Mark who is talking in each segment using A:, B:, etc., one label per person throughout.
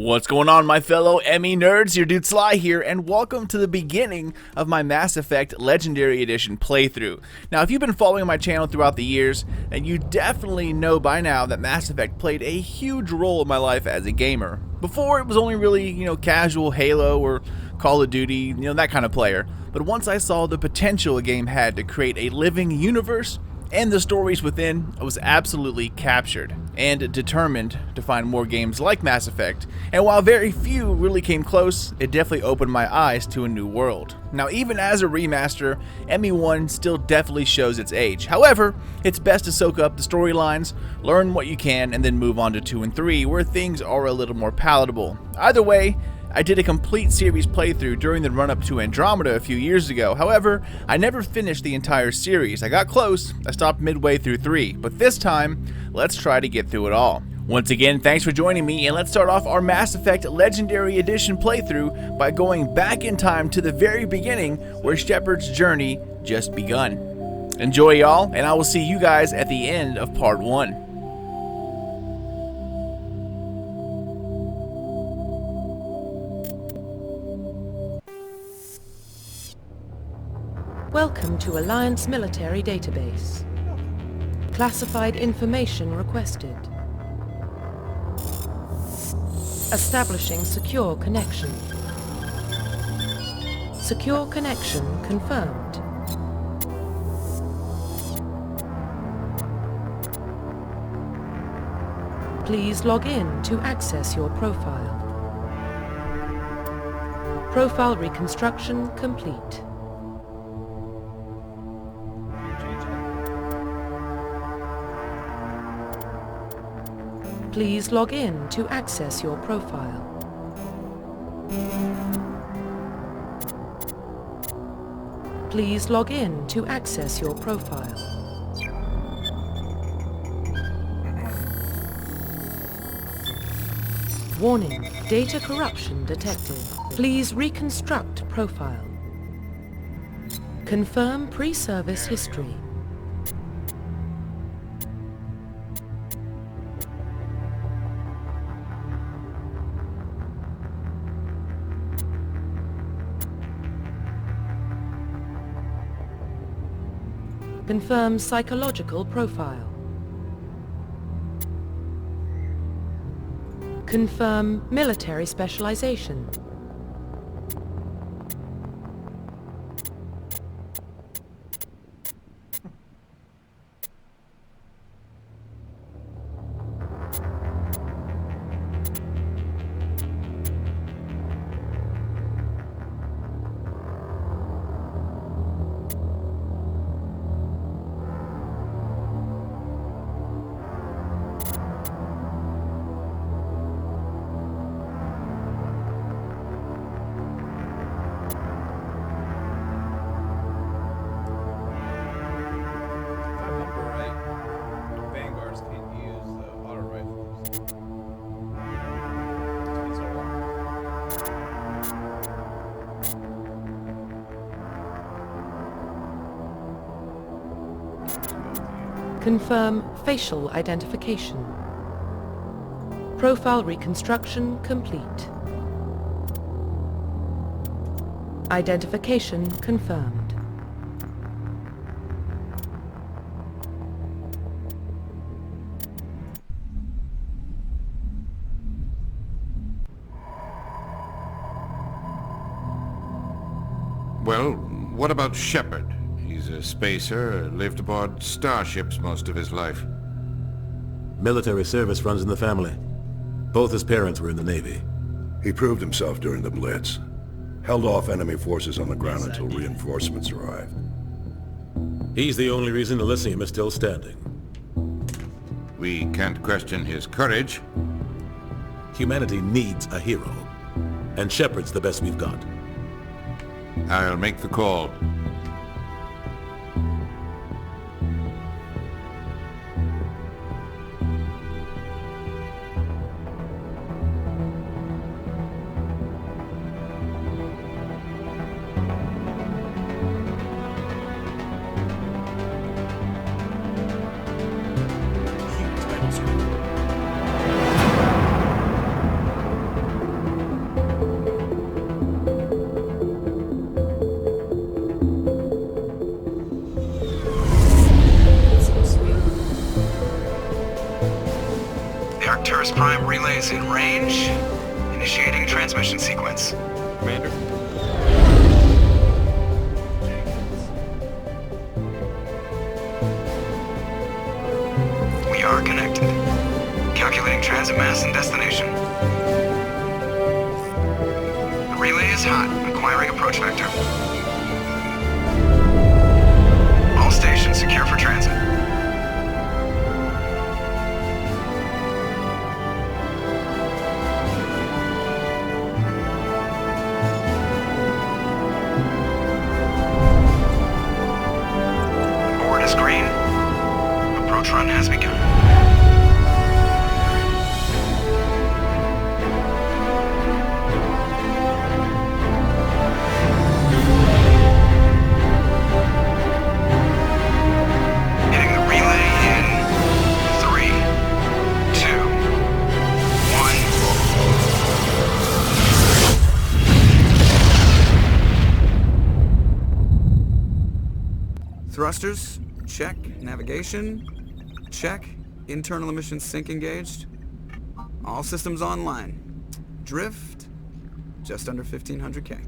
A: What's going on, my fellow ME nerds? Your dude Sly here, and welcome to the beginning of my Mass Effect Legendary Edition playthrough. Now, if you've been following my channel throughout the years, then you definitely know by now that Mass Effect played a huge role in my life as a gamer. Before, it was only really, casual Halo or Call of Duty, that kind of player. But once I saw the potential a game had to create a living universe, and the stories within, I was absolutely captured and determined to find more games like Mass Effect. And while very few really came close, it definitely opened my eyes to a new world. Now, even as a remaster, ME1 still definitely shows its age. However, it's best to soak up the storylines, learn what you can, and then move on to 2 and 3, where things are a little more palatable. Either way, I did a complete series playthrough during the run-up to Andromeda a few years ago. However, I never finished the entire series. I got close, I stopped midway through 3, but this time, let's try to get through it all. Once again, thanks for joining me, and let's start off our Mass Effect Legendary Edition playthrough by going back in time to the very beginning where Shepard's journey just begun. Enjoy, y'all, and I will see you guys at the end of Part 1.
B: Welcome to Alliance Military Database. Classified information requested. Establishing secure connection. Secure connection confirmed. Please log in to access your profile. Profile reconstruction complete. Please log in to access your profile. Please log in to access your profile. Warning, data corruption detected. Please reconstruct profile. Confirm pre-service history. Confirm psychological profile. Confirm military specialization. Confirm facial identification. Profile reconstruction complete. Identification confirmed.
C: Well, what about Shepard? He's a spacer, lived aboard starships most of his life.
D: Military service runs in the family. Both his parents were in the Navy.
E: He proved himself during the Blitz. Held off enemy forces on the ground until reinforcements arrived.
D: He's the only reason Elysium is still standing.
C: We can't question his courage.
D: Humanity needs a hero. And Shepard's the best we've got.
C: I'll make the call.
F: First prime relays in range. Initiating transmission sequence.
G: Commander?
F: We are connected. Calculating transit mass and destination. The relay is hot. Acquiring approach vector. All stations secure for transit. Board is green. Approach run has begun. Hitting the relay in 3, 2, 1.
H: Thrusters, check. Navigation, check. Internal emission sync engaged. All systems online. Drift, just under 1500K.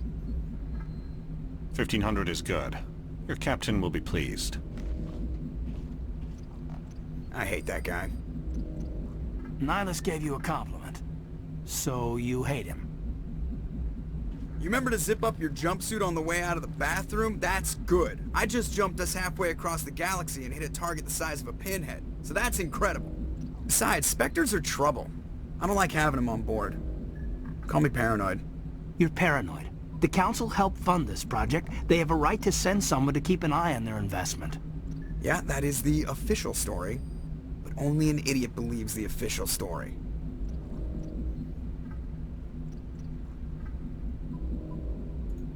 G: 1500 is good. Your captain will be pleased.
H: I hate that guy.
I: Nihilus gave you a compliment. So you hate him.
H: You remember to zip up your jumpsuit on the way out of the bathroom? That's good. I just jumped us halfway across the galaxy and hit a target the size of a pinhead. So that's incredible. Besides, Spectres are trouble. I don't like having them on board. Call me paranoid.
I: You're paranoid. The Council helped fund this project. They have a right to send someone to keep an eye on their investment.
H: Yeah, that is the official story. But only an idiot believes the official story.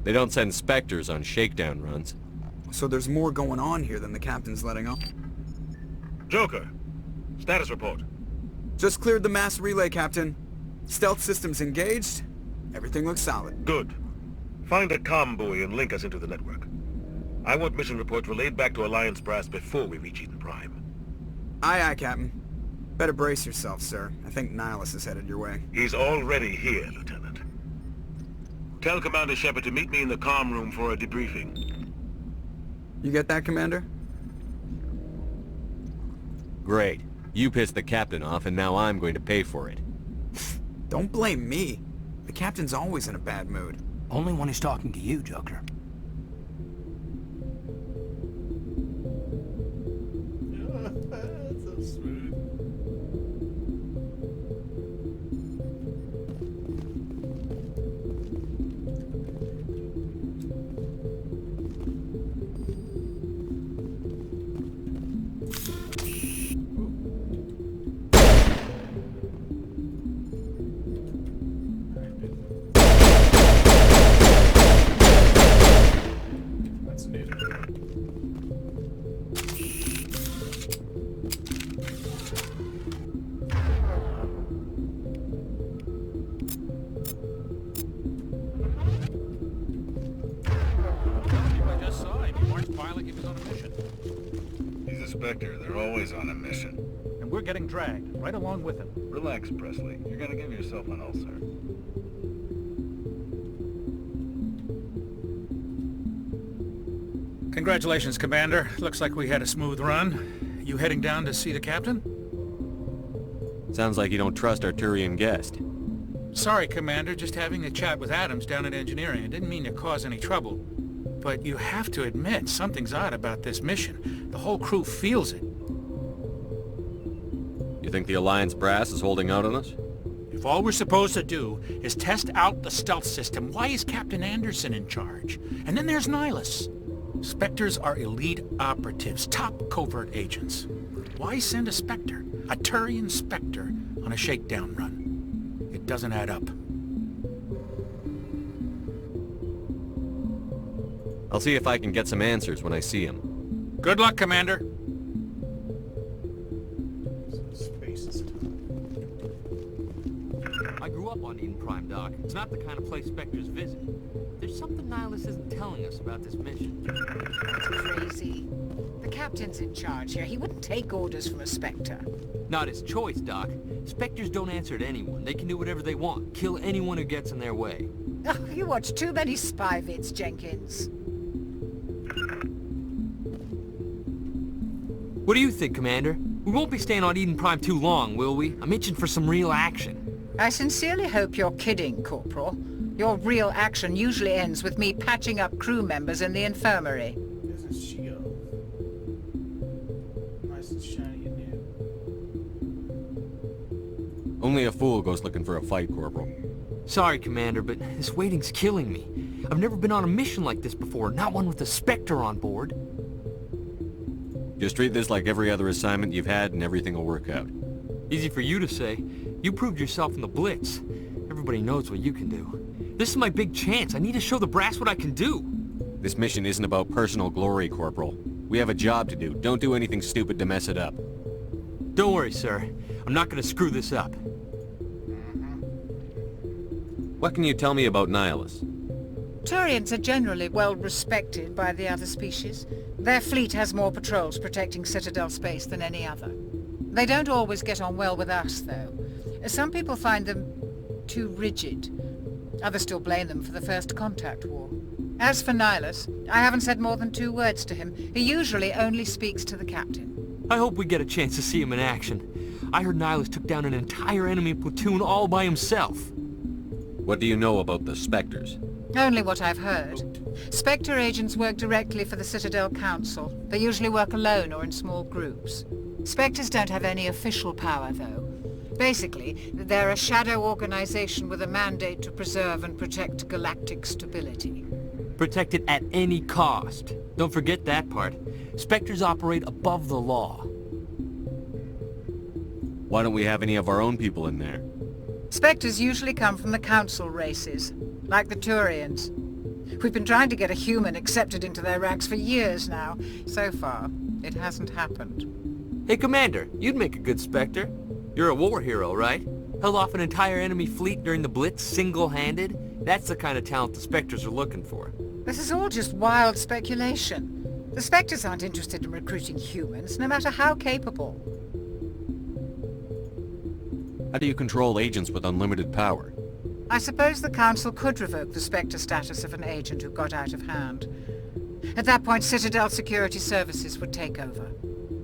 J: They don't send Spectres on shakedown runs.
H: So there's more going on here than the captain's letting on.
K: Joker, status report.
H: Just cleared the mass relay, Captain. Stealth systems engaged. Everything looks solid.
K: Good. Find a comm buoy and link us into the network. I want mission reports relayed back to Alliance brass before we reach Eden Prime.
H: Aye, aye, Captain. Better brace yourself, sir. I think Nihilus is headed your way.
K: He's already here, Lieutenant. Tell Commander Shepard to meet me in the comm room for a debriefing.
H: You get that, Commander?
J: Great. You pissed the captain off, and now I'm going to pay for it.
H: Don't blame me. The captain's always in a bad mood.
I: Only when he's talking to you, Joker.
A: That's so smooth. That's new.
L: I just saw him. He marched by like he was on a mission.
C: He's a Spectre. They're always on a mission.
L: And we're getting dragged, right along with him.
C: Relax, Presley. You're gonna give yourself an ulcer.
L: Congratulations, Commander. Looks like we had a smooth run. You heading down to see the captain?
J: Sounds like you don't trust our Turian guest.
L: Sorry, Commander. Just having a chat with Adams down at engineering. I didn't mean to cause any trouble. But you have to admit, something's odd about this mission. The whole crew feels it.
J: You think the Alliance brass is holding out on us?
L: If all we're supposed to do is test out the stealth system, why is Captain Anderson in charge? And then there's Nihilus. Spectres are elite operatives, top covert agents. Why send a Spectre, a Turian Spectre, on a shakedown run? It doesn't add up.
J: I'll see if I can get some answers when I see him.
L: Good luck, Commander.
A: Space is tough.
I: I grew
J: grew up on Eden Prime, Doc. It's not the kind of place Spectres visit. There's something Nihilus isn't telling us about this mission.
M: It's crazy. The captain's in charge here. He wouldn't take orders from a Spectre.
J: Not his choice, Doc. Spectres don't answer to anyone. They can do whatever they want. Kill anyone who gets in their way.
M: Oh, you watch too many spy vids, Jenkins.
J: What do you think, Commander? We won't be staying on Eden Prime too long, will we? I'm itching for some real action.
M: I sincerely hope you're kidding, Corporal. Your real action usually ends with me patching up crew members in the infirmary.
A: Isn't she go? Nice and shiny and new.
J: Only a fool goes looking for a fight, Corporal. Sorry, Commander, but this waiting's killing me. I've never been on a mission like this before, not one with a Spectre on board. Just treat this like every other assignment you've had and everything will work out. Easy for you to say. You proved yourself in the Blitz. Everybody knows what you can do. This is my big chance. I need to show the brass what I can do. This mission isn't about personal glory, Corporal. We have a job to do. Don't do anything stupid to mess it up. Don't worry, sir. I'm not gonna screw this up. What can you tell me about Nihilus?
M: Turians are generally well respected by the other species. Their fleet has more patrols protecting Citadel space than any other. They don't always get on well with us, though. Some people find them too rigid. Others still blame them for the First Contact War. As for Nihilus, I haven't said more than 2 words to him. He usually only speaks to the captain.
J: I hope we get a chance to see him in action. I heard Nihilus took down an entire enemy platoon all by himself. What do you know about the Spectres?
M: Only what I've heard. Spectre agents work directly for the Citadel Council. They usually work alone or in small groups. Spectres don't have any official power, though. Basically, they're a shadow organization with a mandate to preserve and protect galactic stability.
J: Protect it at any cost. Don't forget that part. Spectres operate above the law. Why don't we have any of our own people in there?
M: Spectres usually come from the Council races, like the Turians. We've been trying to get a human accepted into their ranks for years now. So far, it hasn't happened.
J: Hey, Commander, you'd make a good Spectre. You're a war hero, right? Held off an entire enemy fleet during the Blitz single-handed? That's the kind of talent the Spectres are looking for.
M: This is all just wild speculation. The Spectres aren't interested in recruiting humans, no matter how capable.
J: How do you control agents with unlimited power?
M: I suppose the Council could revoke the Spectre status of an agent who got out of hand. At that point, Citadel Security Services would take over.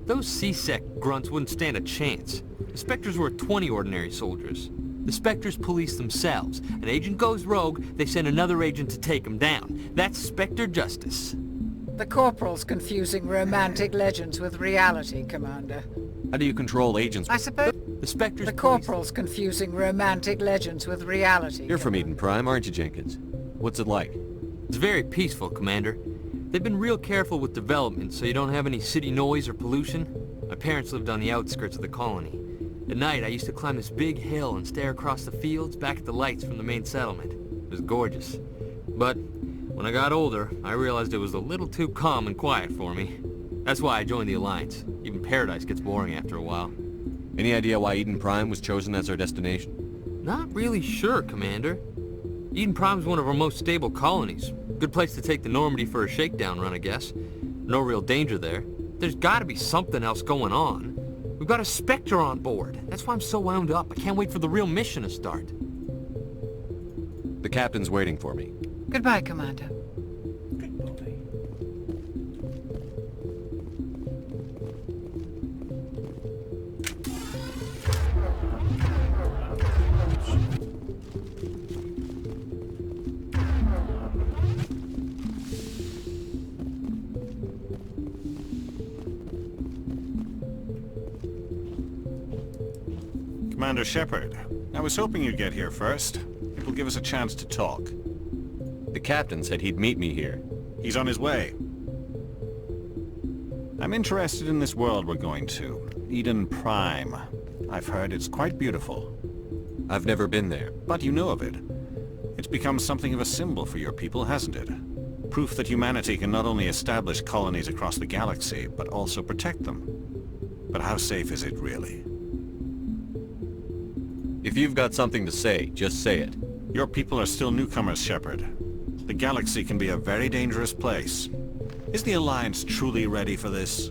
J: Those C-Sec grunts wouldn't stand a chance. The Spectres were 20 ordinary soldiers. The Spectres police themselves. An agent goes rogue, they send another agent to take him down. That's Spectre justice.
M: The Corporal's confusing romantic legends with reality, Commander.
J: How do you control agents?
M: I suppose
J: the Spectres.
M: The Corporal's confusing romantic legends with reality.
J: You're from Eden Prime, aren't you, Jenkins? What's it like? It's very peaceful, Commander. They've been real careful with development, so you don't have any city noise or pollution. My parents lived on the outskirts of the colony. At night, I used to climb this big hill and stare across the fields back at the lights from the main settlement. It was gorgeous. But when I got older, I realized it was a little too calm and quiet for me. That's why I joined the Alliance. Even Paradise gets boring after a while. Any idea why Eden Prime was chosen as our destination? Not really sure, Commander. Eden Prime's one of our most stable colonies. Good place to take the Normandy for a shakedown run, I guess. No real danger there. There's gotta be something else going on. We've got a Spectre on board. That's why I'm so wound up. I can't wait for the real mission to start. The captain's waiting for me.
M: Goodbye, Commander.
G: Commander Shepard, I was hoping you'd get here first. It will give us a chance to talk.
J: The captain said he'd meet me here.
G: He's on his way. I'm interested in this world we're going to, Eden Prime. I've heard it's quite beautiful.
J: I've never been there.
G: But you know of it. It's become something of a symbol for your people, hasn't it? Proof that humanity can not only establish colonies across the galaxy, but also protect them. But how safe is it really?
J: If you've got something to say, just say it.
G: Your people are still newcomers, Shepard. The galaxy can be a very dangerous place. Is the Alliance truly ready for this?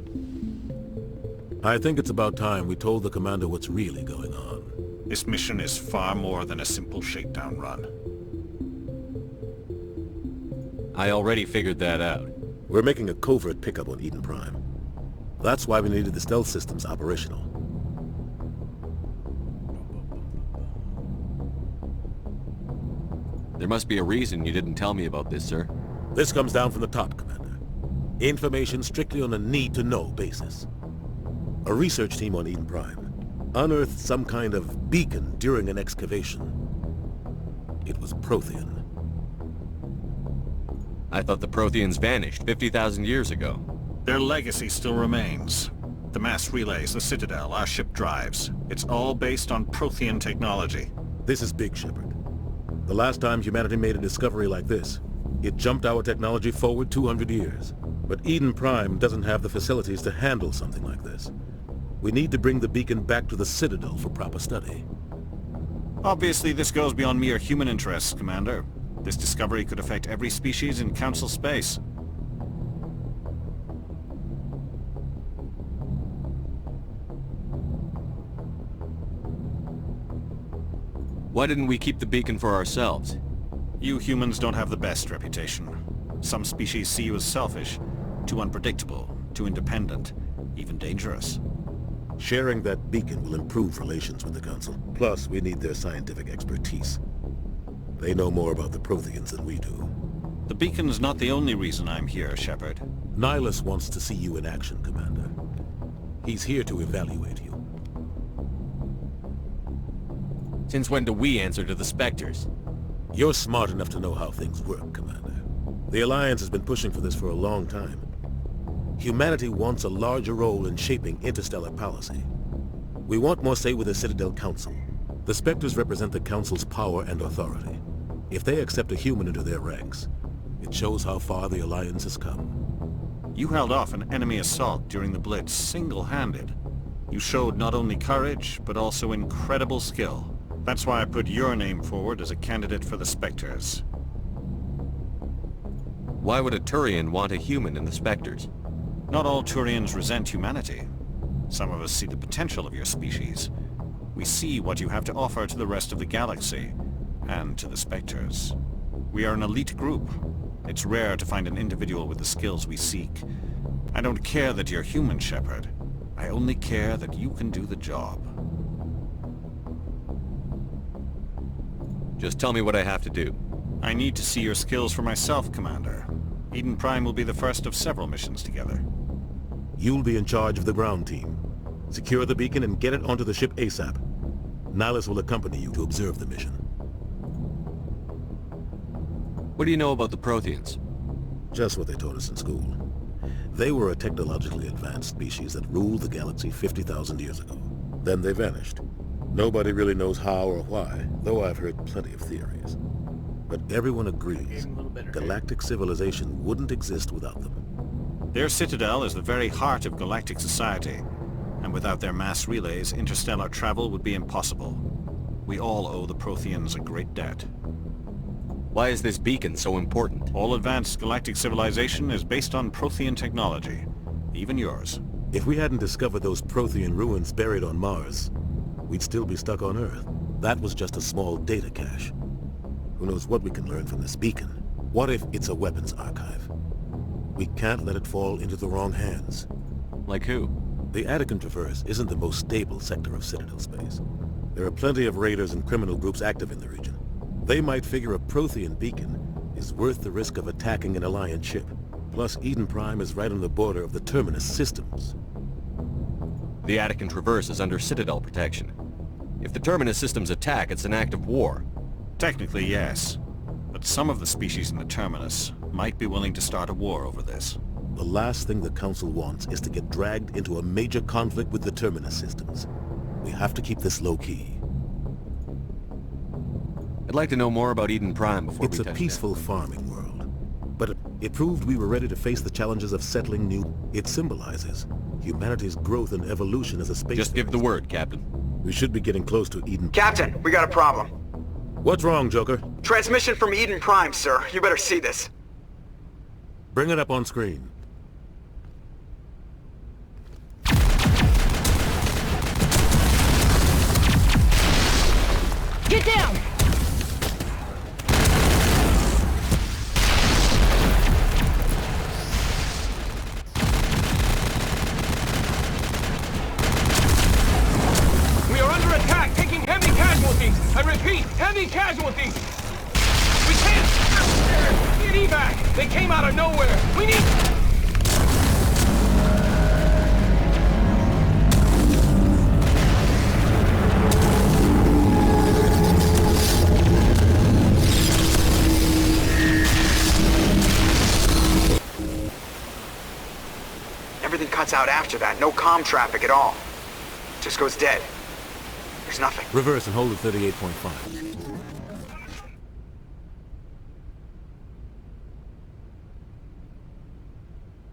D: I think it's about time we told the Commander what's really going on.
G: This mission is far more than a simple shakedown run.
J: I already figured that out.
D: We're making a covert pickup on Eden Prime. That's why we needed the stealth systems operational.
J: There must be a reason you didn't tell me about this, sir.
D: This comes down from the top, Commander. Information strictly on a need-to-know basis. A research team on Eden Prime unearthed some kind of beacon during an excavation. It was Prothean.
J: I thought the Protheans vanished 50,000 years ago.
G: Their legacy still remains. The mass relays, the Citadel, our ship drives. It's all based on Prothean technology.
D: This is big, Shepard. The last time humanity made a discovery like this, it jumped our technology forward 200 years. But Eden Prime doesn't have the facilities to handle something like this. We need to bring the beacon back to the Citadel for proper study.
G: Obviously, this goes beyond mere human interests, Commander. This discovery could affect every species in Council space.
J: Why didn't we keep the beacon for ourselves?
G: You humans don't have the best reputation. Some species see you as selfish, too unpredictable, too independent, even dangerous.
D: Sharing that beacon will improve relations with the Council. Plus, we need their scientific expertise. They know more about the Protheans than we do.
G: The beacon's not the only reason I'm here, Shepard.
D: Nihilus wants to see you in action, Commander. He's here to evaluate you.
J: Since when do we answer to the Spectres?
D: You're smart enough to know how things work, Commander. The Alliance has been pushing for this for a long time. Humanity wants a larger role in shaping interstellar policy. We want more say with the Citadel Council. The Spectres represent the Council's power and authority. If they accept a human into their ranks, it shows how far the Alliance has come.
G: You held off an enemy assault during the Blitz single-handed. You showed not only courage, but also incredible skill. That's why I put your name forward as a candidate for the Spectres.
J: Why would a Turian want a human in the Spectres?
G: Not all Turians resent humanity. Some of us see the potential of your species. We see what you have to offer to the rest of the galaxy, and to the Spectres. We are an elite group. It's rare to find an individual with the skills we seek. I don't care that you're human, Shepard. I only care that you can do the job.
J: Just tell me what I have to do.
G: I need to see your skills for myself, Commander. Eden Prime will be the first of several missions together.
D: You'll be in charge of the ground team. Secure the beacon and get it onto the ship ASAP. Nihilus will accompany you to observe the mission.
J: What do you know about the Protheans?
D: Just what they taught us in school. They were a technologically advanced species that ruled the galaxy 50,000 years ago. Then they vanished. Nobody really knows how or why, though I've heard plenty of theories. But everyone agrees galactic civilization wouldn't exist without them.
G: Their Citadel is the very heart of galactic society, and without their mass relays, interstellar travel would be impossible. We all owe the Protheans a great debt.
J: Why is this beacon so important?
G: All advanced galactic civilization is based on Prothean technology, even yours.
D: If we hadn't discovered those Prothean ruins buried on Mars, we'd still be stuck on Earth. That was just a small data cache. Who knows what we can learn from this beacon? What if it's a weapons archive? We can't let it fall into the wrong hands.
J: Like who?
D: The Attican Traverse isn't the most stable sector of Citadel space. There are plenty of raiders and criminal groups active in the region. They might figure a Prothean beacon is worth the risk of attacking an Alliance ship. Plus, Eden Prime is right on the border of the Terminus systems.
J: The Attican Traverse is under Citadel protection. If the Terminus systems attack, it's an act of war.
G: Technically, yes. But some of the species in the Terminus might be willing to start a war over this.
D: The last thing the Council wants is to get dragged into a major conflict with the Terminus systems. We have to keep this low-key.
J: I'd like to know more about Eden Prime before we touch
D: It's a peaceful farming world, but It proved we were ready to face the challenges of settling new... It symbolizes humanity's growth and evolution as a space...
N: Just give the word, Captain.
D: We should be getting close to Eden...
H: Captain, we got a problem.
D: What's wrong, Joker?
H: Transmission from Eden Prime, sir. You better see this.
D: Bring it up on screen.
O: Get down!
P: We are under attack, taking heavy casualties. I repeat, heavy casualties. We can't... Get evac! They came out of nowhere. We need...
H: Everything cuts out after that. No comm traffic at all. Just goes dead. There's nothing.
D: Reverse and hold at 38.5.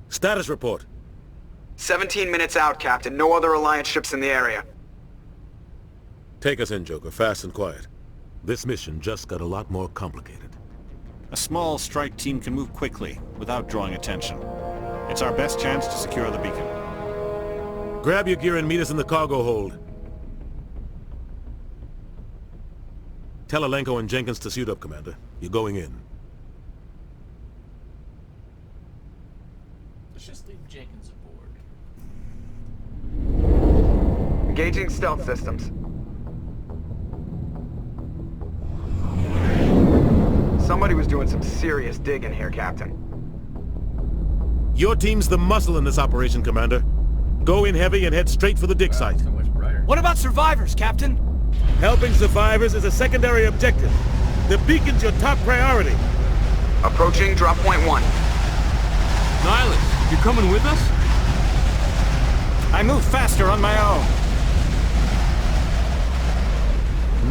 D: Status report.
H: 17 minutes out, Captain. No other Alliance ships in the area.
D: Take us in, Joker. Fast and quiet. This mission just got a lot more complicated.
G: A small strike team can move quickly, without drawing attention. It's our best chance to secure the beacon.
D: Grab your gear and meet us in the cargo hold. Tell Alenko and Jenkins to suit up, Commander. You're going in.
A: Let's just leave Jenkins aboard.
H: Engaging stealth systems. Somebody was doing some serious digging here, Captain.
D: Your team's the muscle in this operation, Commander. Go in heavy and head straight for the dig site.
A: So much brighter.
P: What about survivors, Captain?
D: Helping survivors is a secondary objective. The beacon's your top priority.
H: Approaching drop point 1.
J: Nihilus, you coming with us?
G: I move faster on my own.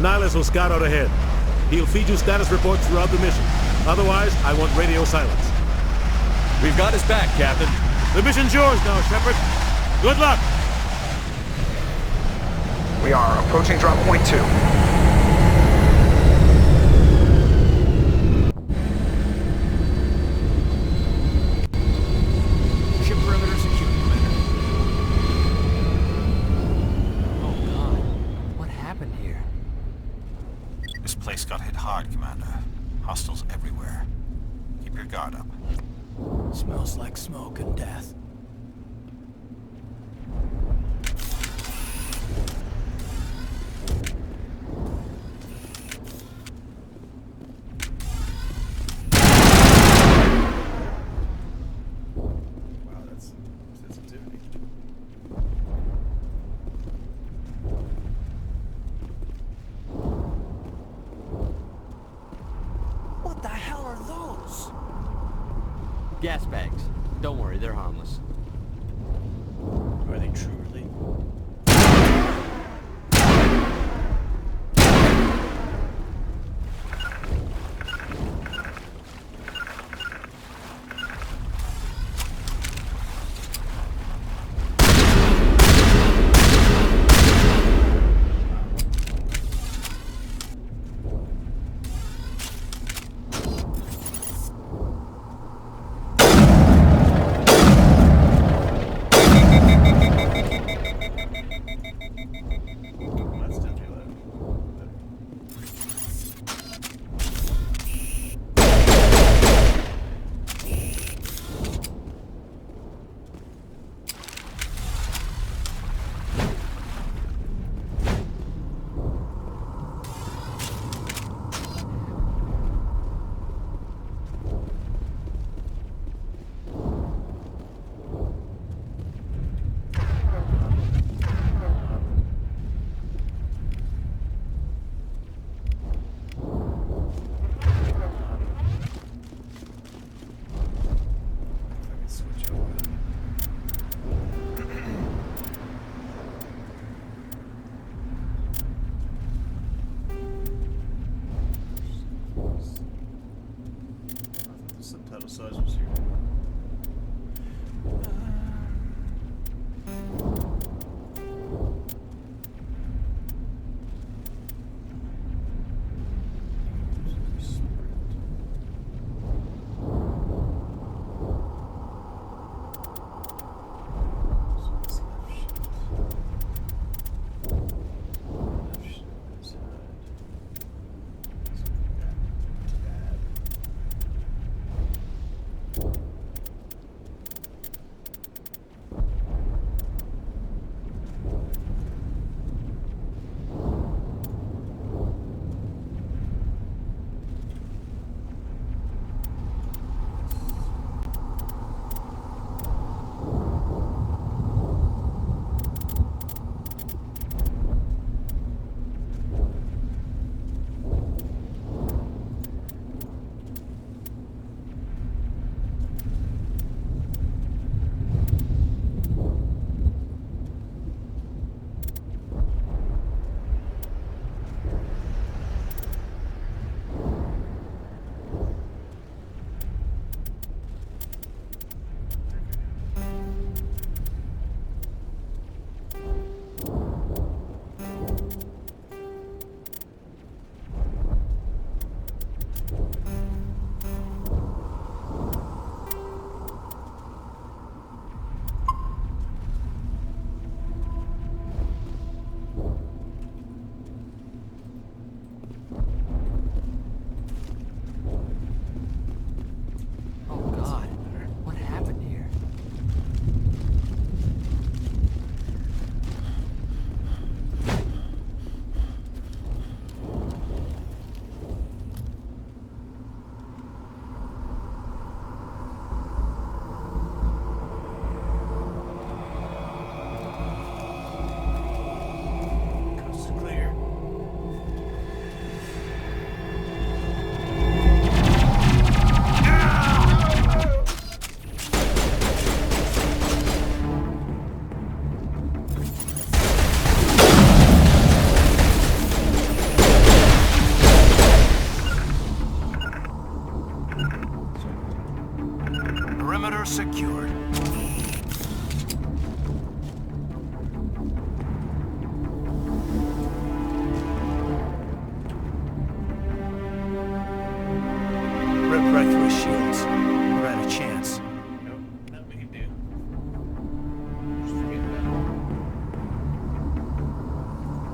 D: Nihilus will scout out ahead. He'll feed you status reports throughout the mission. Otherwise, I want radio silence.
N: We've got his back, Captain.
D: The mission's yours now, Shepard. Good luck!
H: We are approaching drop point 2.
P: Ship perimeter secure, Commander.
J: Oh God, what happened here?
G: This place got hit hard, Commander. Hostiles everywhere. Keep your guard up.
I: Smells like smoke and death.
A: Wow, that's sensitivity.
I: What the hell are those?
J: Gas bags. Don't worry, they're harmless.
A: Are they truly?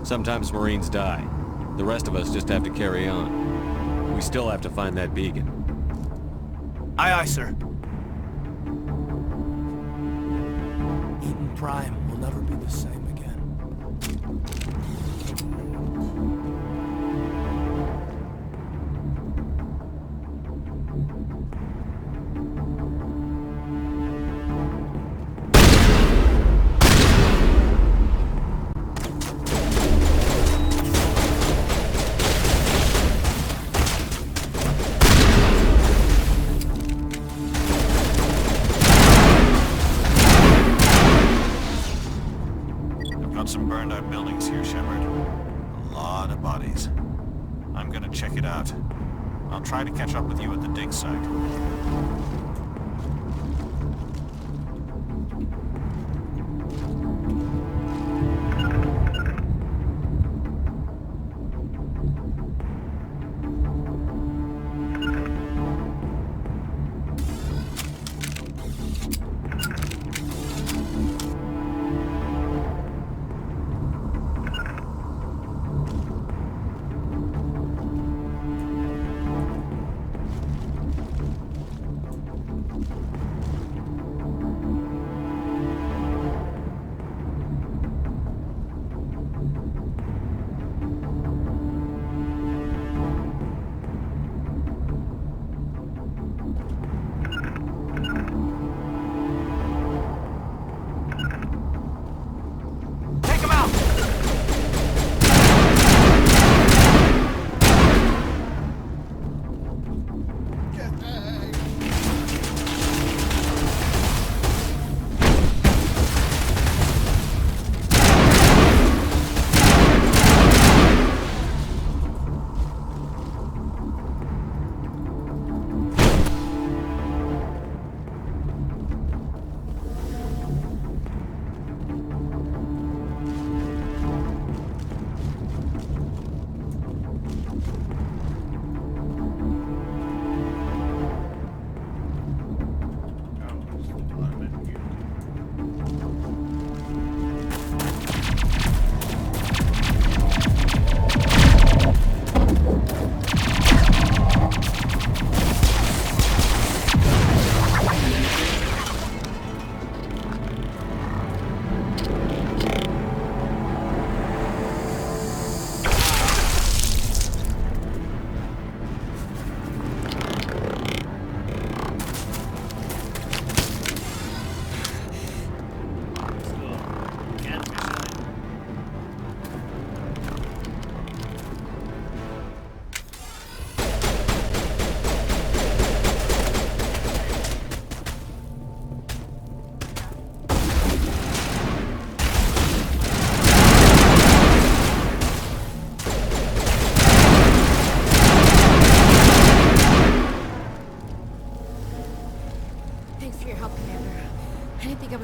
N: Sometimes Marines die. The rest of us just have to carry on. We still have to find that beacon.
I: Aye, aye, sir. Eden Prime will never be the same again.
G: Some burned out buildings here, Shepard. A lot of bodies. I'm gonna check it out. I'll try to catch up with you at the dig site.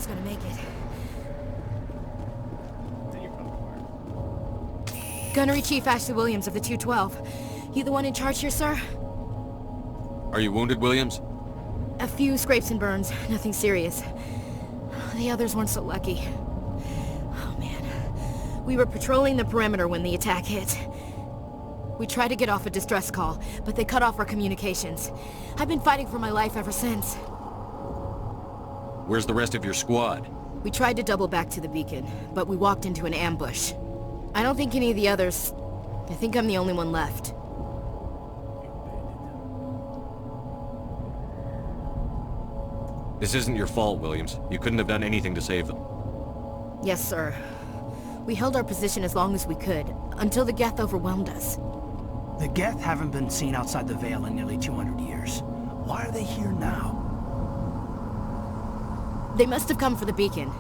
O: was gonna make it. Gunnery Chief Ashley Williams of the 212. You the one in charge here, sir?
N: Are you wounded, Williams?
O: A few scrapes and burns, nothing serious. The others weren't so lucky. Oh man. We were patrolling the perimeter when the attack hit. We tried to get off a distress call, but they cut off our communications. I've been fighting for my life ever since.
N: Where's the rest of your squad?
O: We tried to double back to the beacon, but we walked into an ambush. I don't think any of the others... I think I'm the only one left.
N: This isn't your fault, Williams. You couldn't have done anything to save them.
O: Yes, sir. We held our position as long as we could, until the Geth overwhelmed us.
I: The Geth haven't been seen outside the Veil in nearly 200 years. Why are they here now?
O: They must have come for the beacon.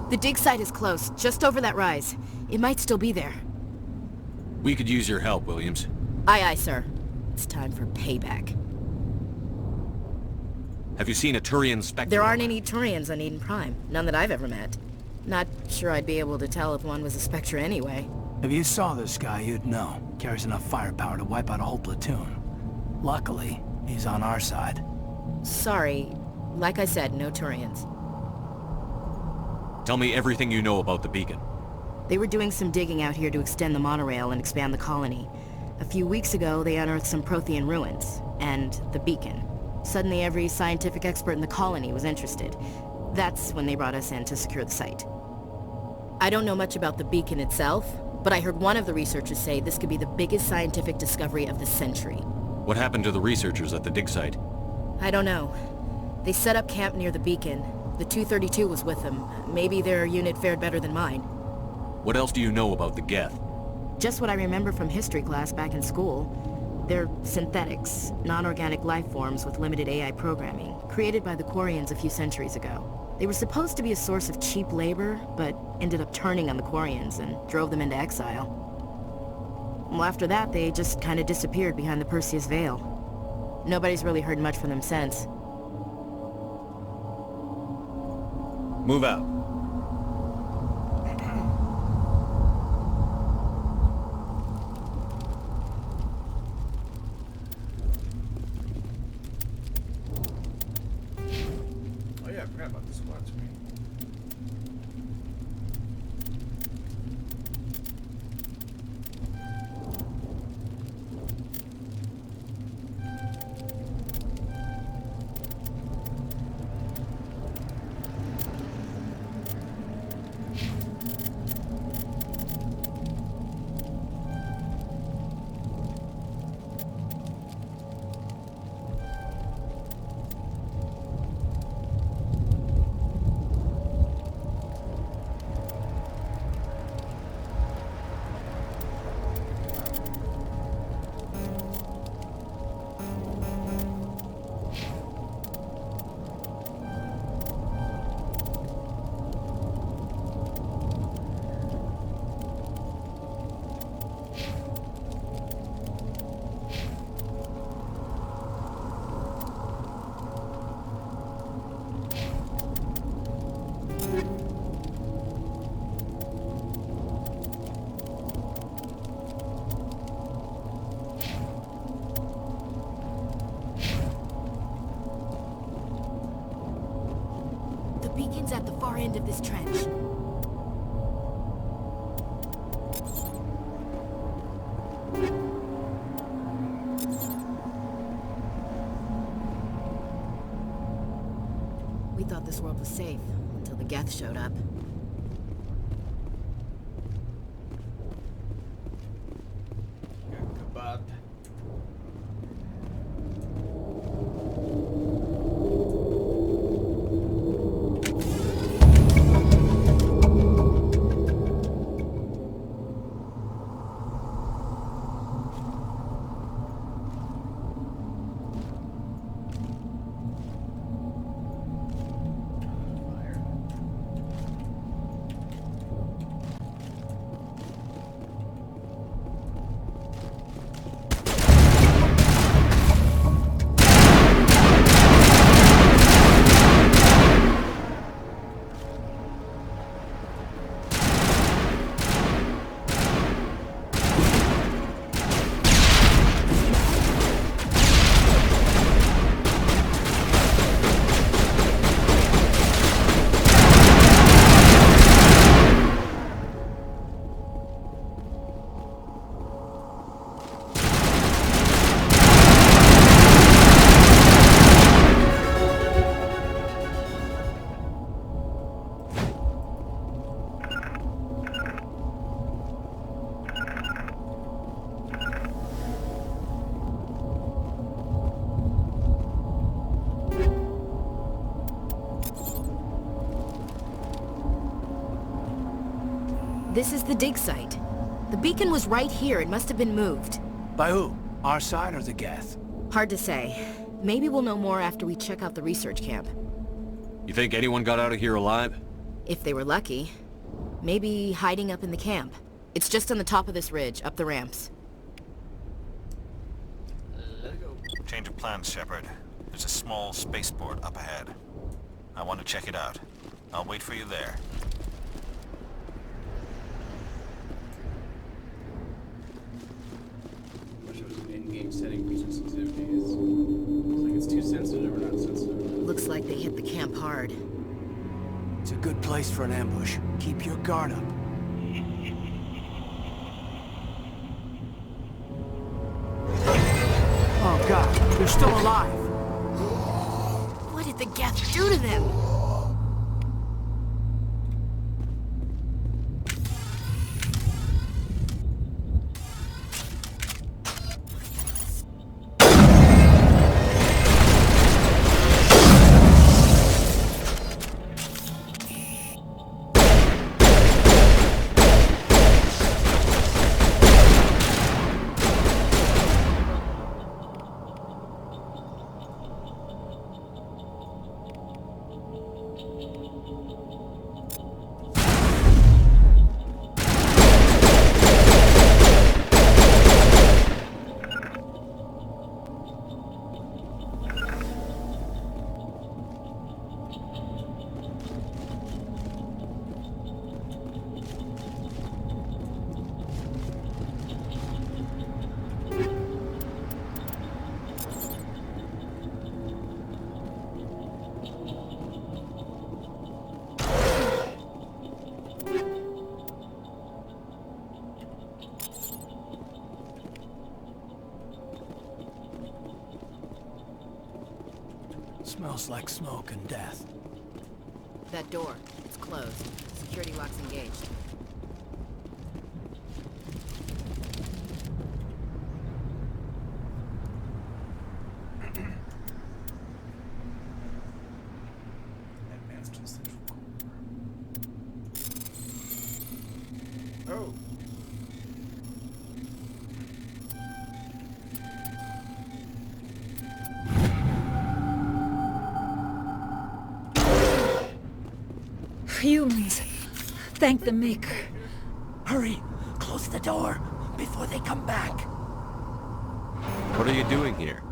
O: The dig site is close, just over that rise. It might still be there.
N: We could use your help, Williams.
O: Aye, aye, sir. It's time for payback.
N: Have you seen a Turian Spectre?
O: There aren't any Turians on Eden Prime. None that I've ever met. Not sure I'd be able to tell if one was a Spectre anyway.
I: If you saw this guy, you'd know. Carries enough firepower to wipe out a whole platoon. Luckily, he's on our side.
O: Sorry. Like I said, no Turians.
N: Tell me everything you know about the beacon.
Q: They were doing some digging out here to extend the monorail and expand the colony. A few weeks ago, they unearthed some Prothean ruins, and the beacon. Suddenly every scientific expert in the colony was interested. That's when they brought us in to secure the site. I don't know much about the beacon itself, but I heard one of the researchers say this could be the biggest scientific discovery of the century.
N: What happened to the researchers at the dig site?
Q: I don't know. They set up camp near the beacon. The 232 was with them. Maybe their unit fared better than mine.
N: What else do you know about the Geth?
Q: Just what I remember from history class back in school. They're synthetics, non-organic life forms with limited AI programming, created by the Quarians a few centuries ago. They were supposed to be a source of cheap labor, but ended up turning on the Quarians and drove them into exile. Well, after that, they just kind of disappeared behind the Perseus Veil. Nobody's really heard much from them since.
N: Move out.
A: Oh yeah, I forgot about the squad screen.
Q: Beacon's at the far end of this trench. We thought this world was safe until the Geth showed up. This is the dig site. The beacon was right here. It must have been moved.
I: By who? Our side or the Geth?
Q: Hard to say. Maybe we'll know more after we check out the research camp.
N: You think anyone got out of here alive?
Q: If they were lucky. Maybe hiding up in the camp. It's just on the top of this ridge, up the ramps.
G: Change of plans, Shepard. There's a small spaceport up ahead. I want to check it out. I'll wait for you there.
R: In-game setting for sensitivities. Looks like it's too sensitive or not sensitive.
Q: Looks like they hit the camp hard.
I: It's a good place for an ambush. Keep your guard up. They're still alive.
O: What did the Geth do to them?
I: Smells like smoke and death.
Q: That door, it's closed. Security lock's engaged.
A: Oh.
S: Humans. Thank the Maker.
I: Hurry! Close the door before they come back.
N: What are you doing here?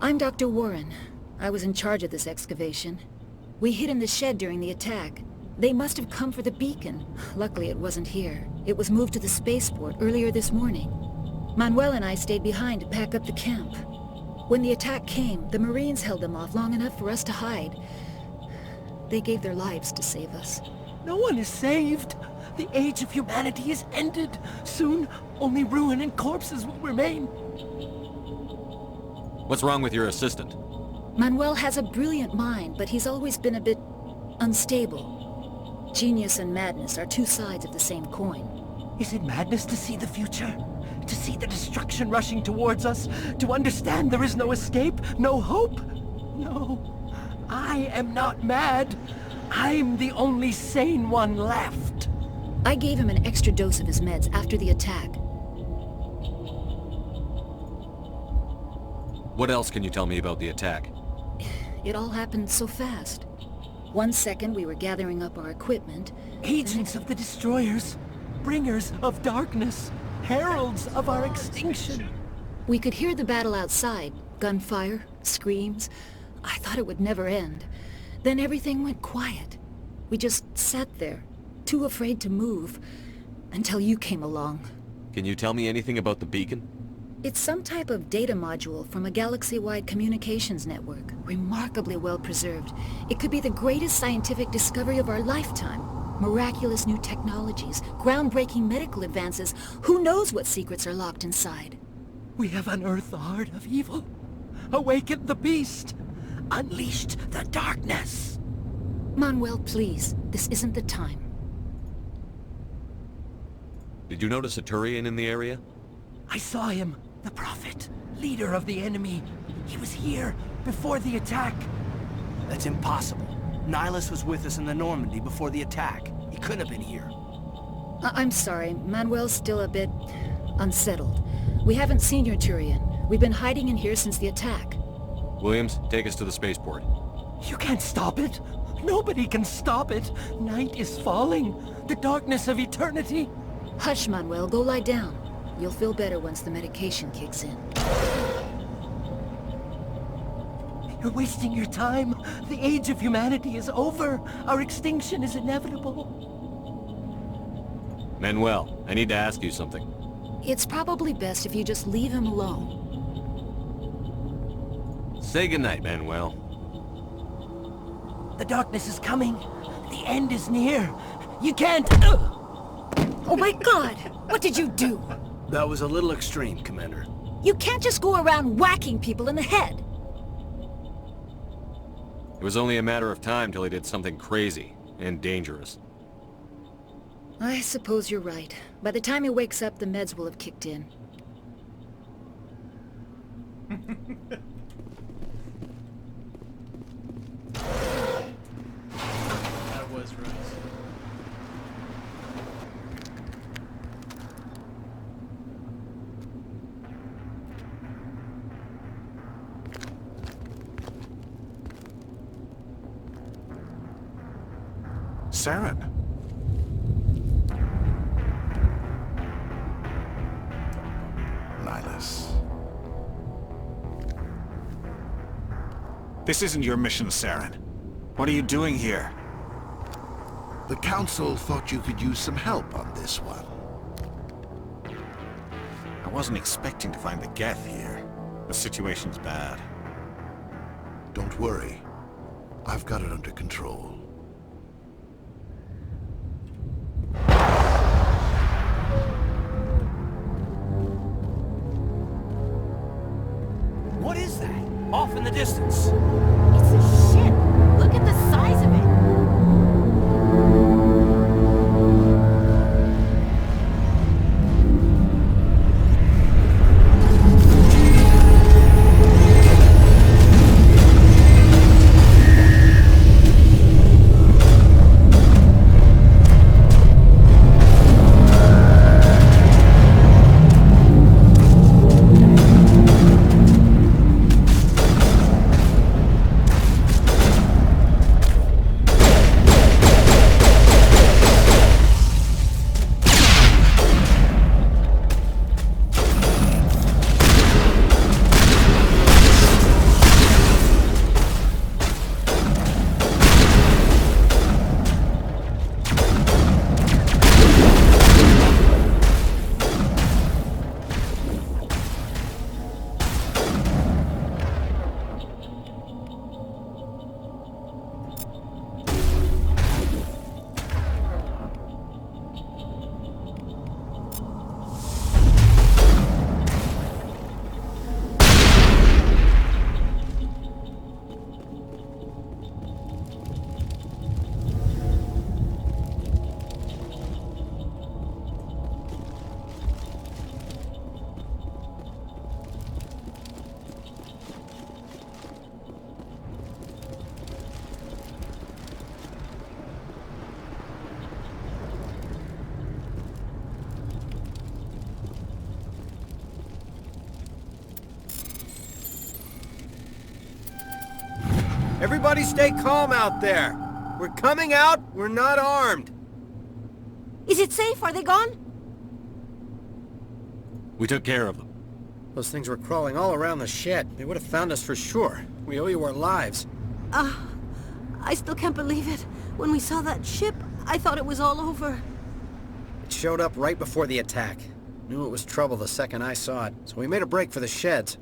S: I'm Dr. Warren. I was in charge of this excavation. We hid in the shed during the attack. They must have come for the beacon. Luckily it wasn't here. It was moved to the spaceport earlier this morning. Manuel and I stayed behind to pack up the camp. When the attack came, the Marines held them off long enough for us to hide. They gave their lives to save us.
I: No one is saved. The age of humanity is ended. Soon, only ruin and corpses will remain.
N: What's wrong with your assistant?
S: Manuel has a brilliant mind, but he's always been a bit unstable. Genius and madness are two sides of the same coin.
I: Is it madness to see the future? To see the destruction rushing towards us? To understand there is no escape? No hope? No. I am not mad. I'm the only sane one left.
S: I gave him an extra dose of his meds after the attack.
N: What else can you tell me about the attack?
S: It all happened so fast. 1 second we were gathering up our equipment.
I: Agents of the destroyers. Bringers of darkness. Heralds of our extinction.
S: We could hear the battle outside. Gunfire, screams. I thought it would never end. Then everything went quiet. We just sat there, too afraid to move, until you came along.
N: Can you tell me anything about the beacon?
S: It's some type of data module from a galaxy-wide communications network, remarkably well preserved. It could be the greatest scientific discovery of our lifetime. Miraculous new technologies, groundbreaking medical advances. Who knows what secrets are locked inside?
I: We have unearthed the heart of evil, awakened the beast, unleashed the darkness.
S: Manuel, please. This isn't the time.
N: Did you notice a Turian in the area?
I: I saw him. The Prophet, leader of the enemy. He was here before the attack. That's impossible. Nihilus was with us in the Normandy before the attack. He couldn't have been here.
S: I'm sorry. Manuel's still a bit unsettled. We haven't seen your Turian. We've been hiding in here since the attack.
N: Williams, take us to the spaceport.
I: You can't stop it. Nobody can stop it. Night is falling. The darkness of eternity.
S: Hush, Manuel. Go lie down. You'll feel better once the medication kicks in.
I: You're wasting your time. The age of humanity is over. Our extinction is inevitable.
N: Manuel, I need to ask you something.
S: It's probably best if you just leave him alone.
N: Say goodnight, Manuel.
I: The darkness is coming. The end is near. You can't...
S: Oh my God! What did you do?
I: That was a little extreme, Commander.
S: You can't just go around whacking people in the head.
N: It was only a matter of time till he did something crazy and dangerous.
S: I suppose you're right. By the time he wakes up, the meds will have kicked in.
R: That was Wrex.
T: Saren. Nihilus.
G: This isn't your mission, Saren. What are you doing here?
T: The Council thought you could use some help on this one.
G: I wasn't expecting to find the Geth here. The situation's bad.
T: Don't worry. I've got it under control.
I: What is that? Off in the distance.
O: It's a ship. Look at the size of it.
I: Everybody stay calm out there. We're coming out, we're not armed.
O: Is it safe? Are they gone?
N: We took care of them.
I: Those things were crawling all around the shed. They would have found us for sure. We owe you our lives.
O: I still can't believe it. When we saw that ship, I thought it was all over.
I: It showed up right before the attack. Knew it was trouble the second I saw it, so we made a break for the sheds.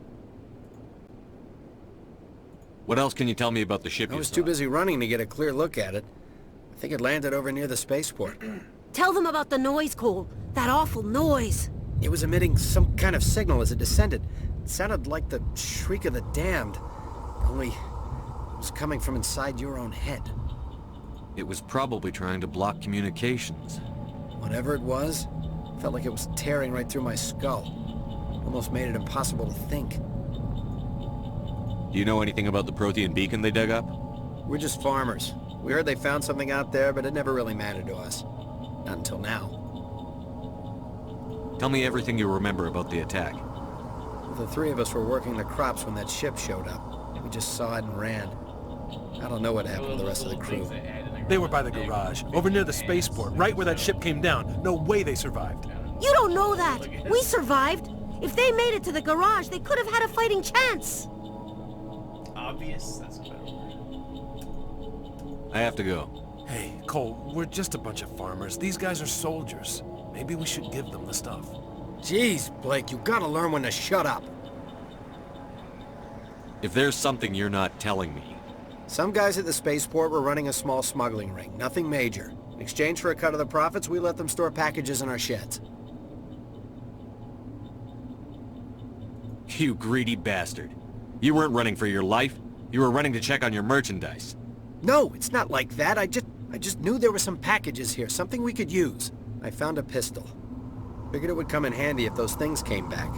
N: What else can you tell me about the ship
I: I
N: you
I: was
N: saw?
I: too busy running to get a clear look at it. I think it landed over near the spaceport.
O: Tell them about the noise, Cole. That awful noise.
I: It was emitting some kind of signal as it descended. It sounded like the shriek of the damned. Only it was coming from inside your own head.
N: It was probably trying to block communications.
I: Whatever it was, felt like it was tearing right through my skull. Almost made it impossible to think.
N: Do you know anything about the Prothean beacon they dug up?
I: We're just farmers. We heard they found something out there, but it never really mattered to us. Not until now.
N: Tell me everything you remember about the attack.
I: The three of us were working the crops when that ship showed up. We just saw it and ran. I don't know what happened to the rest of the crew.
U: They were by the garage, over near the spaceport, right where that ship came down. No way they survived.
O: You don't know that. We survived. If they made it to the garage, they could have had a fighting chance.
R: Obvious? That's a better word.
N: I have to go.
U: Hey, Cole, we're just a bunch of farmers. These guys are soldiers. Maybe we should give them the stuff.
I: Jeez, Blake, you gotta learn when to shut up.
N: If there's something you're not telling me...
I: Some guys at the spaceport were running a small smuggling ring. Nothing major. In exchange for a cut of the profits, we let them store packages in our sheds.
N: You greedy bastard. You weren't running for your life. You were running to check on your merchandise.
B: No, it's not like that. I just knew there were some packages here, something we could use. I found a pistol. Figured it would come in handy if those things came back.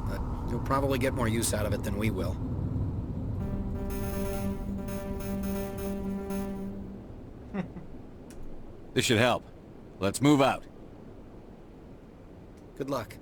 B: But you'll probably get more use out of it than we will.
N: This should help. Let's move out.
B: Good luck.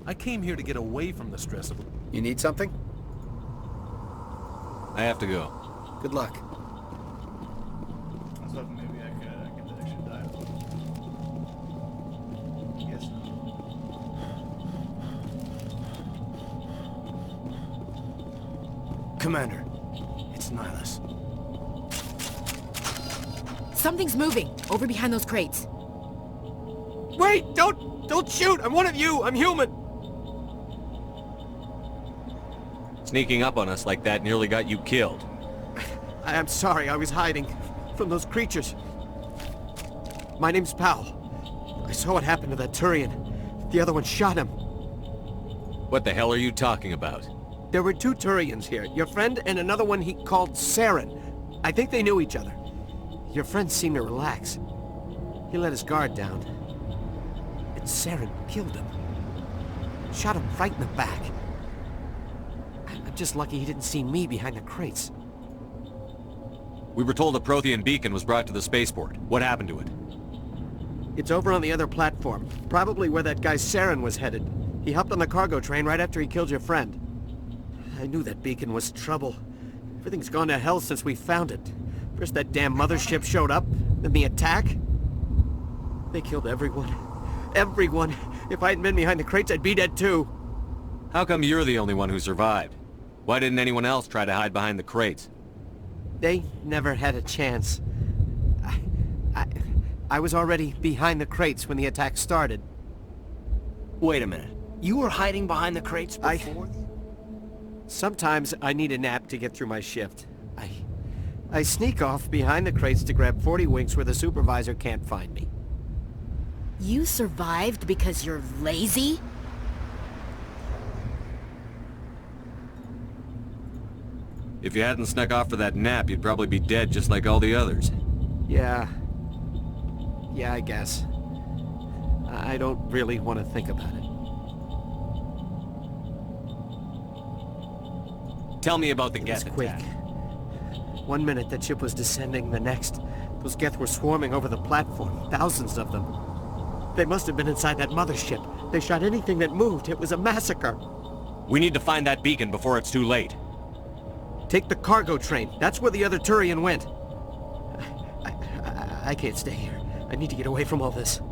U: I came here to get away from the stress of...
B: You need something?
N: I have to go.
B: Good luck.
A: I was hoping maybe I could get that extra die. Yes.
B: Commander, it's Nihilus.
Q: Something's moving, over behind those crates.
B: Wait! Don't shoot! I'm one of you! I'm human!
N: Sneaking up on us like that nearly got you killed.
B: I'm sorry, I was hiding from those creatures. My name's Powell. I saw what happened to that Turian. The other one shot him.
N: What the hell are you talking about?
B: There were two Turians here, your friend and another one he called Saren. I think they knew each other. Your friend seemed to relax. He let his guard down. And Saren killed him. Shot him right in the back. I'm just lucky he didn't see me behind the crates.
N: We were told a Prothean beacon was brought to the spaceport. What happened to it?
B: It's over on the other platform. Probably where that guy Saren was headed. He hopped on the cargo train right after he killed your friend. I knew that beacon was trouble. Everything's gone to hell since we found it. First that damn mothership showed up, then the attack. They killed everyone. Everyone. If I hadn't been behind the crates, I'd be dead too.
N: How come you're the only one who survived? Why didn't anyone else try to hide behind the crates?
B: They never had a chance. I was already behind the crates when the attack started.
I: Wait a minute. You were hiding behind the crates before?
B: Sometimes I need a nap to get through my shift. I sneak off behind the crates to grab 40 winks where the supervisor can't find me.
Q: You survived because you're lazy?
N: If you hadn't snuck off for that nap, you'd probably be dead just like all the others.
B: Yeah, I guess. I don't really want to think about it.
N: Tell me about the
B: It was
N: Geth
B: quick.
N: attack.
B: 1 minute the ship was descending, the next, those Geth were swarming over the platform. Thousands of them. They must have been inside that mothership. They shot anything that moved. It was a massacre.
N: We need to find that beacon before it's too late.
B: Take the cargo train. That's where the other Turian went. I can't stay here. I need to get away from all this.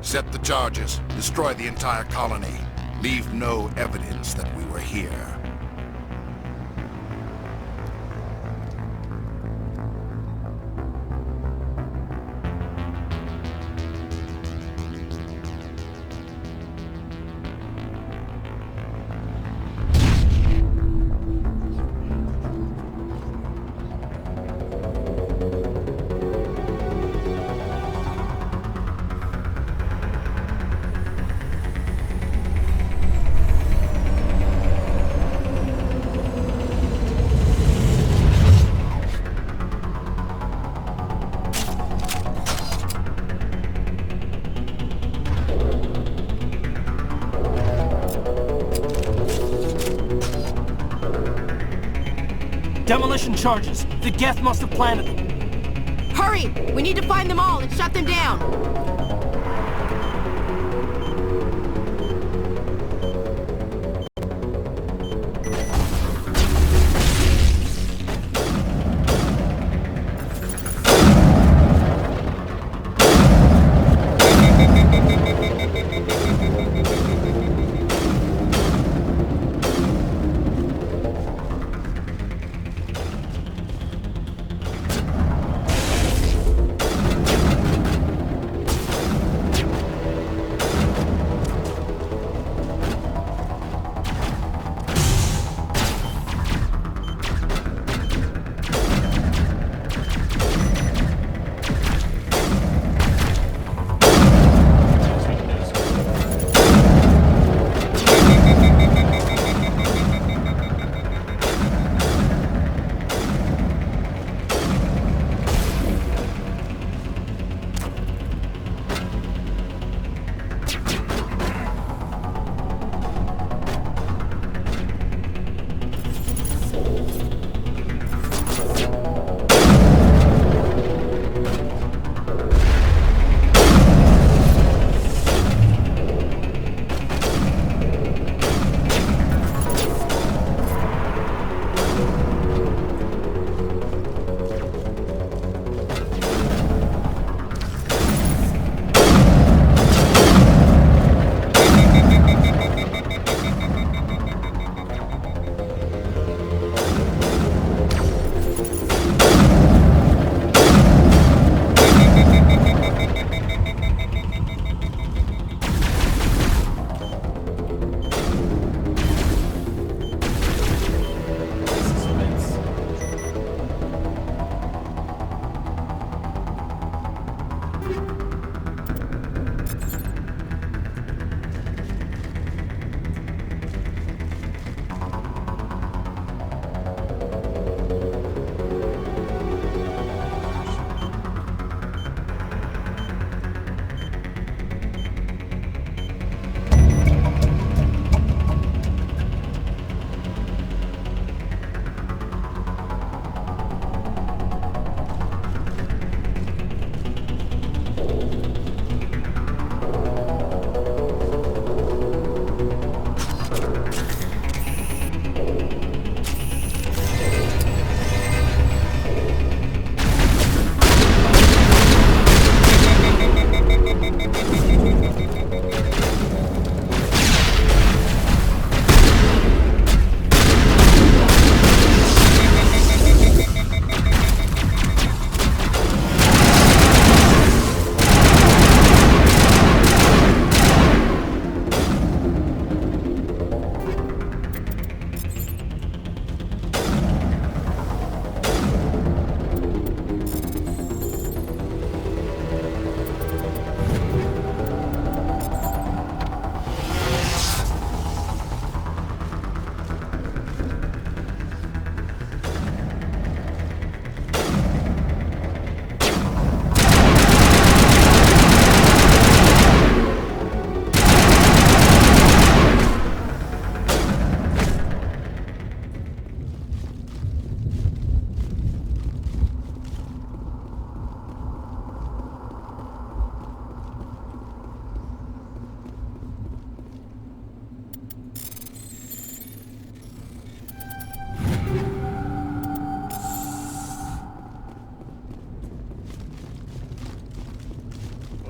T: Set the charges. Destroy the entire colony. Leave no evidence that we were here.
I: Demolition charges. The Geth must have planted them.
O: Hurry! We need to find them all and shut them down!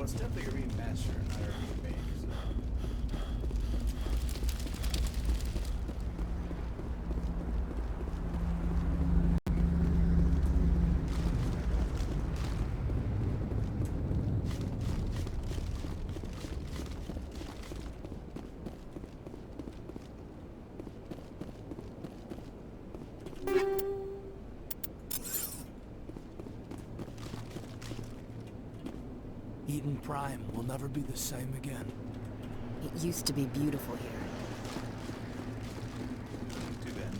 R: it's definitely a remaster, not a remake. So.
I: Eden Prime will never be the same again.
Q: It used to be beautiful here.
R: Too bad.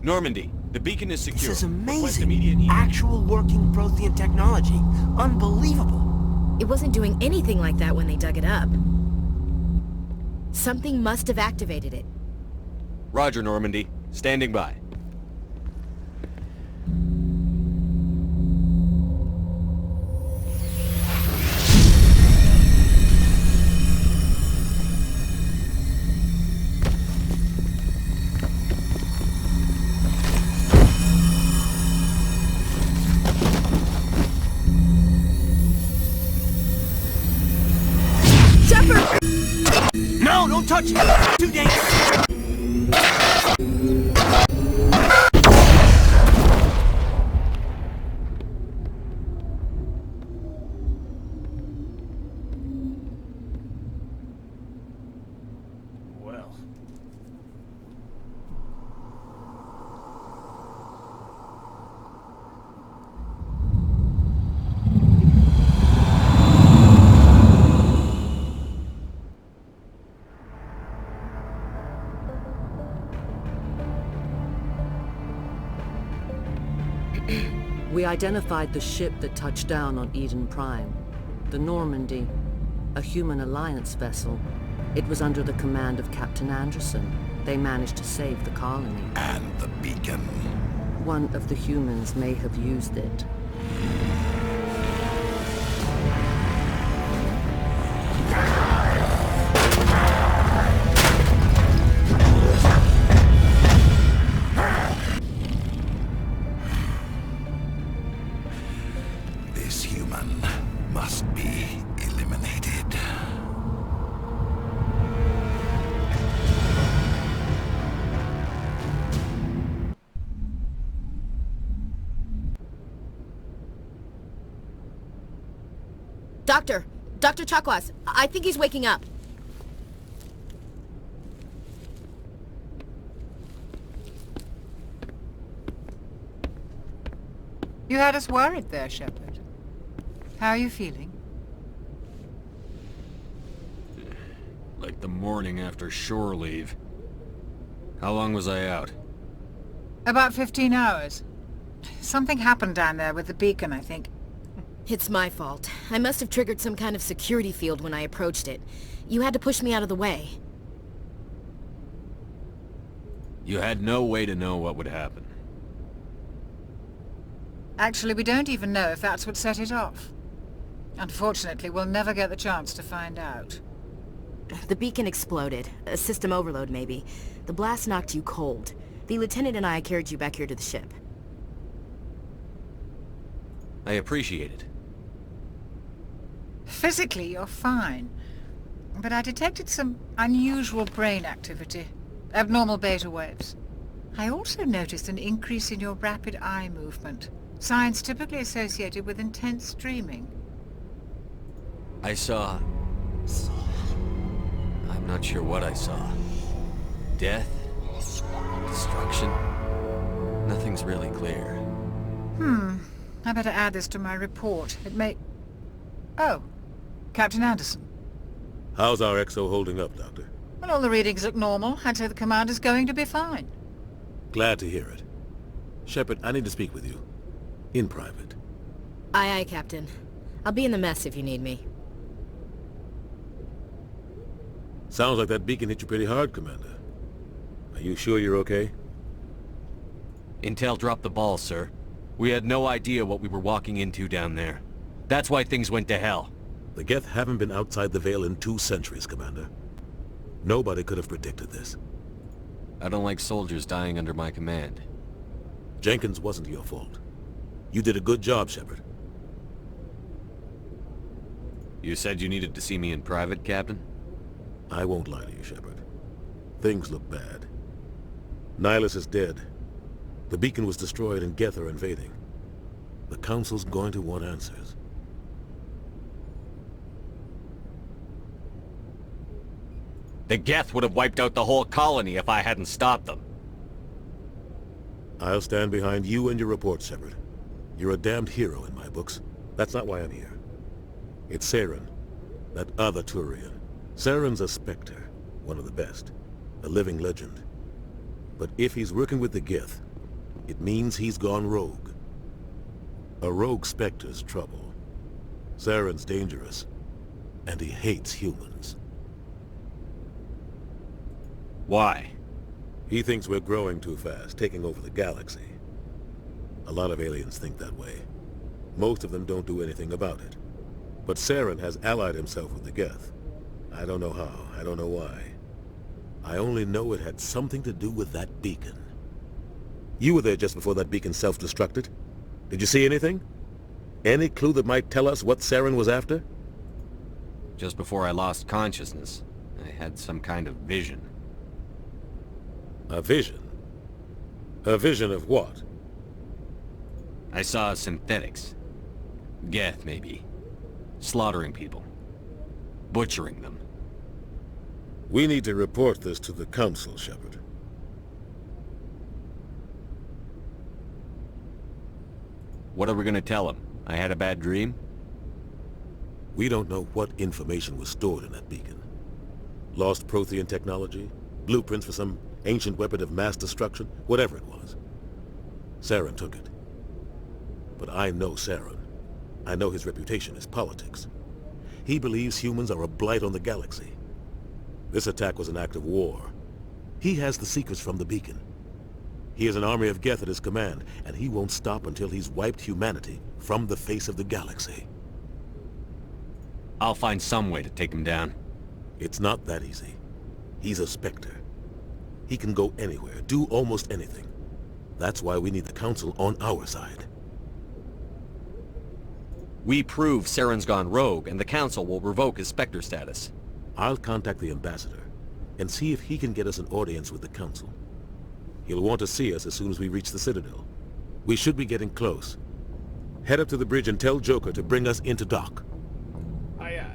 N: Normandy, the beacon is secure.
I: This is
N: Request
I: amazing.
N: immediate
I: Actual working Prothean technology. Unbelievable.
Q: It wasn't doing anything like that when they dug it up. Something must have activated it.
N: Roger, Normandy. Standing by.
I: No, don't touch it! Too dangerous!
R: Well.
E: We identified the ship that touched down on Eden Prime. The Normandy. A human alliance vessel. It was under the command of Captain Anderson. They managed to save the colony.
T: And the beacon.
E: One of the humans may have used it.
T: This human must be eliminated.
Q: Dr. Chakwas, I think he's waking up.
M: You had us worried there, Shepard. How are you feeling?
N: Like the morning after shore leave. How long was I out?
M: About 15 hours. Something happened down there with the beacon, I think.
Q: It's my fault. I must have triggered some kind of security field when I approached it. You had to push me out of the way.
N: You had no way to know what would happen.
M: Actually, we don't even know if that's what set it off. Unfortunately, we'll never get the chance to find out.
Q: The beacon exploded. A system overload, maybe. The blast knocked you cold. The lieutenant and I carried you back here to the ship.
N: I appreciate it.
M: Physically, you're fine. But I detected some unusual brain activity. Abnormal beta waves. I also noticed an increase in your rapid eye movement. Signs typically associated with intense dreaming.
N: I saw... I'm not sure what I saw. Death? Destruction? Nothing's really clear.
M: I better add this to my report. It may... Oh, Captain Anderson.
D: How's our XO holding up, Doctor?
M: Well, all the readings look normal. I'd say the commander's going to be fine.
D: Glad to hear it. Shepard, I need to speak with you. In private.
Q: Aye, Captain. I'll be in the mess if you need me.
D: Sounds like that beacon hit you pretty hard, Commander. Are you sure you're okay?
N: Intel dropped the ball, sir. We had no idea what we were walking into down there.
J: That's why things went to hell.
D: The Geth haven't been outside the Veil in 2 centuries, Commander. Nobody could have predicted this.
N: I don't like soldiers dying under my command.
D: Jenkins wasn't your fault. You did a good job, Shepard.
N: You said you needed to see me in private, Captain?
D: I won't lie to you, Shepard. Things look bad. Nihilus is dead. The beacon was destroyed and Geth are invading. The Council's going to want answers.
J: The Geth would have wiped out the whole colony if I hadn't stopped them.
D: I'll stand behind you and your report, Shepard. You're a damned hero in my books. That's not why I'm here. It's Saren, that other Turian. Saren's a Spectre, one of the best, a living legend. But if he's working with the Geth, it means he's gone rogue. A rogue Spectre's trouble. Saren's dangerous, and he hates humans.
J: Why?
D: He thinks we're growing too fast, taking over the galaxy. A lot of aliens think that way. Most of them don't do anything about it. But Saren has allied himself with the Geth. I don't know how, I don't know why. I only know it had something to do with that beacon. You were there just before that beacon self-destructed. Did you see anything? Any clue that might tell us what Saren was after?
N: Just before I lost consciousness, I had some kind of vision.
D: A vision? A vision of what?
N: I saw synthetics. Geth, maybe. Slaughtering people. Butchering them.
D: We need to report this to the Council, Shepard.
N: What are we gonna tell them? I had a bad dream?
D: We don't know what information was stored in that beacon. Lost Prothean technology? Blueprints for some ancient weapon of mass destruction? Whatever it was. Saren took it. But I know Saren. I know his reputation is politics. He believes humans are a blight on the galaxy. This attack was an act of war. He has the secrets from the beacon. He has an army of Geth at his command, and he won't stop until he's wiped humanity from the face of the galaxy.
N: I'll find some way to take him down.
D: It's not that easy. He's a Spectre. He can go anywhere, do almost anything. That's why we need the Council on our side.
J: We prove Saren's gone rogue, and the Council will revoke his Spectre status.
D: I'll contact the Ambassador, and see if he can get us an audience with the Council. He'll want to see us as soon as we reach the Citadel. We should be getting close. Head up to the bridge and tell Joker to bring us into dock.
A: Aye, aye.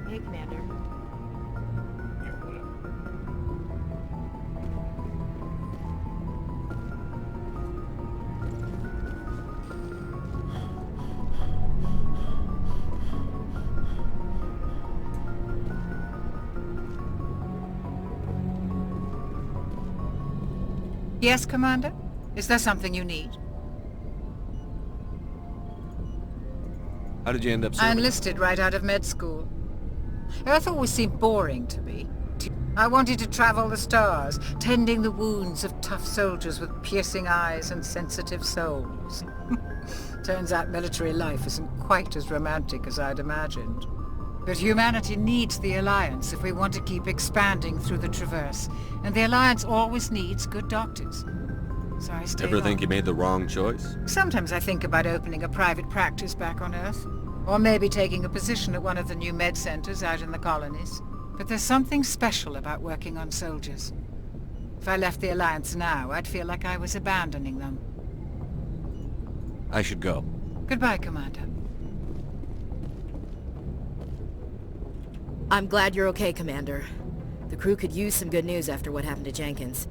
Q: Hey, Commander.
M: Yes, Commander? Is there something you need?
N: How did you end up
M: I
N: serving?
M: enlisted right out of med school. Earth always seemed boring to me. I wanted to travel the stars, tending the wounds of tough soldiers with piercing eyes and sensitive souls. Turns out military life isn't quite as romantic as I'd imagined. But humanity needs the Alliance if we want to keep expanding through the Traverse, and the Alliance always needs good doctors. So I stayed
N: Ever think
M: on.
N: you made the wrong choice?
M: Sometimes I think about opening a private practice back on Earth. Or maybe taking a position at one of the new med centers out in the colonies. But there's something special about working on soldiers. If I left the Alliance now, I'd feel like I was abandoning them.
N: I should go.
M: Goodbye, Commander.
Q: I'm glad you're okay, Commander. The crew could use some good news after what happened to Jenkins.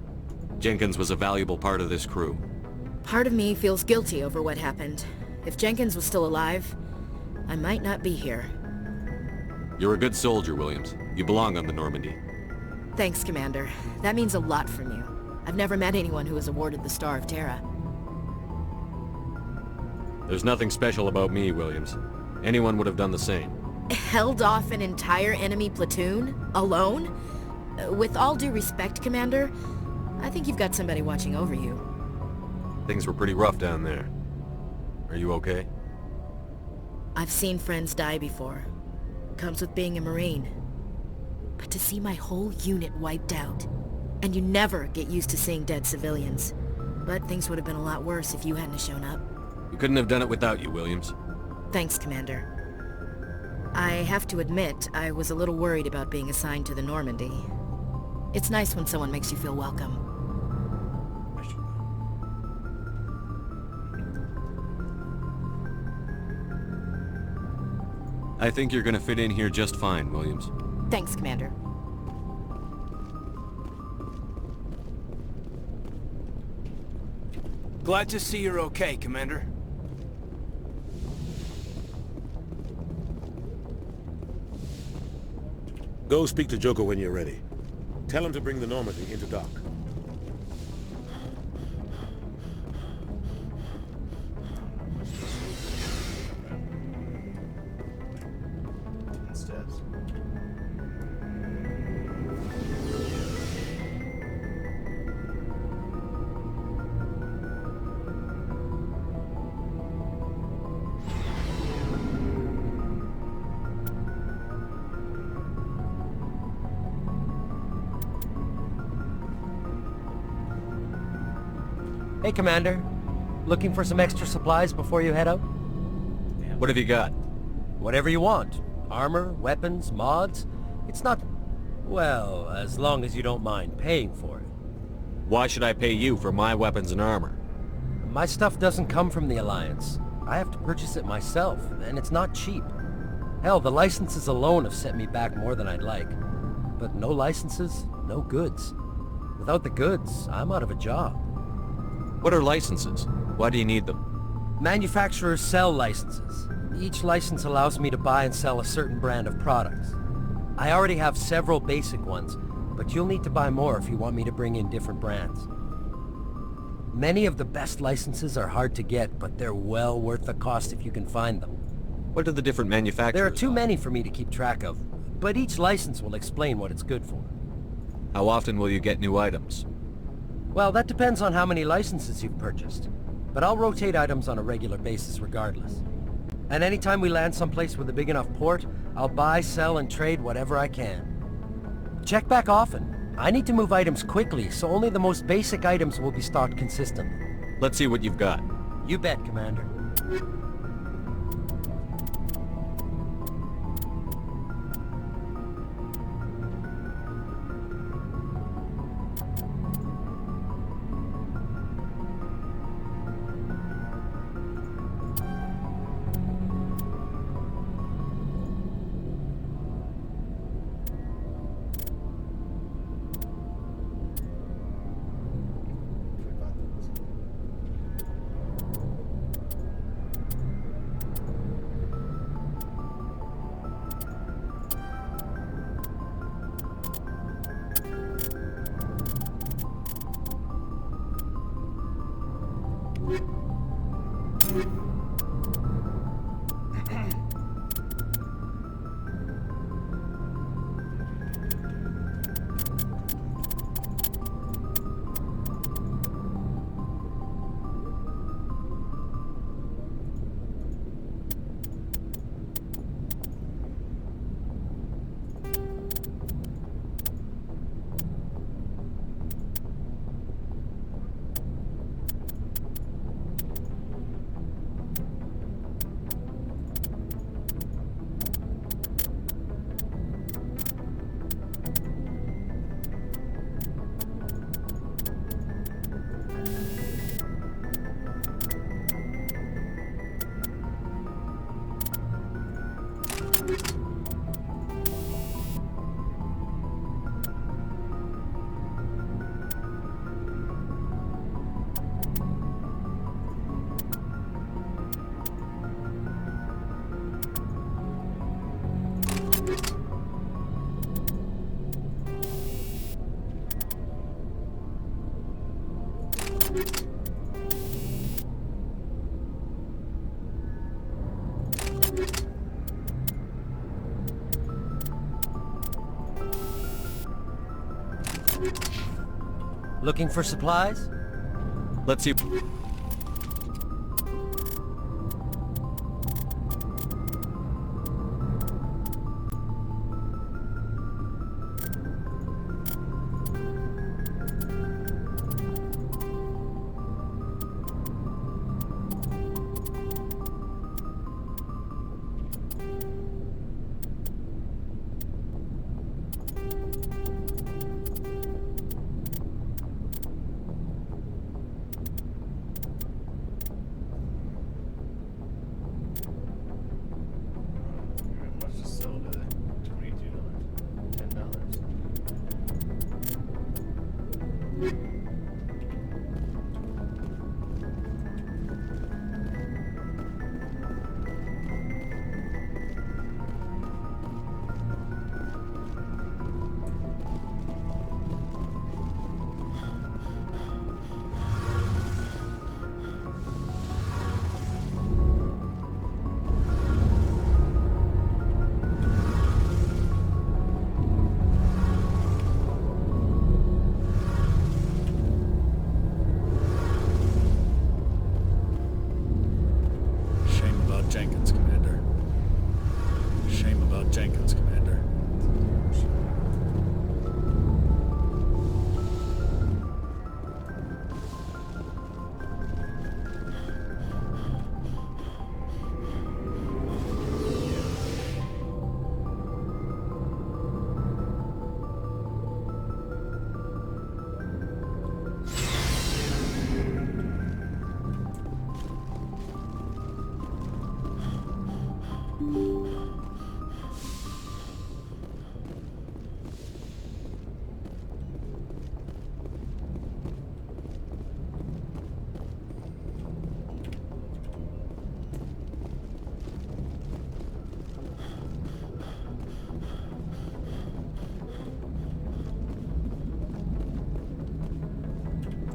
N: Jenkins was a valuable part of this crew.
Q: Part of me feels guilty over what happened. If Jenkins was still alive, I might not be here.
N: You're a good soldier, Williams. You belong on the Normandy.
Q: Thanks, Commander. That means a lot from you. I've never met anyone who was awarded the Star of Terra.
N: There's nothing special about me, Williams. Anyone would have done the same.
Q: Held off an entire enemy platoon? Alone? With all due respect, Commander, I think you've got somebody watching over you.
N: Things were pretty rough down there. Are you okay?
Q: I've seen friends die before. Comes with being a Marine. But to see my whole unit wiped out, and you never get used to seeing dead civilians. But things would have been a lot worse if you hadn't shown up.
N: We couldn't have done it without you, Williams.
Q: Thanks, Commander. I have to admit, I was a little worried about being assigned to the Normandy. It's nice when someone makes you feel welcome.
N: I think you're gonna fit in here just fine, Williams.
Q: Thanks, Commander.
F: Glad to see you're okay, Commander.
D: Go speak to Joker when you're ready. Tell him to bring the Normandy into dock.
I: Hey, Commander. Looking for some extra supplies before you head out?
N: What have you got?
I: Whatever you want. Armor, weapons, mods. It's not... well, as long as you don't mind paying for it.
N: Why should I pay you for my weapons and armor?
I: My stuff doesn't come from the Alliance. I have to purchase it myself, and it's not cheap. Hell, the licenses alone have set me back more than I'd like. But no licenses, no goods. Without the goods, I'm out of a job.
N: What are licenses? Why do you need them?
I: Manufacturers sell licenses. Each license allows me to buy and sell a certain brand of products. I already have several basic ones, but you'll need to buy more if you want me to bring in different brands. Many of the best licenses are hard to get, but they're well worth the cost if you can find them.
N: What do the different manufacturers
I: There are too many for me to keep track of, but each license will explain what it's good for.
N: How often will you get new items?
I: Well, that depends on how many licenses you've purchased. But I'll rotate items on a regular basis regardless. And anytime we land someplace with a big enough port, I'll buy, sell, and trade whatever I can. Check back often. I need to move items quickly, so only the most basic items will be stocked consistently.
N: Let's see what you've got.
I: You bet, Commander. Looking for supplies?
N: Let's see.
L: Jenkins, Commander. Shame about Jenkins, Commander.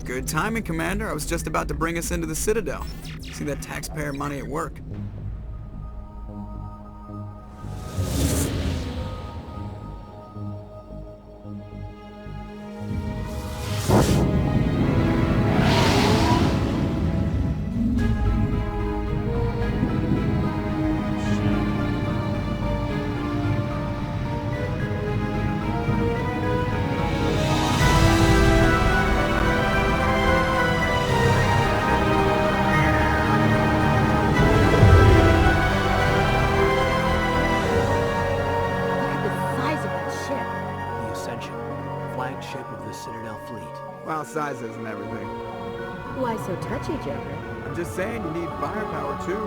H: Good timing, Commander. I was just about to bring us into the Citadel. See that taxpayer money at work.
I: Citadel fleet.
H: Well, sizes and everything.
Q: Why so touchy, Joker?
H: I'm just saying you need firepower, too.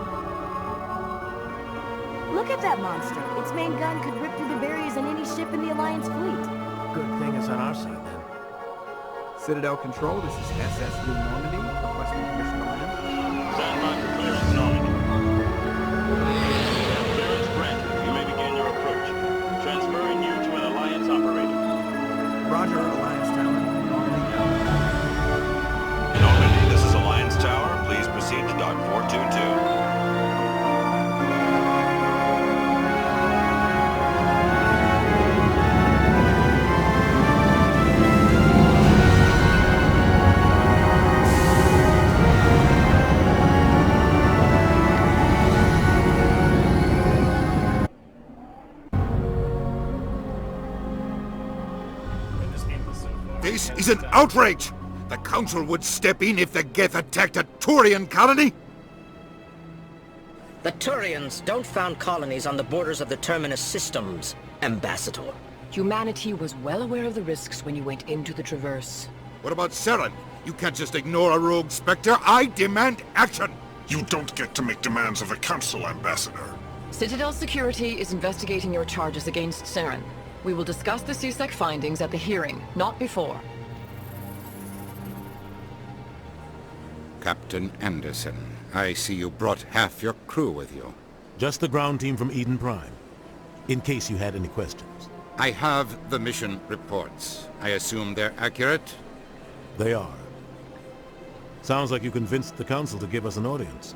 Q: Look at that monster. Its main gun could rip through the barriers in any ship in the Alliance fleet.
I: Good thing it's on our side, then.
H: Citadel Control, this is SS Normandy, requesting permission to land.
K: Stand by for clearance, Normandy. Clearance granted. You may begin your approach. Transferring you to an Alliance operator.
H: Roger, Alliance Tower.
G: Normandy, this is Alliance Tower. Please proceed to Dock 422.
T: This is an outrage! The Council would step in if the Geth attacked a Turian colony?
V: The Turians don't found colonies on the borders of the Terminus systems, Ambassador.
W: Humanity was well aware of the risks when you went into the Traverse.
T: What about Saren? You can't just ignore a rogue Spectre. I demand action!
X: You don't get to make demands of the Council, Ambassador.
W: Citadel Security is investigating your charges against Saren. We will discuss the CSEC findings at the hearing, not before.
C: Captain Anderson, I see you brought half your crew with you.
D: Just the ground team from Eden Prime, in case you had any questions.
C: I have the mission reports. I assume they're accurate?
D: They are. Sounds like you convinced the Council to give us an audience.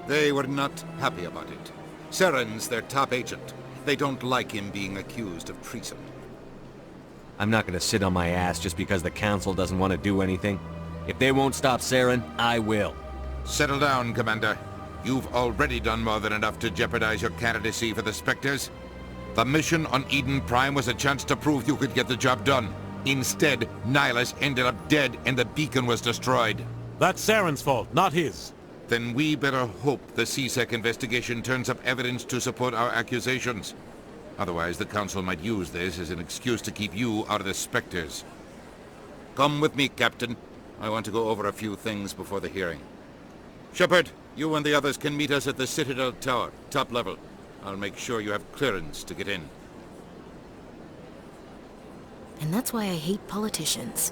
T: They were not happy about it. Saren's their top agent. They don't like him being accused of treason.
N: I'm not gonna sit on my ass just because the Council doesn't want to do anything. If they won't stop Saren, I will.
C: Settle down, Commander. You've already done more than enough to jeopardize your candidacy for the Spectres. The mission on Eden Prime was a chance to prove you could get the job done. Instead, Nihilus ended up dead and the beacon was destroyed.
D: That's Saren's fault, not his.
C: Then we better hope the CSEC investigation turns up evidence to support our accusations. Otherwise, the Council might use this as an excuse to keep you out of the Spectres. Come with me, Captain. I want to go over a few things before the hearing. Shepard, you and the others can meet us at the Citadel Tower, top level. I'll make sure you have clearance to get in.
O: And that's why I hate politicians.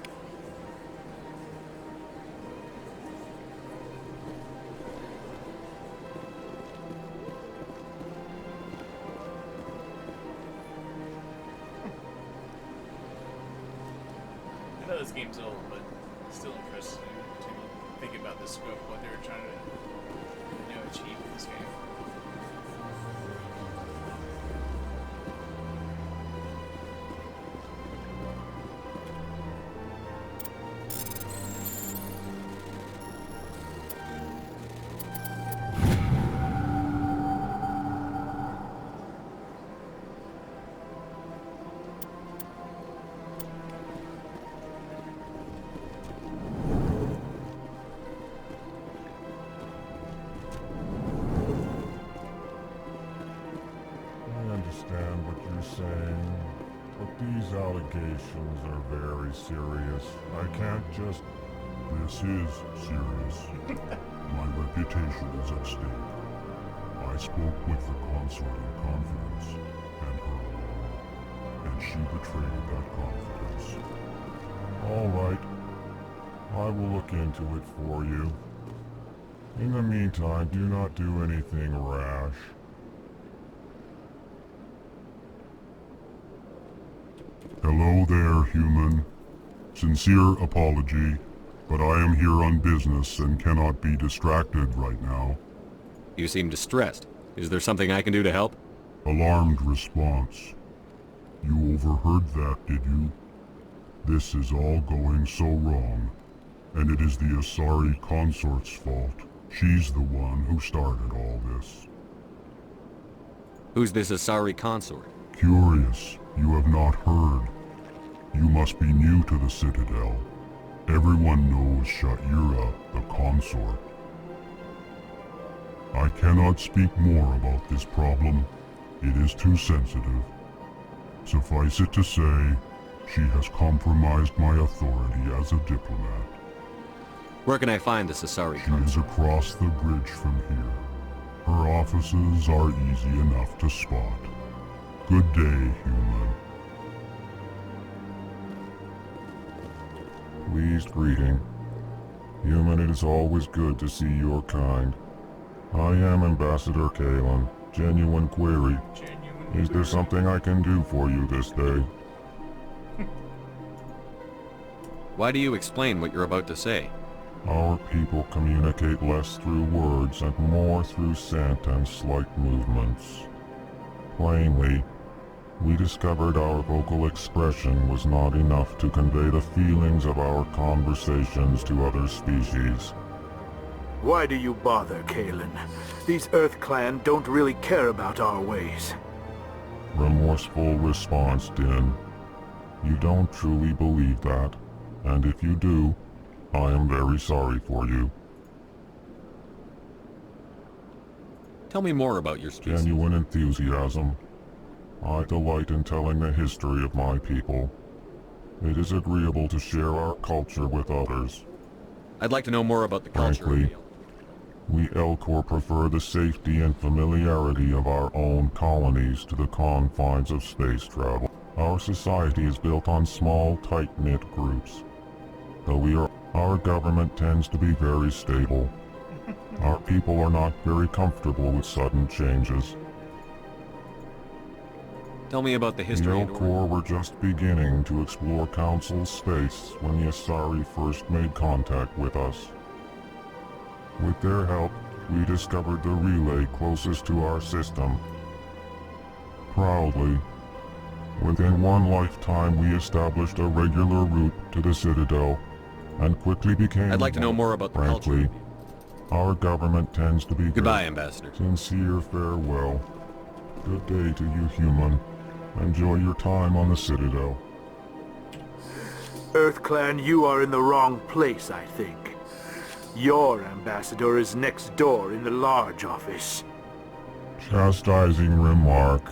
A: I know this game's old, but it's still interesting to think about the scope of what they were trying to achieve in this game.
B: Saying, but these allegations are very serious. I can't just... This is serious. My reputation is at stake. I spoke with the consort in confidence, and her alone, and she betrayed that confidence. All right. I will look into it for you. In the meantime, do not do anything rash. Hello there, human. Sincere apology, but I am here on business and cannot be distracted right now.
N: You seem distressed. Is there something I can do to help?
B: Alarmed response. You overheard that, did you? This is all going so wrong, and it is the Asari consort's fault. She's the one who started all this.
N: Who's this Asari consort?
B: Curious, you have not heard. You must be new to the Citadel. Everyone knows Sha'ira, the consort. I cannot speak more about this problem. It is too sensitive. Suffice it to say, she has compromised my authority as a diplomat.
N: Where can I find this Asari
B: consort? She is across the bridge from here. Her offices are easy enough to spot. Good day, human. Pleased greeting. Human, it is always good to see your kind. I am Ambassador Kalen. Genuine query. Is there something I can do for you this day?
N: Why do you explain what you're about to say?
B: Our people communicate less through words and more through scent and slight movements. Plainly, we discovered our vocal expression was not enough to convey the feelings of our conversations to other species.
P: Why do you bother, Kalen? These Earth Clan don't really care about our ways.
B: Remorseful response, Din. You don't truly believe that, and if you do, I am very sorry for you.
N: Tell me more about your species.
B: Genuine enthusiasm. I delight in telling the history of my people. It is agreeable to share our culture with others.
N: I'd like to know more about the culture.
B: Frankly, we Elcor prefer the safety and familiarity of our own colonies to the confines of space travel. Our society is built on small, tight-knit groups. Though our government tends to be very stable. Our people are not very comfortable with sudden changes.
N: Tell me about the
B: The
N: history and
B: Corps were just beginning to explore Council space when the Asari first made contact with us. With their help, we discovered the relay closest to our system. Proudly, within one lifetime we established a regular route to the Citadel, and quickly became...
N: I'd like to know more about the
B: frankly,
N: culture.
B: our government tends to be...
N: Goodbye, Ambassador.
B: Sincere farewell. Good day to you, human. Enjoy your time on the Citadel.
P: EarthClan, you are in the wrong place, I think. Your ambassador is next door in the large office.
B: Chastising remark.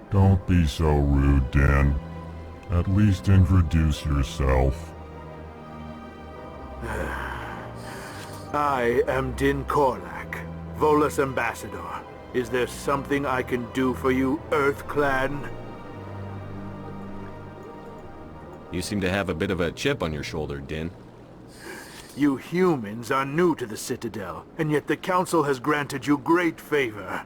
B: Don't be so rude, Din. At least introduce yourself.
P: I am Din Korlak, Volus ambassador. Is there something I can do for you, EarthClan?
N: You seem to have a bit of a chip on your shoulder, Din.
P: You humans are new to the Citadel, and yet the Council has granted you great favor.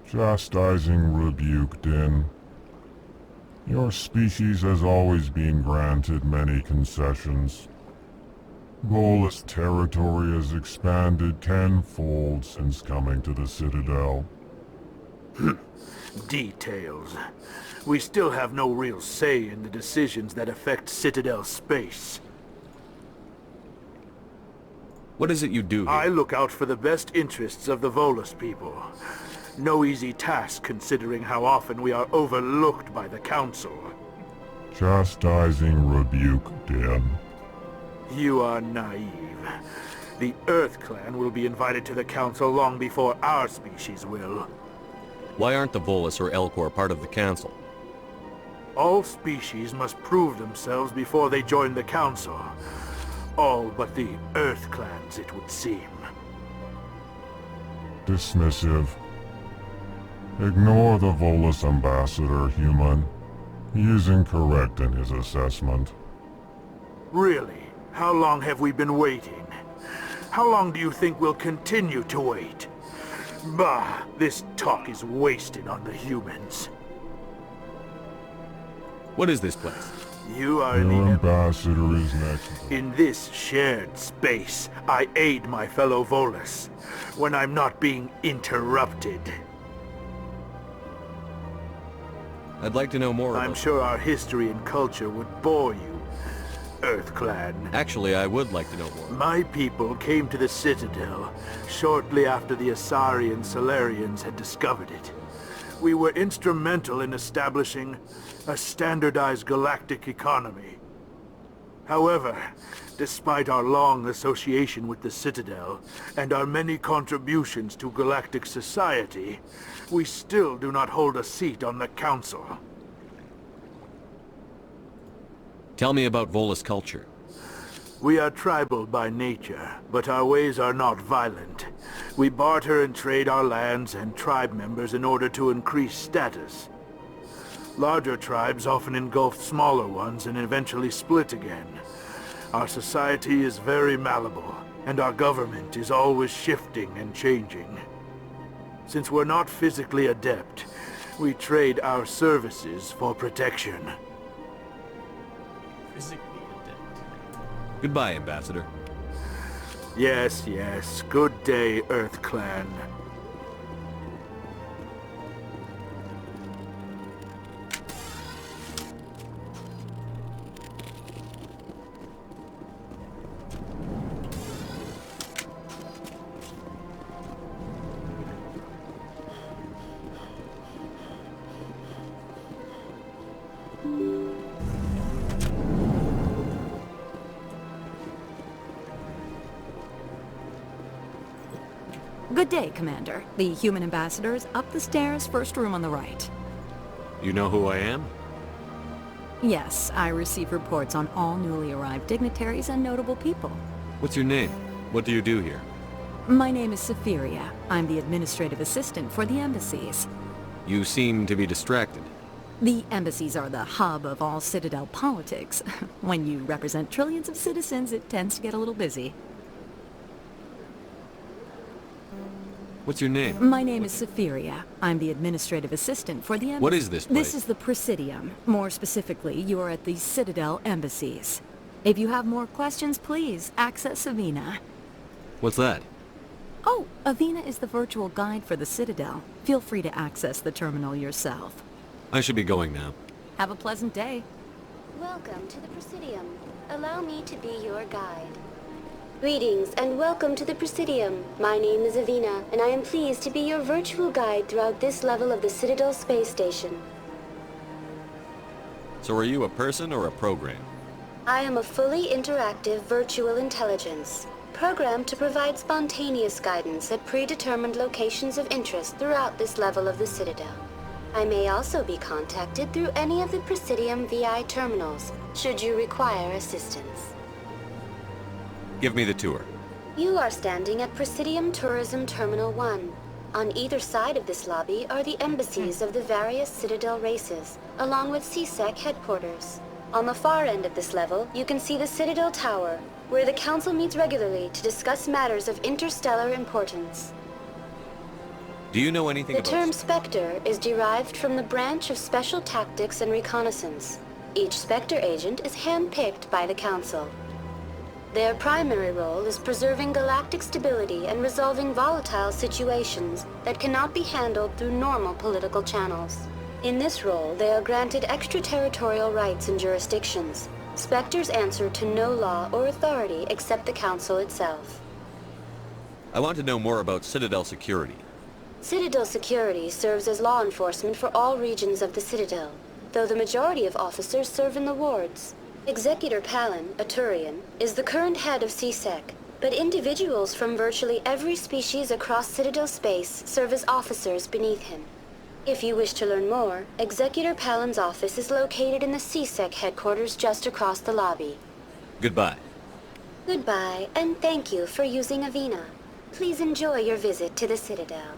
B: Chastising rebuke, Din. Your species has always been granted many concessions. Volus territory has expanded tenfold since coming to the Citadel.
P: Details. We still have no real say in the decisions that affect Citadel space.
N: What is it you do here?
P: I look out for the best interests of the Volus people. No easy task considering how often we are overlooked by the Council.
B: Chastising rebuke, Din.
P: You are naive. The EarthClan will be invited to the Council long before our species will.
N: Why aren't the Volus or Elcor part of the Council?
P: All species must prove themselves before they join the Council. All but the EarthClans, it would seem.
B: Dismissive. Ignore the Volus ambassador, human. He is incorrect in his assessment.
P: Really? How long have we been waiting? How long do you think we'll continue to wait? Bah, this talk is wasted on the humans.
N: What is this place?
P: You are in
B: Your
P: the...
B: ambassador is next.
P: In this shared space, I aid my fellow Volus when I'm not being interrupted.
N: I'd like to know more about...
P: I'm sure our history and culture would bore you, EarthClan.
N: Actually, I would like to know more.
P: My people came to the Citadel shortly after the Asari and Salarians had discovered it. We were instrumental in establishing a standardized galactic economy. However, despite our long association with the Citadel and our many contributions to galactic society, we still do not hold a seat on the Council.
N: Tell me about Volus culture.
P: We are tribal by nature, but our ways are not violent. We barter and trade our lands and tribe members in order to increase status. Larger tribes often engulf smaller ones and eventually split again. Our society is very malleable, and our government is always shifting and changing. Since we're not physically adept, we trade our services for protection.
N: Goodbye, Ambassador.
P: Yes, yes. Good day, EarthClan.
E: Good day, Commander. The human ambassador is up the stairs, first room on the right.
N: You know who I am?
E: Yes, I receive reports on all newly arrived dignitaries and notable people.
N: What's your name? What do you do here?
E: My name is Safiria. I'm the administrative assistant for the embassies.
N: You seem to be distracted.
E: The embassies are the hub of all Citadel politics. When you represent trillions of citizens, it tends to get a little busy.
N: What's your name?
E: My name is Safiria. I'm the administrative assistant for the embassy.
N: What is this place?
E: This is the Presidium. More specifically, you are at the Citadel embassies. If you have more questions, please access Avina.
N: What's that?
E: Oh, Avina is the virtual guide for the Citadel. Feel free to access the terminal yourself.
N: I should be going now.
E: Have a pleasant day.
J: Welcome to the Presidium. Allow me to be your guide. Greetings and welcome to the Presidium. My name is Avina, and I am pleased to be your virtual guide throughout this level of the Citadel space station.
N: So are you a person or a program?
J: I am a fully interactive virtual intelligence, programmed to provide spontaneous guidance at predetermined locations of interest throughout this level of the Citadel. I may also be contacted through any of the Presidium VI terminals, should you require assistance.
N: Give me the tour.
J: You are standing at Presidium Tourism Terminal 1. On either side of this lobby are the embassies of the various Citadel races, along with CSEC headquarters. On the far end of this level, you can see the Citadel Tower, where the Council meets regularly to discuss matters of interstellar importance.
N: Do you know anything
J: The
N: about...
J: term Spectre is derived from the branch of Special Tactics and Reconnaissance. Each Spectre agent is hand-picked by the Council. Their primary role is preserving galactic stability and resolving volatile situations that cannot be handled through normal political channels. In this role, they are granted extraterritorial rights and jurisdictions. Spectres answer to no law or authority except the Council itself.
N: I want to know more about Citadel security.
J: Citadel security serves as law enforcement for all regions of the Citadel, though the majority of officers serve in the wards. Executor Palin, a Turian, is the current head of CSEC, but individuals from virtually every species across Citadel space serve as officers beneath him. If you wish to learn more, Executor Palin's office is located in the CSEC headquarters just across the lobby.
N: Goodbye.
J: Goodbye, and thank you for using Avina. Please enjoy your visit to the Citadel.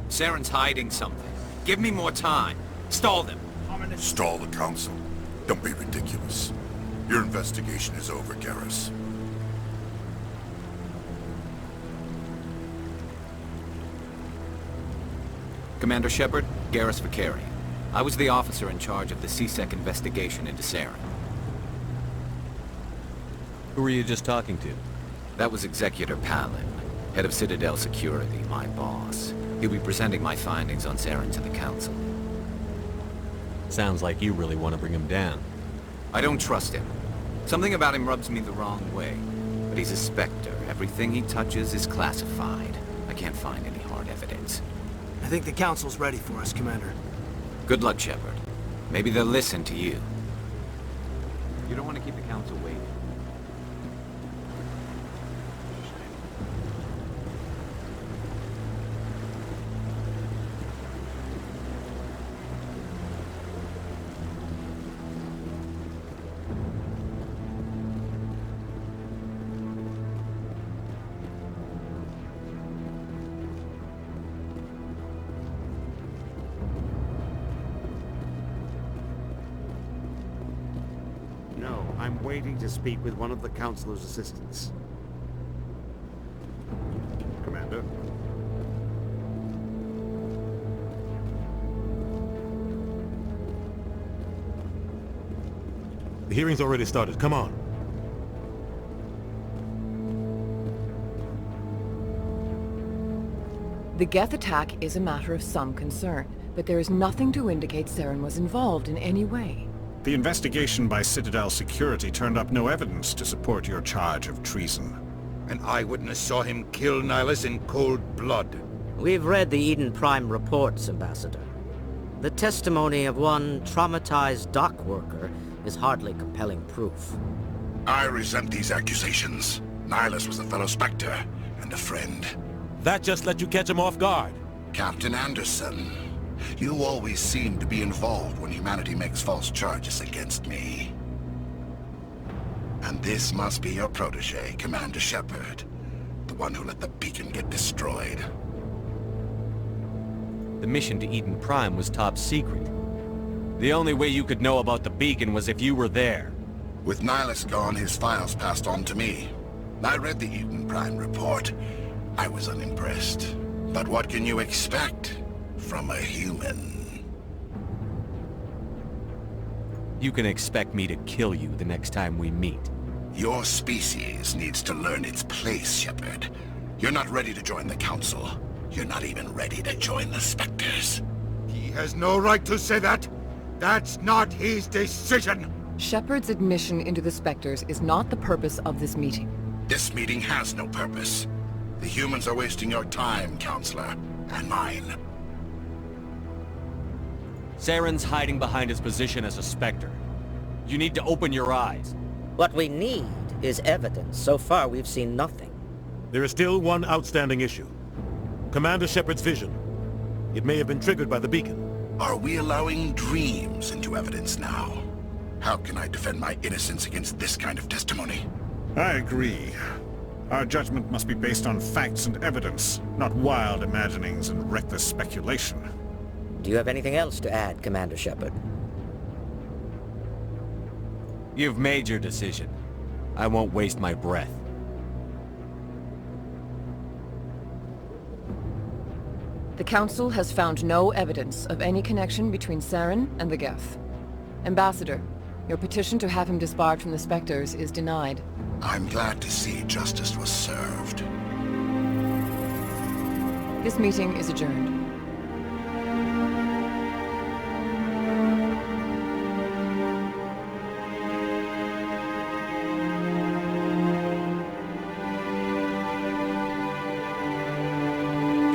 F: Saren's hiding something. Give me more time. Stall them.
X: Stall the Council? Don't be ridiculous. Your investigation is over, Garrus.
F: Commander Shepard, Garrus Vicari. I was the officer in charge of the CSEC investigation into Saren.
N: Who were you just talking to?
F: That was Executor Palin, head of Citadel Security, my boss. He'll be presenting my findings on Saren to the Council.
N: Sounds like you really want to bring him down.
F: I don't trust him. Something about him rubs me the wrong way. But he's a Spectre. Everything he touches is classified. I can't find any hard evidence.
R: I think the Council's ready for us, Commander.
F: Good luck, Shepard. Maybe they'll listen to you. You don't want to keep the Council waiting.
S: No, I'm waiting to speak with one of the Councilor's assistants. Commander?
D: The hearing's already started. Come on.
W: The Geth attack is a matter of some concern, but there is nothing to indicate Saren was involved in any way.
G: The investigation by Citadel Security turned up no evidence to support your charge of treason.
T: An eyewitness saw him kill Nihilus in cold blood.
V: We've read the Eden Prime reports, Ambassador. The testimony of one traumatized dock worker is hardly compelling proof.
X: I resent these accusations. Nihilus was a fellow Spectre, and and a friend.
D: That just let you catch him off guard.
X: Captain Anderson, you always seem to be involved when humanity makes false charges against me. And this must be your protege, Commander Shepard. The one who let the beacon get destroyed.
N: The mission to Eden Prime was top secret. The only way you could know about the beacon was if you were there.
X: With Nihilus gone, his files passed on to me. I read the Eden Prime report. I was unimpressed. But what can you expect from a human?
N: You can expect me to kill you the next time we meet.
X: Your species needs to learn its place, Shepard. You're not ready to join the Council. You're not even ready to join the Spectres.
T: He has no right to say that. That's not his decision.
W: Shepard's admission into the Spectres is not the purpose of this meeting.
X: This meeting has no purpose. The humans are wasting your time, Counselor, and mine.
N: Saren's hiding behind his position as a Spectre. You need to open your eyes.
V: What we need is evidence. So far, we've seen nothing.
D: There is still one outstanding issue. Commander Shepard's vision. It may have been triggered by the beacon.
X: Are we allowing dreams into evidence now? How can I defend my innocence against this kind of testimony?
L: I agree. Our judgment must be based on facts and evidence, not wild imaginings and reckless speculation.
V: Do you have anything else to add, Commander Shepard?
N: You've made your decision. I won't waste my breath.
W: The Council has found no evidence of any connection between Saren and the Geth. Ambassador, your petition to have him disbarred from the Spectres is denied.
X: I'm glad to see justice was served.
W: This meeting is adjourned.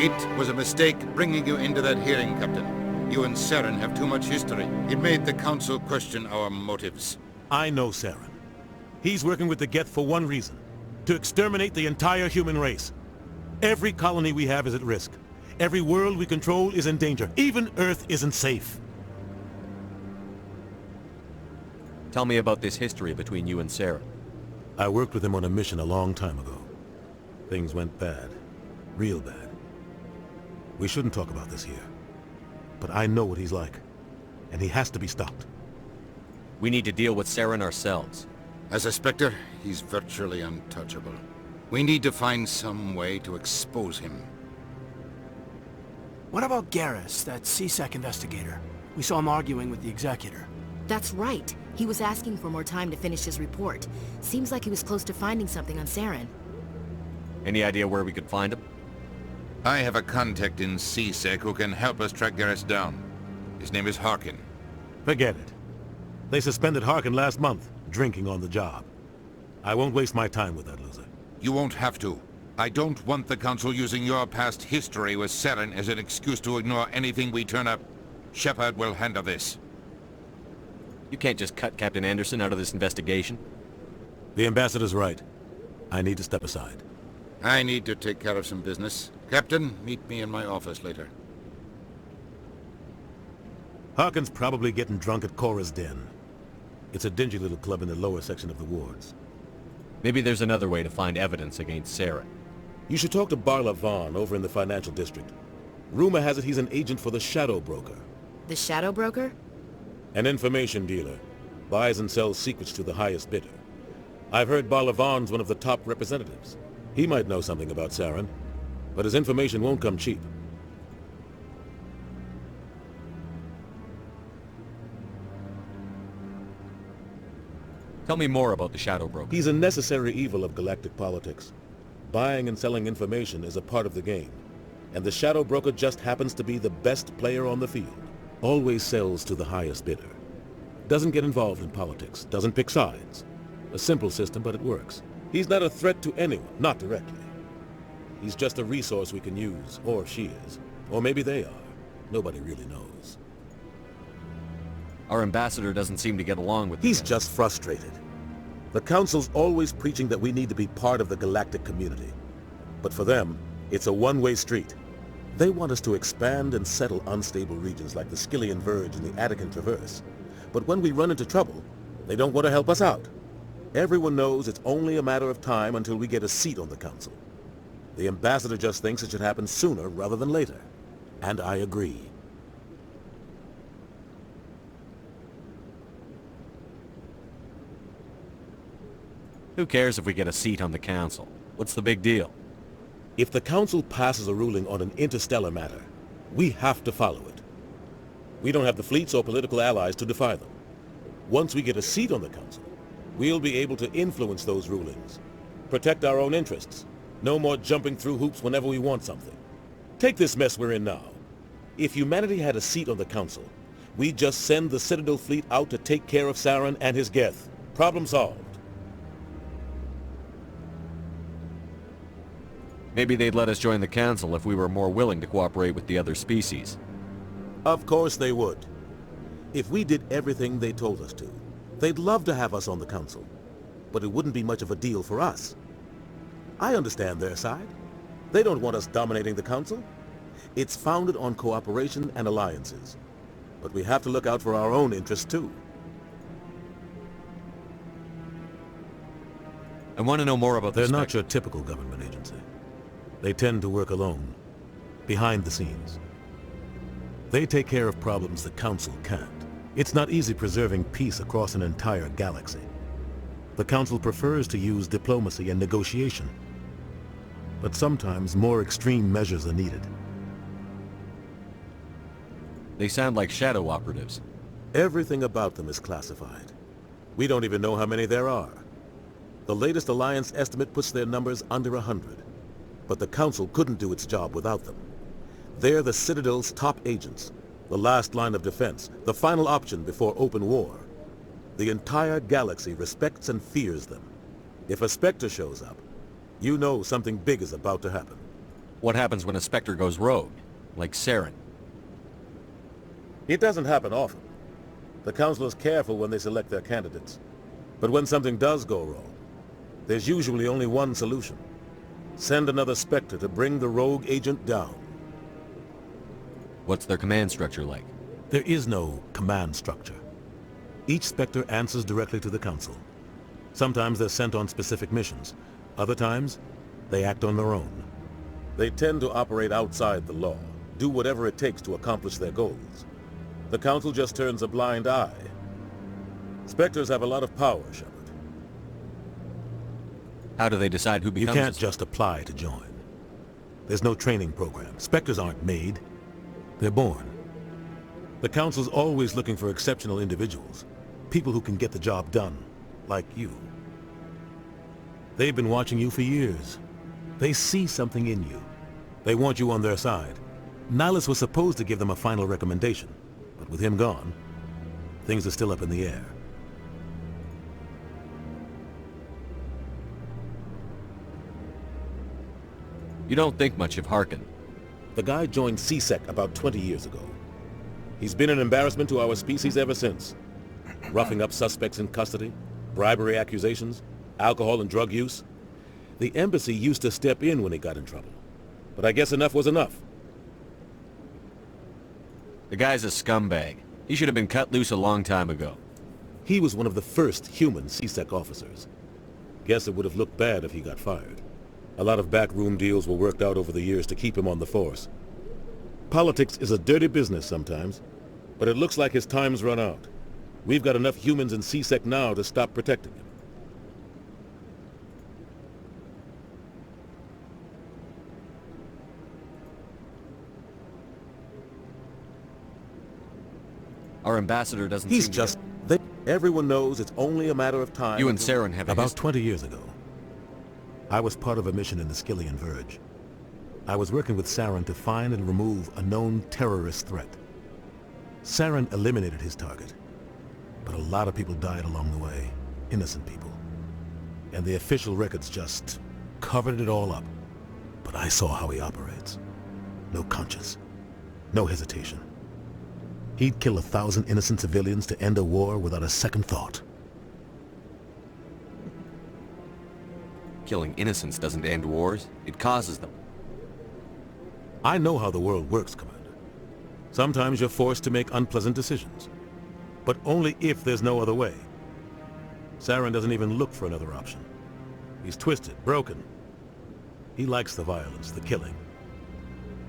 C: It was a mistake bringing you into that hearing, Captain. You and Saren have too much history. It made the Council question our motives.
D: I know Saren. He's working with the Geth for one reason. To exterminate the entire human race. Every colony we have is at risk. Every world we control is in danger. Even Earth isn't safe.
N: Tell me about this history between you and Saren.
D: I worked with him on a mission a long time ago. Things went bad. Real bad. We shouldn't talk about this here. But I know what he's like. And he has to be stopped.
N: We need to deal with Saren ourselves.
C: As a Spectre, he's virtually untouchable. We need to find some way to expose him.
R: What about Garrus, that CSEC investigator? We saw him arguing with the Executor.
O: That's right. He was asking for more time to finish his report. Seems like he was close to finding something on Saren.
N: Any idea where we could find him?
C: I have a contact in CSEC who can help us track Garrus down. His name is Harkin.
D: Forget it. They suspended Harkin last month, drinking on the job. I won't waste my time with that loser.
C: You won't have to. I don't want the Council using your past history with Saren as an excuse to ignore anything we turn up. Shepard will handle this.
N: You can't just cut Captain Anderson out of this investigation.
D: The Ambassador's right. I need to step aside.
C: I need to take care of some business. Captain, meet me in my office later.
D: Harkin's probably getting drunk at Cora's Den. It's a dingy little club in the lower section of the wards.
N: Maybe there's another way to find evidence against Saren.
D: You should talk to Barla Vaughn over in the financial district. Rumor has it he's an agent for the Shadow Broker.
O: The Shadow Broker?
D: An information dealer. Buys and sells secrets to the highest bidder. I've heard Barla Vaughn's one of the top representatives. He might know something about Saren, but his information won't come cheap.
N: Tell me more about the Shadow Broker.
D: He's a necessary evil of galactic politics. Buying and selling information is a part of the game, and the Shadow Broker just happens to be the best player on the field. Always sells to the highest bidder. Doesn't get involved in politics, doesn't pick sides. A simple system, but it works. He's not a threat to anyone, not directly. He's just a resource we can use, or she is. Or maybe they are. Nobody really knows.
N: Our ambassador doesn't seem to get along with
D: He's just frustrated. The Council's always preaching that we need to be part of the galactic community. But for them, it's a one-way street. They want us to expand and settle unstable regions like the Skillian Verge and the Attican Traverse. But when we run into trouble, they don't want to help us out. Everyone knows it's only a matter of time until we get a seat on the council. The ambassador just thinks it should happen sooner rather than later. And I agree.
N: Who cares if we get a seat on the council? What's the big deal?
D: If the council passes a ruling on an interstellar matter, we have to follow it. We don't have the fleets or political allies to defy them. Once we get a seat on the council, we'll be able to influence those rulings, protect our own interests. No more jumping through hoops whenever we want something. Take this mess we're in now. If humanity had a seat on the council, we'd just send the Citadel fleet out to take care of Saren and his Geth. Problem solved.
N: Maybe they'd let us join the council if we were more willing to cooperate with the other species.
D: Of course they would. If we did everything they told us to, they'd love to have us on the council. But it wouldn't be much of a deal for us. I understand their side. They don't want us dominating the council. It's founded on cooperation and alliances. But we have to look out for our own interests too.
N: I want to know more about
D: They're not your typical government agency. They tend to work alone, behind the scenes. They take care of problems the council can't. It's not easy preserving peace across an entire galaxy. The council prefers to use diplomacy and negotiation. But sometimes more extreme measures are needed.
N: They sound like shadow operatives.
D: Everything about them is classified. We don't even know how many there are. The latest Alliance estimate puts their numbers under 100. But the Council couldn't do its job without them. They're the Citadel's top agents, the last line of defense, the final option before open war. The entire galaxy respects and fears them. If a Spectre shows up, you know something big is about to happen.
N: What happens when a Spectre goes rogue, like Saren?
D: It doesn't happen often. The Council is careful when they select their candidates. But when something does go wrong, there's usually only one solution. Send another Spectre to bring the rogue agent down.
N: What's their command structure like?
D: There is no command structure. Each Spectre answers directly to the Council. Sometimes they're sent on specific missions. Other times, they act on their own. They tend to operate outside the law, do whatever it takes to accomplish their goals. The Council just turns a blind eye. Spectres have a lot of power, Shepard.
N: How do they decide who becomes...
D: You can't just apply to join. There's no training program. Spectres aren't made. They're born. The Council's always looking for exceptional individuals. People who can get the job done, like you. They've been watching you for years. They see something in you. They want you on their side. Nihilus was supposed to give them a final recommendation, but with him gone, things are still up in the air.
N: You don't think much of Harkin.
D: The guy joined CSEC about 20 years ago. He's been an embarrassment to our species ever since. Roughing up suspects in custody, bribery accusations, alcohol and drug use. The embassy used to step in when he got in trouble. But I guess enough was enough.
N: The guy's a scumbag. He should have been cut loose a long time ago.
D: He was one of the first human CSEC officers. Guess it would have looked bad if he got fired. A lot of backroom deals were worked out over the years to keep him on the force. Politics is a dirty business sometimes, but it looks like his time's run out. We've got enough humans in CSEC now to stop protecting him.
N: Our ambassador doesn't
D: He's
N: seem
D: just... Everyone knows it's only a matter of time...
N: You and Saren have
D: About 20 years ago, I was part of a mission in the Skillian Verge. I was working with Saren to find and remove a known terrorist threat. Saren eliminated his target, but a lot of people died along the way, innocent people. And the official records just covered it all up. But I saw how he operates. No conscience, no hesitation. He'd kill 1,000 innocent civilians to end a war without a second thought.
N: killing innocents doesn't end wars, it causes them.
D: I know how the world works, Commander. Sometimes you're forced to make unpleasant decisions. But only if there's no other way. Saren doesn't even look for another option. He's twisted, broken. He likes the violence, the killing.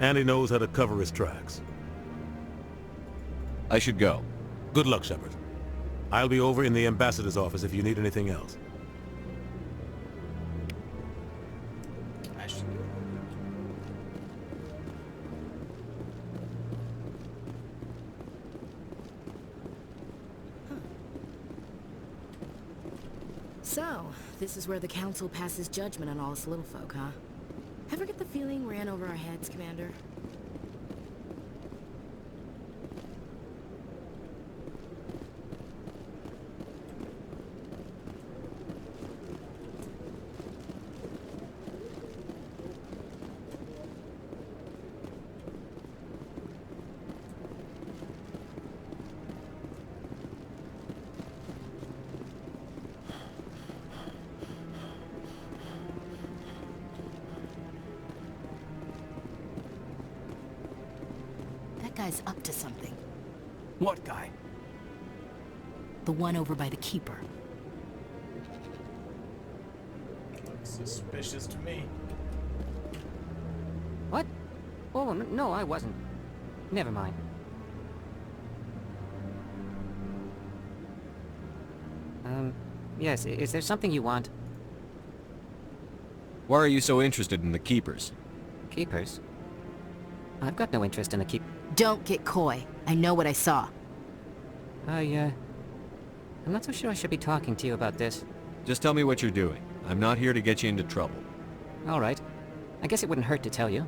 D: And he knows how to cover his tracks.
N: I should go.
D: Good luck, Shepard. I'll be over in the ambassador's office if you need anything else.
O: So, this is where the Council passes judgment on all us little folk, huh? Ever get the feeling we're in over our heads, Commander? That guy's up to something.
R: What guy?
O: The one over by the Keeper.
A: Looks suspicious to me.
I: What? Oh, no, I wasn't. Never mind. Yes, is there something you want?
N: Why are you so interested in the Keepers?
I: Keepers? I've got no interest in the
O: Don't get coy. I know what I saw.
I: I'm not so sure I should be talking to you about this.
N: Just tell me what you're doing. I'm not here to get you into trouble.
I: All right. I guess it wouldn't hurt to tell you.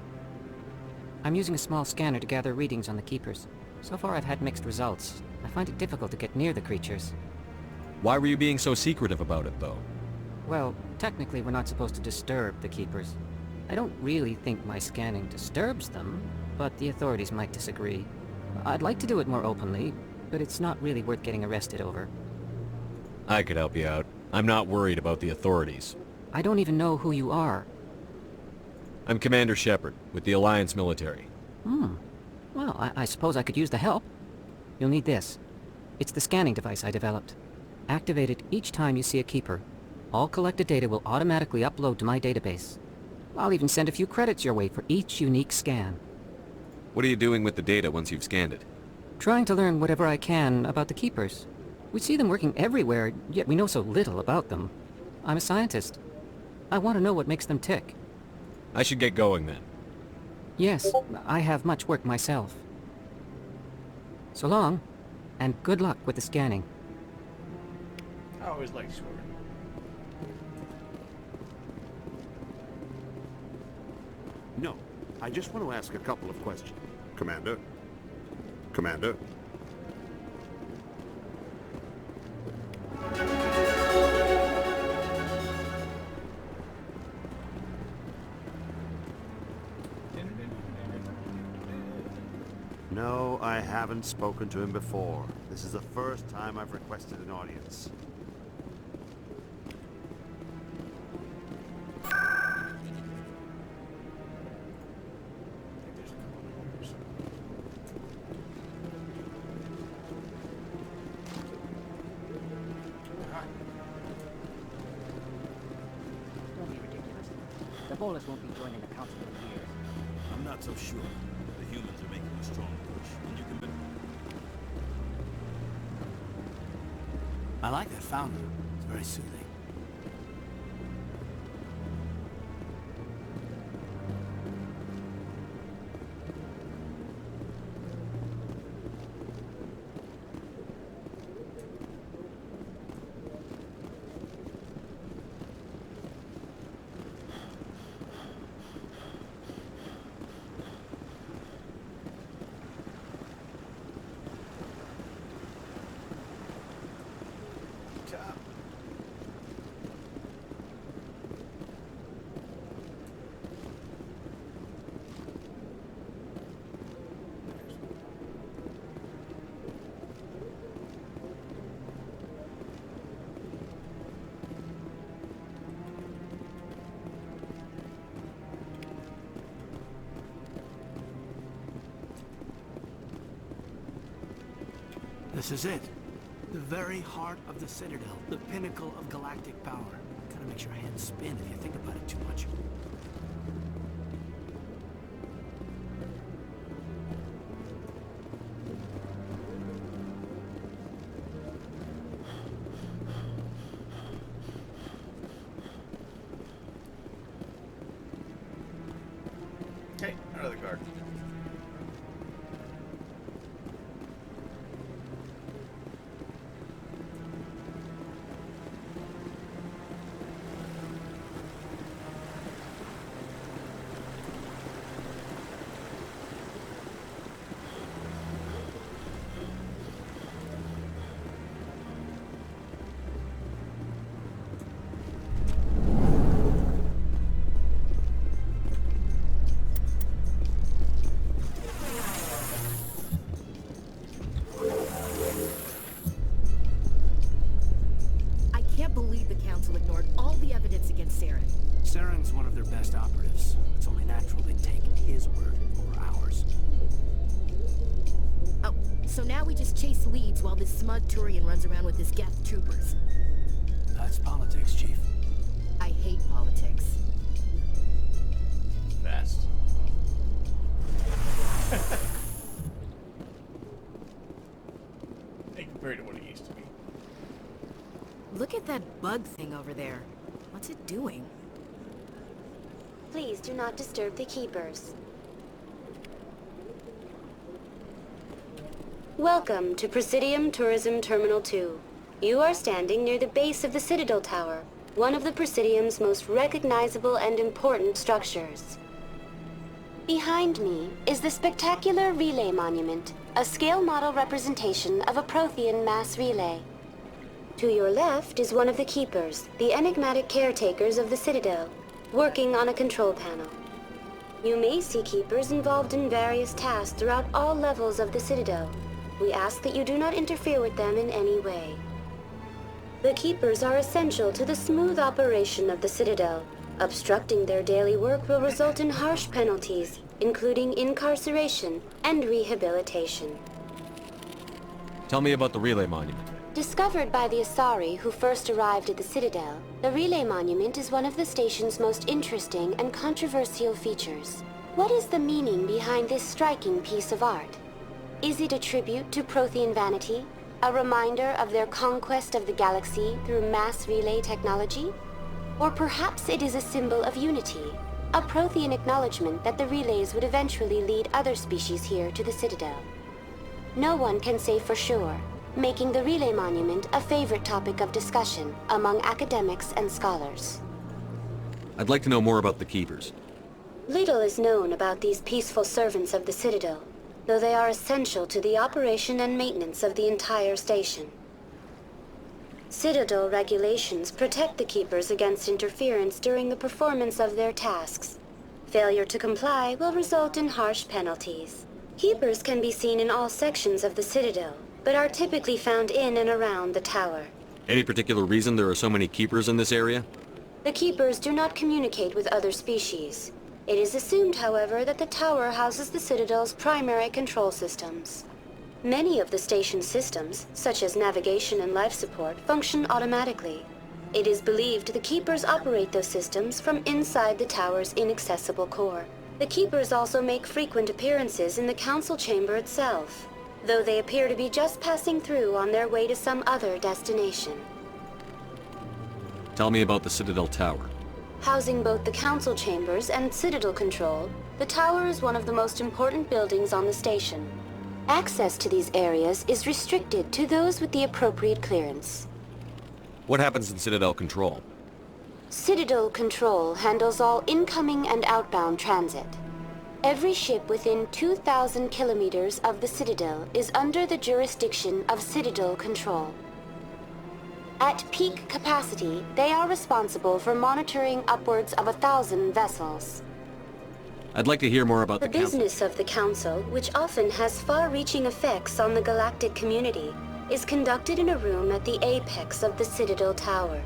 I: I'm using a small scanner to gather readings on the Keepers. So far I've had mixed results. I find it difficult to get near the creatures.
N: Why were you being so secretive about it, though?
I: Well, technically we're not supposed to disturb the Keepers. I don't really think my scanning disturbs them, but the authorities might disagree. I'd like to do it more openly, but it's not really worth getting arrested over.
N: I could help you out. I'm not worried about the authorities.
I: I don't even know who you are.
N: I'm Commander Shepard, with the Alliance military.
I: Well, I suppose I could use the help. You'll need this. It's the scanning device I developed. Activate it each time you see a Keeper. All collected data will automatically upload to my database. I'll even send a few credits your way for each unique scan.
N: What are you doing with the data once you've scanned it?
I: Trying to learn whatever I can about the Keepers. We see them working everywhere, yet we know so little about them. I'm a scientist. I want to know what makes them tick.
N: I should get going then.
I: Yes, I have much work myself. So long, and good luck with the scanning.
A: I always like short.
S: No, I just want to ask a couple of questions. Commander? Commander? No, I haven't spoken to him before. This is the first time I've requested an audience.
I: Don't be ridiculous. The Bolus won't be joining the Council in years.
D: I'm not so sure. The humans are making a strong push, and you can bet.
R: I like that fountain. It's very soothing. This is it. The very heart of the Citadel, the pinnacle of galactic power. Kinda makes your hands spin if you think about it too much.
A: Okay, another card.
O: I can't believe the Council ignored all the evidence against Saren.
R: Saren's one of their best operatives. It's only natural they take his word over ours.
O: Oh, so now we just chase leads while this smug Turian runs around with his Geth troopers.
R: That's politics, Chief.
O: I hate politics.
A: Fast. Hey, compared to what it used to be.
O: Look at that bug thing over there. What's it doing?
J: Please do not disturb the keepers. Welcome to Presidium Tourism Terminal 2. You are standing near the base of the Citadel Tower, one of the Presidium's most recognizable and important structures. Behind me is the spectacular Relay Monument, a scale model representation of a Prothean mass relay. To your left is one of the Keepers, the enigmatic caretakers of the Citadel, working on a control panel. You may see Keepers involved in various tasks throughout all levels of the Citadel. We ask that you do not interfere with them in any way. The Keepers are essential to the smooth operation of the Citadel. Obstructing their daily work will result in harsh penalties, including incarceration and rehabilitation.
N: Tell me about the Relay Monument.
J: Discovered by the Asari who first arrived at the Citadel, the Relay Monument is one of the station's most interesting and controversial features. What is the meaning behind this striking piece of art? Is it a tribute to Prothean vanity? A reminder of their conquest of the galaxy through mass relay technology? Or perhaps it is a symbol of unity, a Prothean acknowledgement that the relays would eventually lead other species here to the Citadel. No one can say for sure, making the Relay Monument a favorite topic of discussion among academics and scholars.
N: I'd like to know more about the Keepers.
J: Little is known about these peaceful servants of the Citadel, though they are essential to the operation and maintenance of the entire station. Citadel regulations protect the Keepers against interference during the performance of their tasks. Failure to comply will result in harsh penalties. Keepers can be seen in all sections of the Citadel, but are typically found in and around the tower.
N: Any particular reason there are so many Keepers in this area?
J: The Keepers do not communicate with other species. It is assumed, however, that the tower houses the Citadel's primary control systems. Many of the station's systems, such as navigation and life support, function automatically. It is believed the Keepers operate those systems from inside the tower's inaccessible core. The Keepers also make frequent appearances in the Council chamber itself, though they appear to be just passing through on their way to some other destination.
N: Tell me about the Citadel Tower.
J: Housing both the Council chambers and Citadel control, the tower is one of the most important buildings on the station. Access to these areas is restricted to those with the appropriate clearance.
N: What happens in Citadel Control?
J: Citadel Control handles all incoming and outbound transit. Every ship within 2,000 kilometers of the Citadel is under the jurisdiction of Citadel Control. At peak capacity, they are responsible for monitoring upwards of 1,000 vessels.
N: I'd like to hear more about
J: The
N: the Council.
J: business of the Council, which often has far-reaching effects on the galactic community, is conducted in a room at the apex of the Citadel Tower.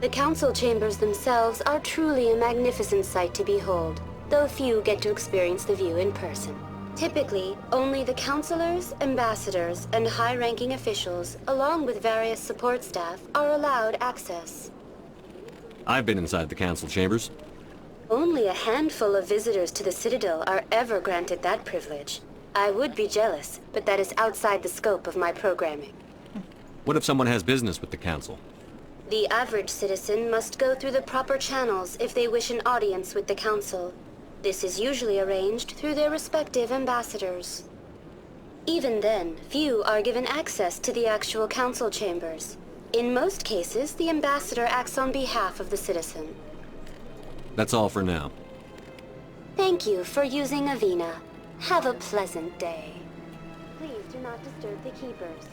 J: The Council chambers themselves are truly a magnificent sight to behold, though few get to experience the view in person. Typically, only the counselors, ambassadors, and high-ranking officials, along with various support staff, are allowed access.
N: I've been inside the council chambers.
J: Only a handful of visitors to the Citadel are ever granted that privilege. I would be jealous, but that is outside the scope of my programming.
N: What if someone has business with the council?
J: The average citizen must go through the proper channels if they wish an audience with the council. This is usually arranged through their respective ambassadors. Even then, few are given access to the actual council chambers. In most cases, the ambassador acts on behalf of the citizen.
N: That's all for now.
J: Thank you for using Avina. Have a pleasant day. Please do not disturb the keepers.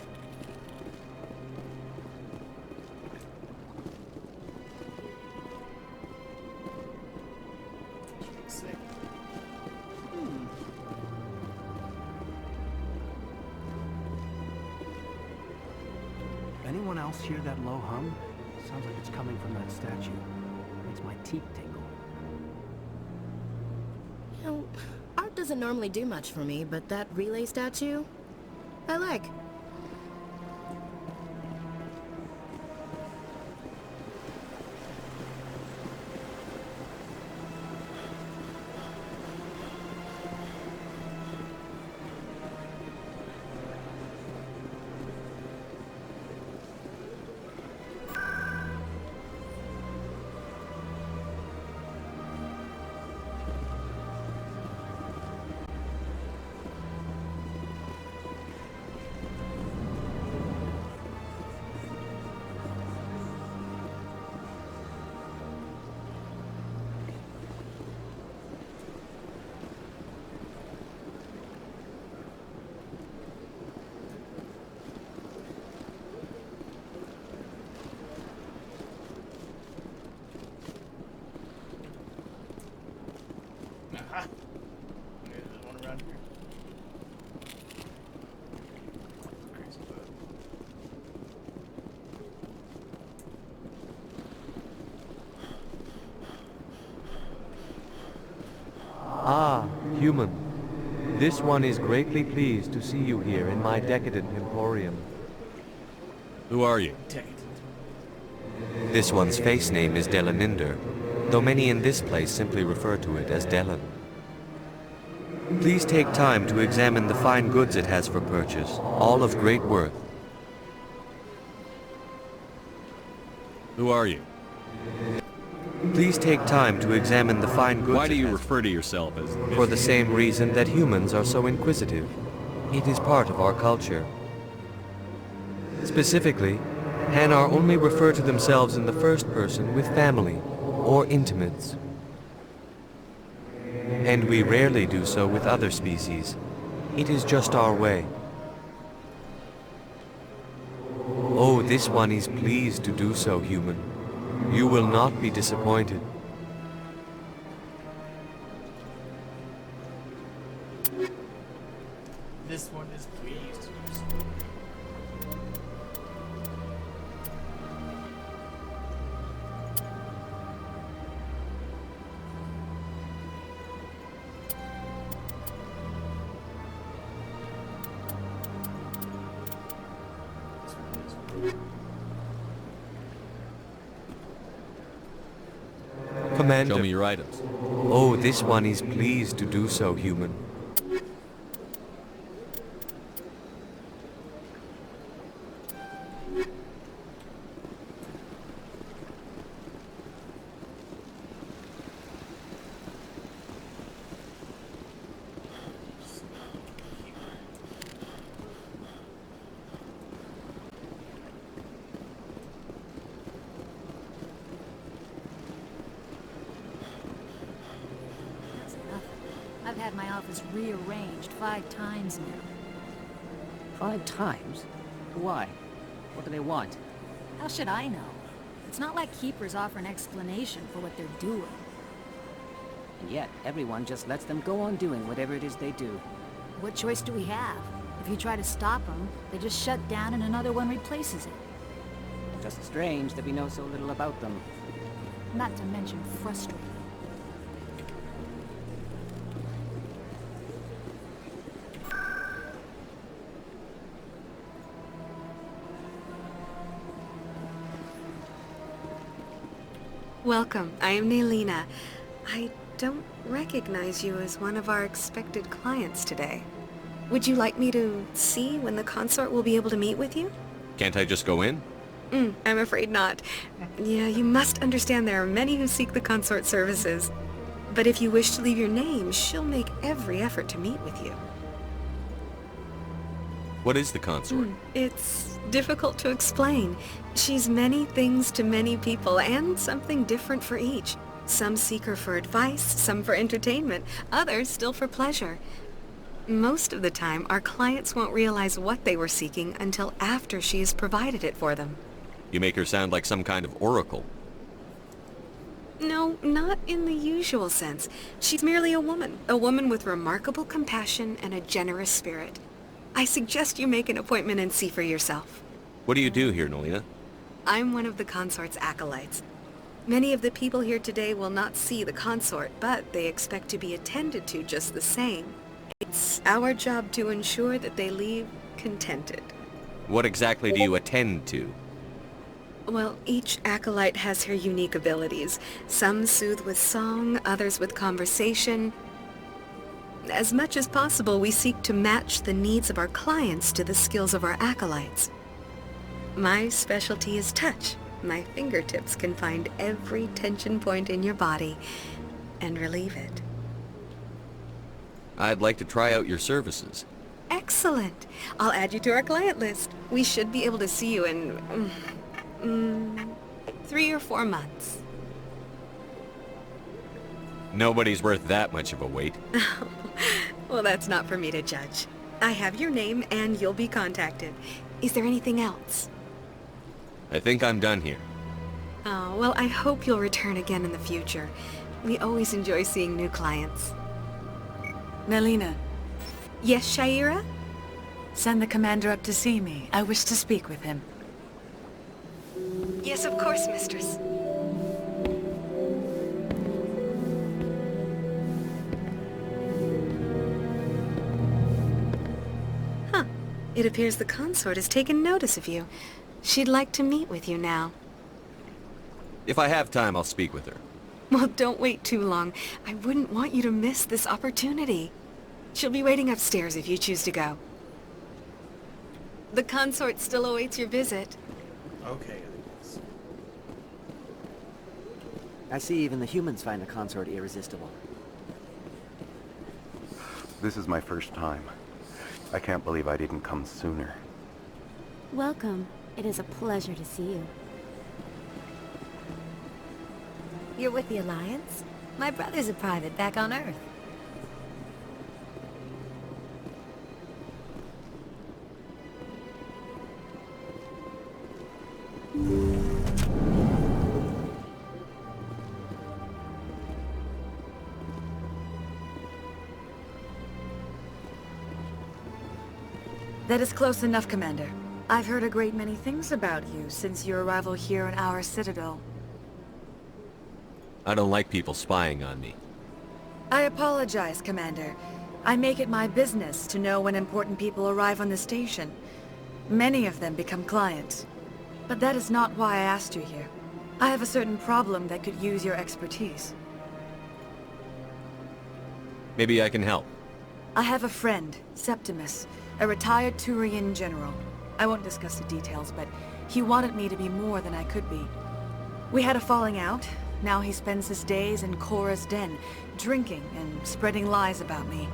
R: Anyone else hear that low hum? Sounds like it's coming from that statue. Makes my teeth tingle.
O: You know, art doesn't normally do much for me, but that relay statue, I like.
K: Ah, human. This one is greatly pleased to see you here in my decadent emporium.
N: Who are you?
K: This one's face name is Delaninder, though many in this place simply refer to it as Delan. Please take time to examine the fine goods it has for purchase, all of great worth.
N: Who are you?
K: Please take time to examine the fine goods.
N: Why do you refer to yourself as...
K: For the same reason that humans are so inquisitive. It is part of our culture. Specifically, Hanar only refer to themselves in the first person with family or intimates. And we rarely do so with other species. It is just our way. Oh, this one is pleased to do so, human. You will not be disappointed.
A: This one is pleased.
K: Commander.
N: Show me your items.
K: Oh, this one is pleased to do so, human.
M: I've had my office rearranged 5 times now.
I: 5 times? Why? What do they want?
M: How should I know? It's not like Keepers offer an explanation for what they're doing.
I: And yet, everyone just lets them go on doing whatever it is they do.
M: What choice do we have? If you try to stop them, they just shut down and another one replaces it.
I: Just strange that we know so little about them.
M: Not to mention frustrating.
B: Welcome. I am Nelina. I don't recognize you as one of our expected clients today. Would you like me to see when the consort will be able to meet with you?
K: Can't I just go in?
B: I'm afraid not. Yeah, you must understand there are many who seek the consort services. But if you wish to leave your name, she'll make every effort to meet with you.
K: What is the consort?
B: It's difficult to explain. She's many things to many people, and something different for each. Some seek her for advice, some for entertainment, others still for pleasure. Most of the time, our clients won't realize what they were seeking until after she has provided it for them.
K: You make her sound like some kind of oracle.
B: No, not in the usual sense. She's merely a woman with remarkable compassion and a generous spirit. I suggest you make an appointment and see for yourself.
K: What do you do here, Nelina?
B: I'm one of the consort's acolytes. Many of the people here today will not see the consort, but they expect to be attended to just the same. It's our job to ensure that they leave contented.
K: What exactly do you attend to?
B: Well, each acolyte has her unique abilities. Some soothe with song, others with conversation. As much as possible, we seek to match the needs of our clients to the skills of our acolytes. My specialty is touch. My fingertips can find every tension point in your body and relieve it.
K: I'd like to try out your services.
B: Excellent. I'll add you to our client list. We should be able to see you in 3 or 4 months.
K: Nobody's worth that much of a wait.
B: Well, that's not for me to judge. I have your name and you'll be contacted. Is there anything else?
K: I think I'm done here.
B: Oh, well, I hope you'll return again in the future. We always enjoy seeing new clients.
H: Nelina.
B: Yes, Shaira?
H: Send the commander up to see me. I wish to speak with him.
B: Yes, of course, mistress. Huh. It appears the consort has taken notice of you. She'd like to meet with you now.
K: If I have time, I'll speak with her.
B: Well, don't wait too long. I wouldn't want you to miss this opportunity. She'll be waiting upstairs if you choose to go. The consort still awaits your visit.
R: Okay.
Q: I see even the humans find the consort irresistible.
U: This is my first time. I can't believe I didn't come sooner.
Y: Welcome. It is a pleasure to see you.
M: You're with the Alliance? My brother's a private back on Earth.
H: That is close enough, Commander. I've heard a great many things about you since your arrival here in our Citadel.
K: I don't like people spying on me.
H: I apologize, Commander. I make it my business to know when important people arrive on the station. Many of them become clients. But that is not why I asked you here. I have a certain problem that could use your expertise.
K: Maybe I can help.
H: I have a friend, Septimus, a retired Turian general. I won't discuss the details, but he wanted me to be more than I could be. We had a falling out. Now he spends his days in Cora's den, drinking and spreading lies about me.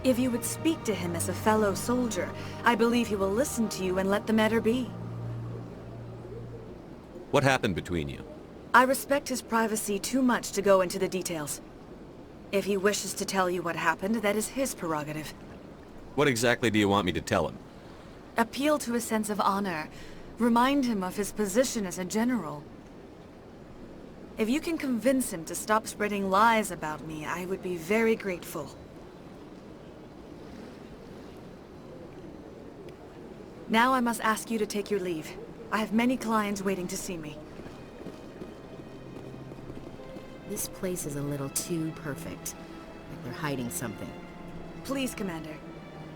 H: If you would speak to him as a fellow soldier, I believe he will listen to you and let the matter be.
K: What happened between you?
H: I respect his privacy too much to go into the details. If he wishes to tell you what happened, that is his prerogative.
K: What exactly do you want me to tell him?
H: Appeal to his sense of honor. Remind him of his position as a general. If you can convince him to stop spreading lies about me, I would be very grateful. Now I must ask you to take your leave. I have many clients waiting to see me.
O: This place is a little too perfect. Like they're hiding something.
H: Please, Commander.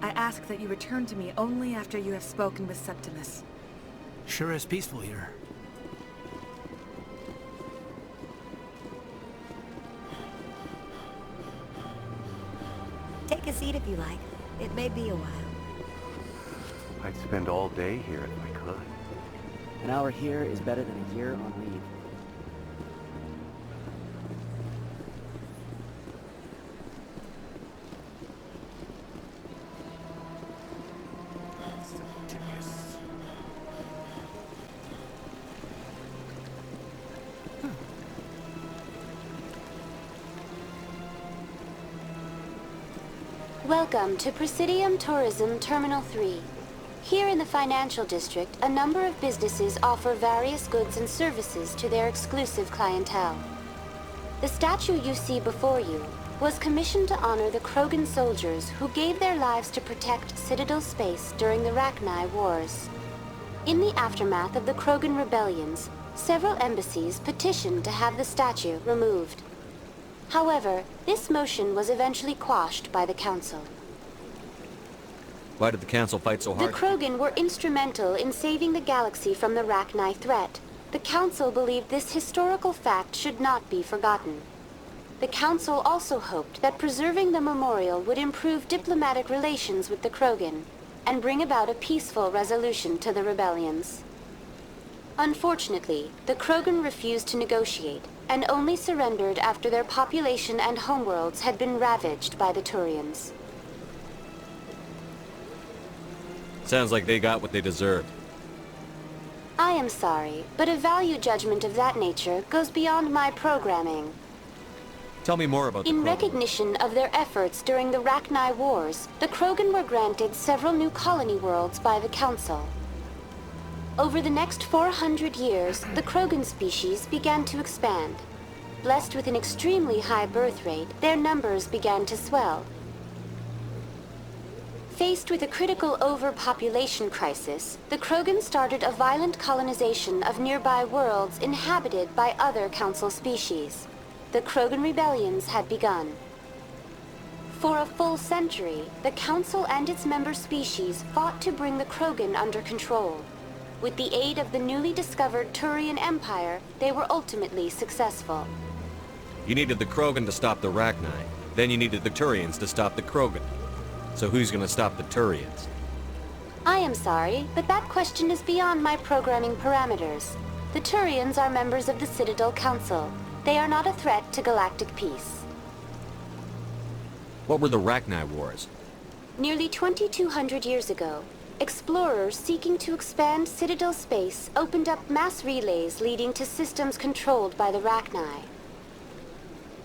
H: I ask that you return to me only after you have spoken with Septimus.
R: Sure is peaceful here.
Y: a seat if you like. It may be a while.
U: I'd spend all day here if I could.
Q: An hour here is better than a year on leave.
J: Welcome to Presidium Tourism Terminal 3. Here in the financial district, a number of businesses offer various goods and services to their exclusive clientele. The statue you see before you was commissioned to honor the Krogan soldiers who gave their lives to protect Citadel space during the Rachni Wars. In the aftermath of the Krogan rebellions, several embassies petitioned to have the statue removed. However, this motion was eventually quashed by the Council.
N: Why did the Council fight so hard?
J: The Krogan were instrumental in saving the galaxy from the Rachni threat. The Council believed this historical fact should not be forgotten. The Council also hoped that preserving the memorial would improve diplomatic relations with the Krogan and bring about a peaceful resolution to the rebellions. Unfortunately, the Krogan refused to negotiate and only surrendered after their population and homeworlds had been ravaged by the Turians.
N: Sounds like they got what they deserved.
J: I am sorry, but a value judgment of that nature goes beyond my programming.
N: Tell me more about the
J: In
N: Krogan.
J: recognition of their efforts during the Rachni Wars, the Krogan were granted several new colony worlds by the Council. Over the next 400 years, the Krogan species began to expand. Blessed with an extremely high birth rate, their numbers began to swell. Faced with a critical overpopulation crisis, the Krogan started a violent colonization of nearby worlds inhabited by other Council species. The Krogan rebellions had begun. For a full century, the Council and its member species fought to bring the Krogan under control. With the aid of the newly discovered Turian Empire, they were ultimately successful.
N: You needed the Krogan to stop the Rachni. Then you needed the Turians to stop the Krogan. So who's gonna stop the Turians?
J: I am sorry, but that question is beyond my programming parameters. The Turians are members of the Citadel Council. They are not a threat to galactic peace.
N: What were the Rachni Wars?
J: Nearly 2,200 years ago, explorers seeking to expand Citadel space opened up mass relays leading to systems controlled by the Rachni.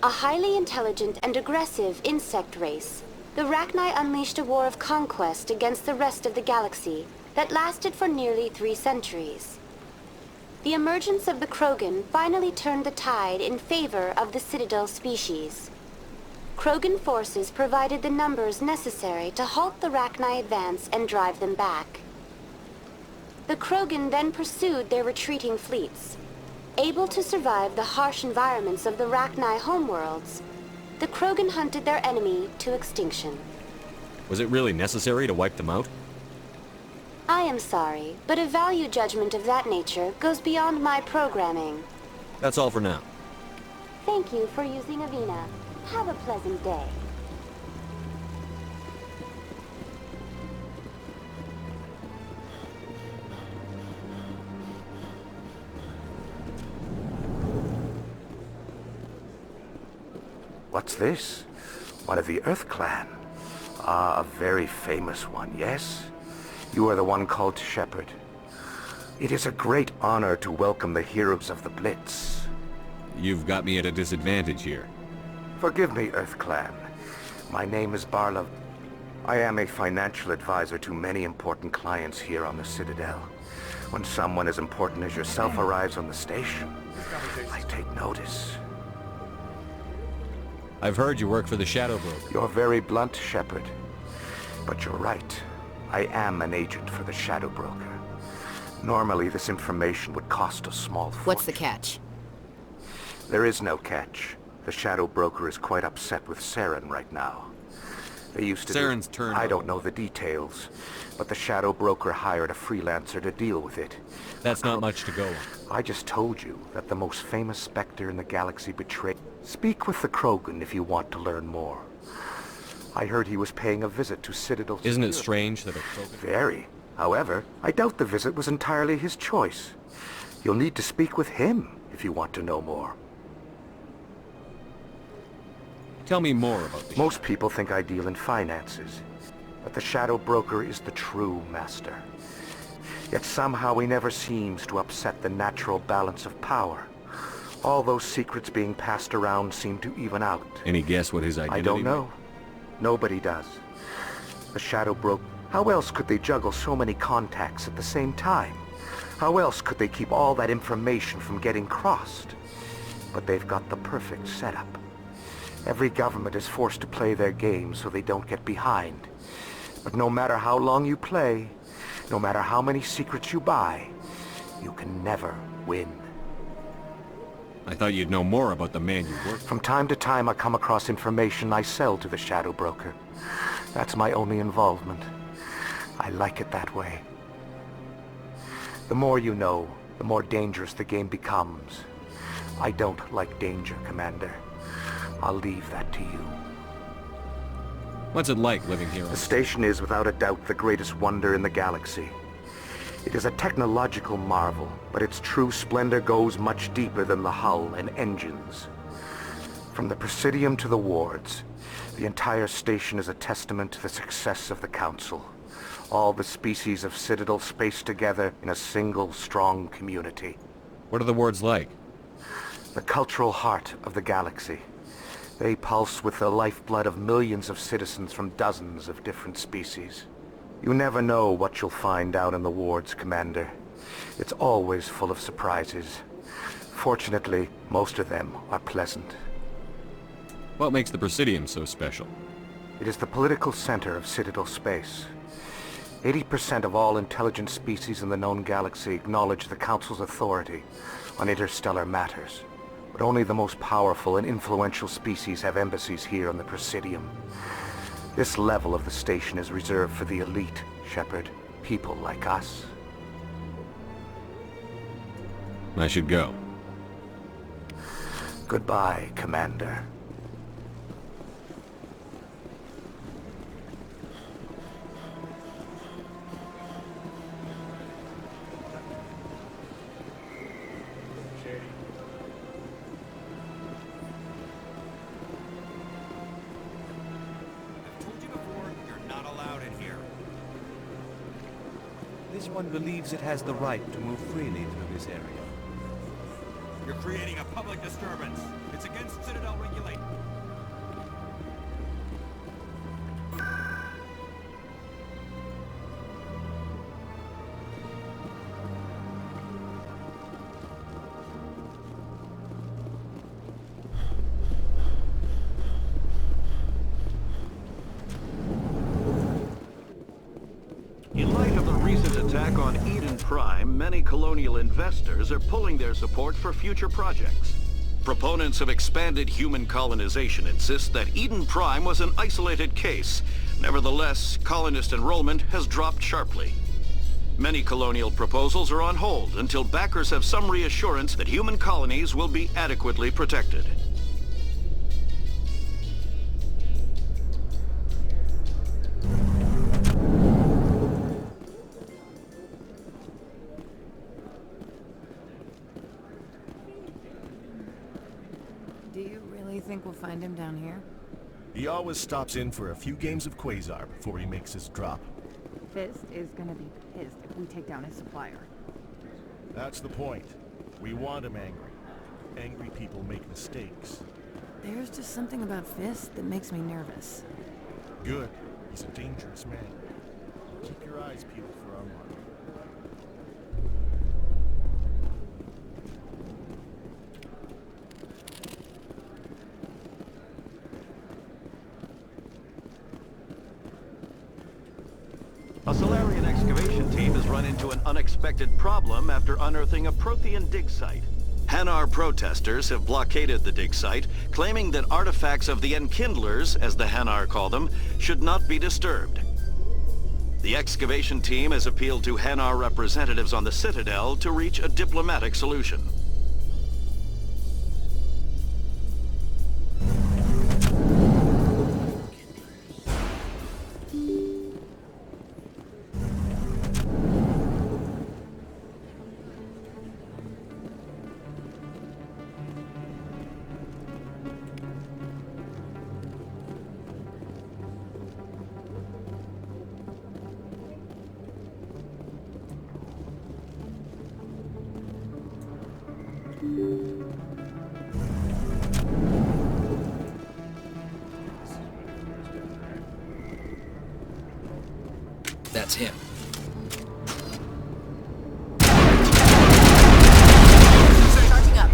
J: A highly intelligent and aggressive insect race, the Rachni unleashed a war of conquest against the rest of the galaxy that lasted for nearly 3 centuries. The emergence of the Krogan finally turned the tide in favor of the Citadel species. Krogan forces provided the numbers necessary to halt the Rachni advance and drive them back. The Krogan then pursued their retreating fleets. Able to survive the harsh environments of the Rachni homeworlds, the Krogan hunted their enemy to extinction.
N: Was it really necessary to wipe them out?
J: I am sorry, but a value judgment of that nature goes beyond my programming.
N: That's all for now.
J: Thank you for using Avina. Have a pleasant day.
U: What's this? One of the Earth Clan. Ah, a very famous one, yes? You are the one called Shepard. It is a great honor to welcome the heroes of the Blitz.
N: You've got me at a disadvantage here.
U: Forgive me, Earth Clan. My name is Barlov. I am a financial advisor to many important clients here on the Citadel. When someone as important as yourself arrives on the station, I take notice.
N: I've heard you work for the Shadow Broker.
U: You're very blunt, Shepard. But you're right. I am an agent for the Shadow Broker. Normally, this information would cost a small fortune.
O: What's the catch?
U: There is no catch. The Shadow Broker is quite upset with Saren right now. They used to
N: Saren's turn.
U: I don't know the details, but the Shadow Broker hired a freelancer to deal with it.
N: That's not much to go on.
U: I just told you that the most famous Spectre in the galaxy betrayed. Speak with the Krogan if you want to learn more. I heard he was paying a visit to Citadel.
N: Isn't it strange that
U: Very. However, I doubt the visit was entirely his choice. You'll need to speak with him if you want to know more.
N: Tell me more about the...
U: Most people think I deal in finances, but the Shadow Broker is the true master. Yet somehow he never seems to upset the natural balance of power. All those secrets being passed around seem to even out.
N: Any guess what his identity...
U: I don't know. Nobody does. The Shadow Broker... How else could they juggle so many contacts at the same time? How else could they keep all that information from getting crossed? But they've got the perfect setup. Every government is forced to play their game so they don't get behind. But no matter how long you play, no matter how many secrets you buy, you can never win.
N: I thought you'd know more about the man you work for.
U: From time to time I come across information I sell to the Shadow Broker. That's my only involvement. I like it that way. The more you know, the more dangerous the game becomes. I don't like danger, Commander. I'll leave that to you.
N: What's it like living here?
U: The station is without a doubt the greatest wonder in the galaxy. It is a technological marvel, but its true splendor goes much deeper than the hull and engines. From the Presidium to the wards, the entire station is a testament to the success of the Council. All the species of Citadel spaced together in a single, strong community.
N: What are the wards like?
U: The cultural heart of the galaxy. They pulse with the lifeblood of millions of citizens from dozens of different species. You never know what you'll find out in the wards, Commander. It's always full of surprises. Fortunately, most of them are pleasant.
N: What makes the Presidium so special?
U: It is the political center of Citadel space. 80% of all intelligent species in the known galaxy acknowledge the Council's authority on interstellar matters. But only the most powerful and influential species have embassies here on the Presidium. This level of the station is reserved for the elite, Shepard. People like us.
N: I should go.
U: Goodbye, Commander.
E: This one believes it has the right to move freely through this area.
F: You're creating a public disturbance. It's against Citadel regulations.
G: In light of the recent attack on Eden Prime, many colonial investors are pulling their support for future projects. Proponents of expanded human colonization insist that Eden Prime was an isolated case. Nevertheless, colonist enrollment has dropped sharply. Many colonial proposals are on hold until backers have some reassurance that human colonies will be adequately protected.
W: Do you really think we'll find him down here?
P: He always stops in for a few games of Quasar before he makes his drop.
W: Fist is gonna be pissed if we take down his supplier.
P: That's the point. We want him angry. Angry people make mistakes.
W: There's just something about Fist that makes me nervous.
P: Good. He's a dangerous man. Keep your eyes peeled for our mark.
G: A Salarian excavation team has run into an unexpected problem after unearthing a Prothean dig site. Hanar protesters have blockaded the dig site, claiming that artifacts of the Enkindlers, as the Hanar call them, should not be disturbed. The excavation team has appealed to Hanar representatives on the Citadel to reach a diplomatic solution.
C: That's him.
H: Charging up.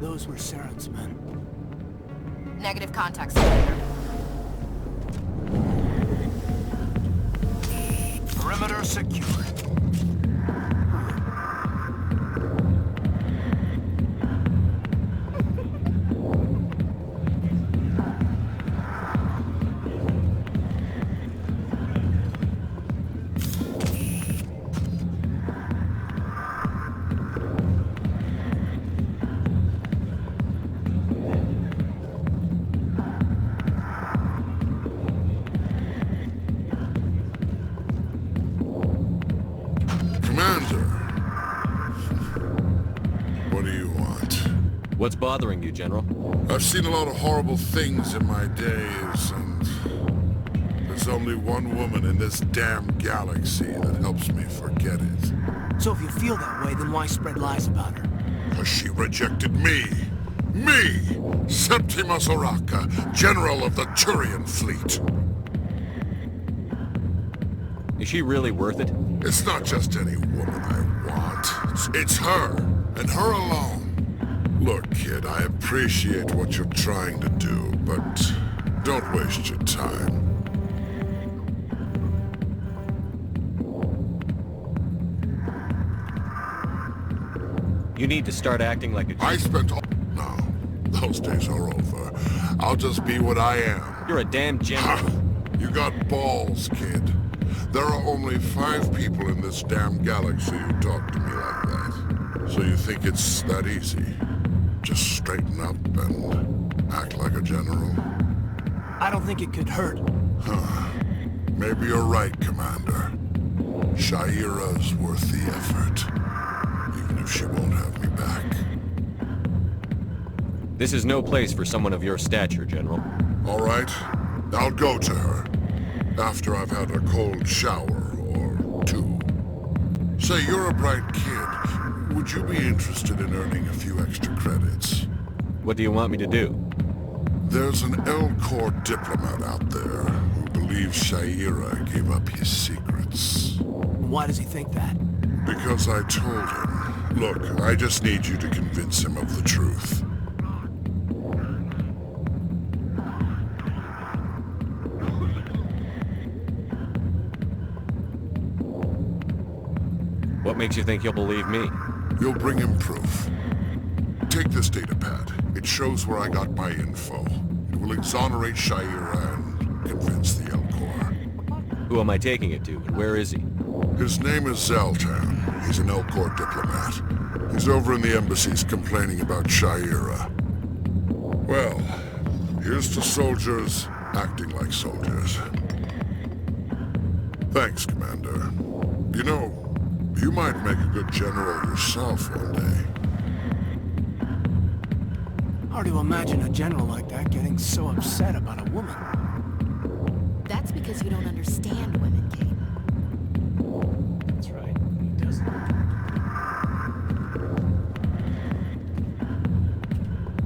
R: Those were Saren's men.
H: Negative contact, Senator.
R: Perimeter secured.
N: What's bothering you, General?
L: I've seen a lot of horrible things in my days, and there's only one woman in this damn galaxy that helps me forget it.
R: So if you feel that way, then why spread lies about her?
L: Because she rejected me! Me! Septimus Oraka, General of the Turian Fleet!
N: Is she really worth it?
L: It's not just any woman I want. It's her, and her alone. Look, kid, I appreciate what you're trying to do, but don't waste your time.
N: You need to start acting like a...
L: I spent all... No, those days are over. I'll just be what I am.
N: You're a damn general.
L: You got balls, kid. There are only 5 people in this damn galaxy who talk to me like that. So you think it's that easy? Just straighten up and act like a general?
R: I don't think it could hurt.
L: Huh. Maybe you're right, Commander. Shaira's worth the effort. Even if she won't have me back.
N: This is no place for someone of your stature, General.
L: All right. I'll go to her. After I've had a cold shower or 2. Say, you're a bright kid. Would you be interested in earning a few extra credits?
N: What do you want me to do?
L: There's an L-Corps diplomat out there who believes Shaira gave up his secrets.
R: Why does he think that?
L: Because I told him. Look, I just need you to convince him of the truth.
N: What makes you think he'll believe me?
L: You'll bring him proof. Take this datapad. It shows where I got my info. It will exonerate Shaira and convince the L-Corps.
N: Who am I taking it to, and where is he?
L: His name is Zaltan. He's an L-Corps diplomat. He's over in the embassies complaining about Shaira. Well, here's to soldiers acting like soldiers. Thanks, Commander. You know, you might make a good general yourself one day.
R: Hard to imagine a general like that getting so upset about a woman.
O: That's because you don't understand women, Kate.
C: That's right. He doesn't.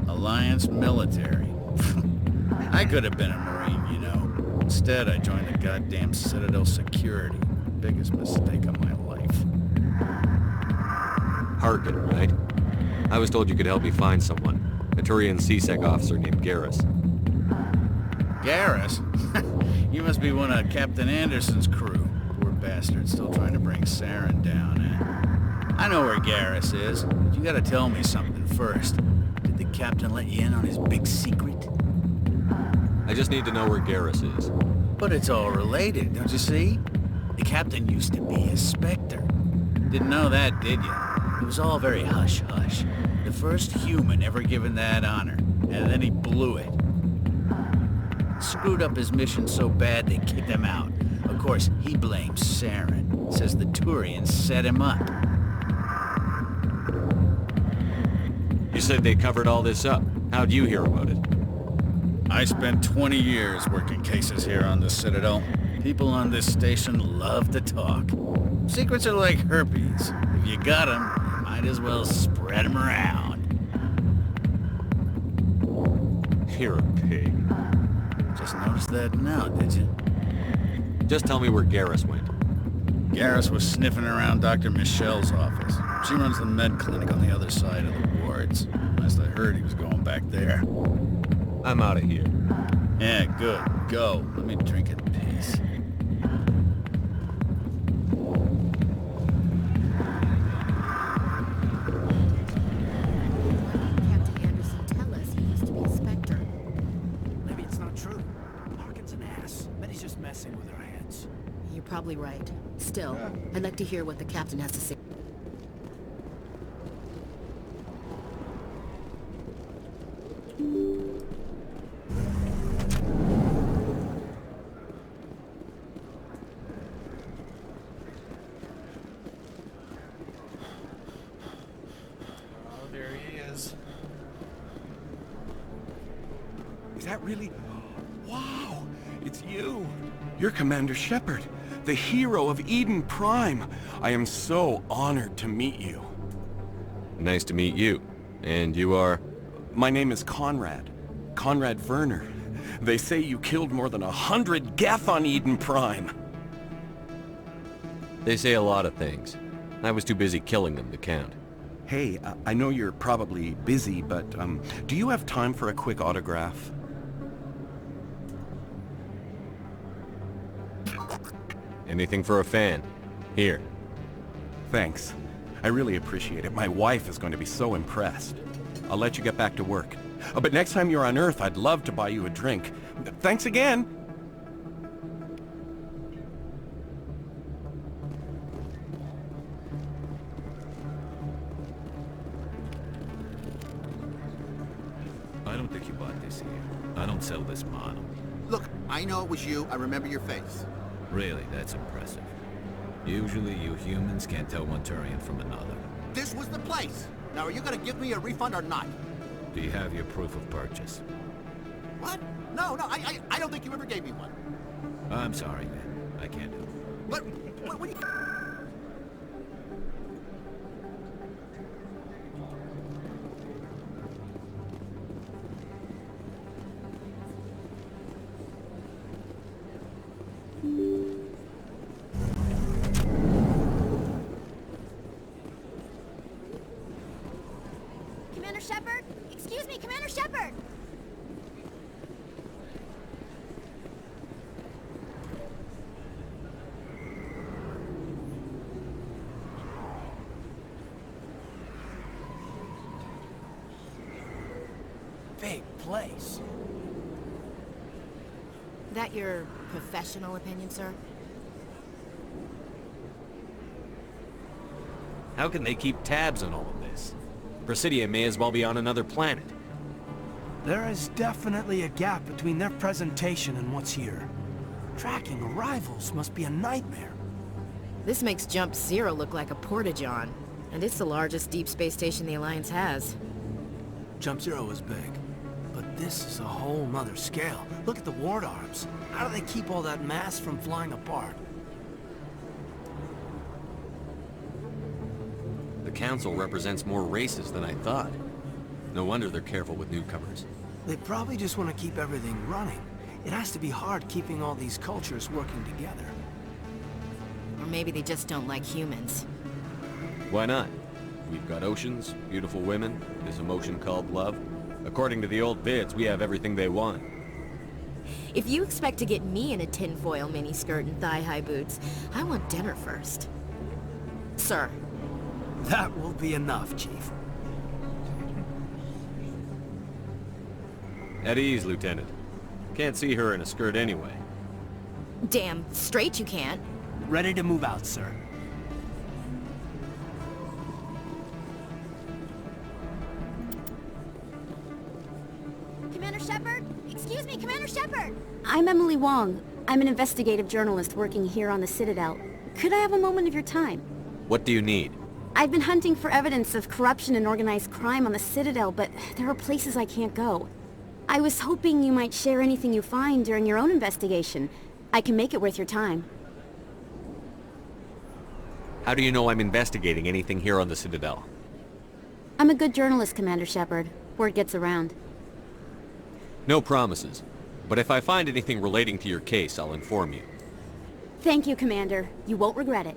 C: Alliance military. I could have been a Marine, you know. Instead, I joined the goddamn Citadel security. Biggest mistake of my life.
N: Harkin, right? I was told you could help me find someone. A Turian CSEC officer named Garrus.
C: Garrus? You must be one of Captain Anderson's crew. Poor bastard, still trying to bring Saren down, eh? I know where Garrus is, but you gotta tell me something first. Did the captain let you in on his big secret?
N: I just need to know where Garrus is.
C: But it's all related, don't you see? The captain used to be a Spectre. Didn't know that, did you? It was all very hush-hush. The first human ever given that honor, and then he blew it. Screwed up his mission so bad they kicked him out. Of course, he blames Saren. Says the Turians set him up.
N: You said they covered all this up. How'd you hear about it?
C: I spent 20 years working cases here on the Citadel. People on this station love to talk. Secrets are like herpes. If you got them, you might as well spread them around.
N: You're a pig.
C: Just noticed that now, did you?
N: Just tell me where Garrus went.
C: Garrus was sniffing around Dr. Michelle's office. She runs the med clinic on the other side of the wards. Last I heard, he was going back there.
N: I'm out of here.
C: Yeah, good. Go. Let me drink in peace.
O: Captain Anderson tell us he used to be a Spectre.
R: Maybe it's not true. Harkin's an ass. But he's just messing with our heads.
O: You're probably right. Still, I'd like to hear what the captain has to say.
E: Is that really? Wow! It's you! You're Commander Shepard, the hero of Eden Prime. I am so honored to meet you.
N: Nice to meet you. And you are?
E: My name is Conrad. Conrad Werner. They say you killed more than 100 Geth on Eden Prime.
N: They say a lot of things. I was too busy killing them to count.
E: Hey, I know you're probably busy, but do you have time for a quick autograph?
N: Anything for a fan. Here.
E: Thanks. I really appreciate it. My wife is going to be so impressed. I'll let you get back to work. But next time you're on Earth, I'd love to buy you a drink. Thanks again!
D: I don't think you bought this here. I don't sell this model.
S: Look, I know it was you. I remember your face.
D: Really, that's impressive. Usually you humans can't tell one Turian from another.
S: This was the place. Now, are you gonna give me a refund or not?
D: Do you have your proof of purchase?
S: What? No, I don't think you ever gave me one.
D: I'm sorry, man. I can't do it.
S: But, what do you...
O: Commander Shepard? Excuse me, Commander Shepard!
R: Big place.
O: That your professional opinion, sir?
N: How can they keep tabs on all of this? Presidia may as well be on another planet.
R: There is definitely a gap between their presentation and what's here. Tracking arrivals must be a nightmare.
O: This makes Jump Zero look like a porta-john, and it's the largest deep space station the Alliance has.
R: Jump Zero is big, but this is a whole nother scale. Look at the ward arms. How do they keep all that mass from flying apart?
N: The Council represents more races than I thought. No wonder they're careful with newcomers.
R: They probably just want to keep everything running. It has to be hard keeping all these cultures working together.
O: Or maybe they just don't like humans.
N: Why not? We've got oceans, beautiful women, this emotion called love. According to the old bids, we have everything they want.
O: If you expect to get me in a tinfoil miniskirt and thigh-high boots, I want dinner first. Sir.
R: That will be enough, Chief.
N: At ease, Lieutenant. Can't see her in a skirt anyway.
O: Damn straight you can't.
R: Ready to move out, sir.
O: Commander Shepard? Excuse
Y: me, Commander Shepard! I'm Emily Wong. I'm an investigative journalist working here on the Citadel. Could I have a moment of your time?
N: What do you need?
Y: I've been hunting for evidence of corruption and organized crime on the Citadel, but there are places I can't go. I was hoping you might share anything you find during your own investigation. I can make it worth your time.
N: How do you know I'm investigating anything here on the Citadel?
Y: I'm a good journalist, Commander Shepard. Word gets around.
N: No promises. But if I find anything relating to your case, I'll inform you.
Y: Thank you, Commander. You won't regret it.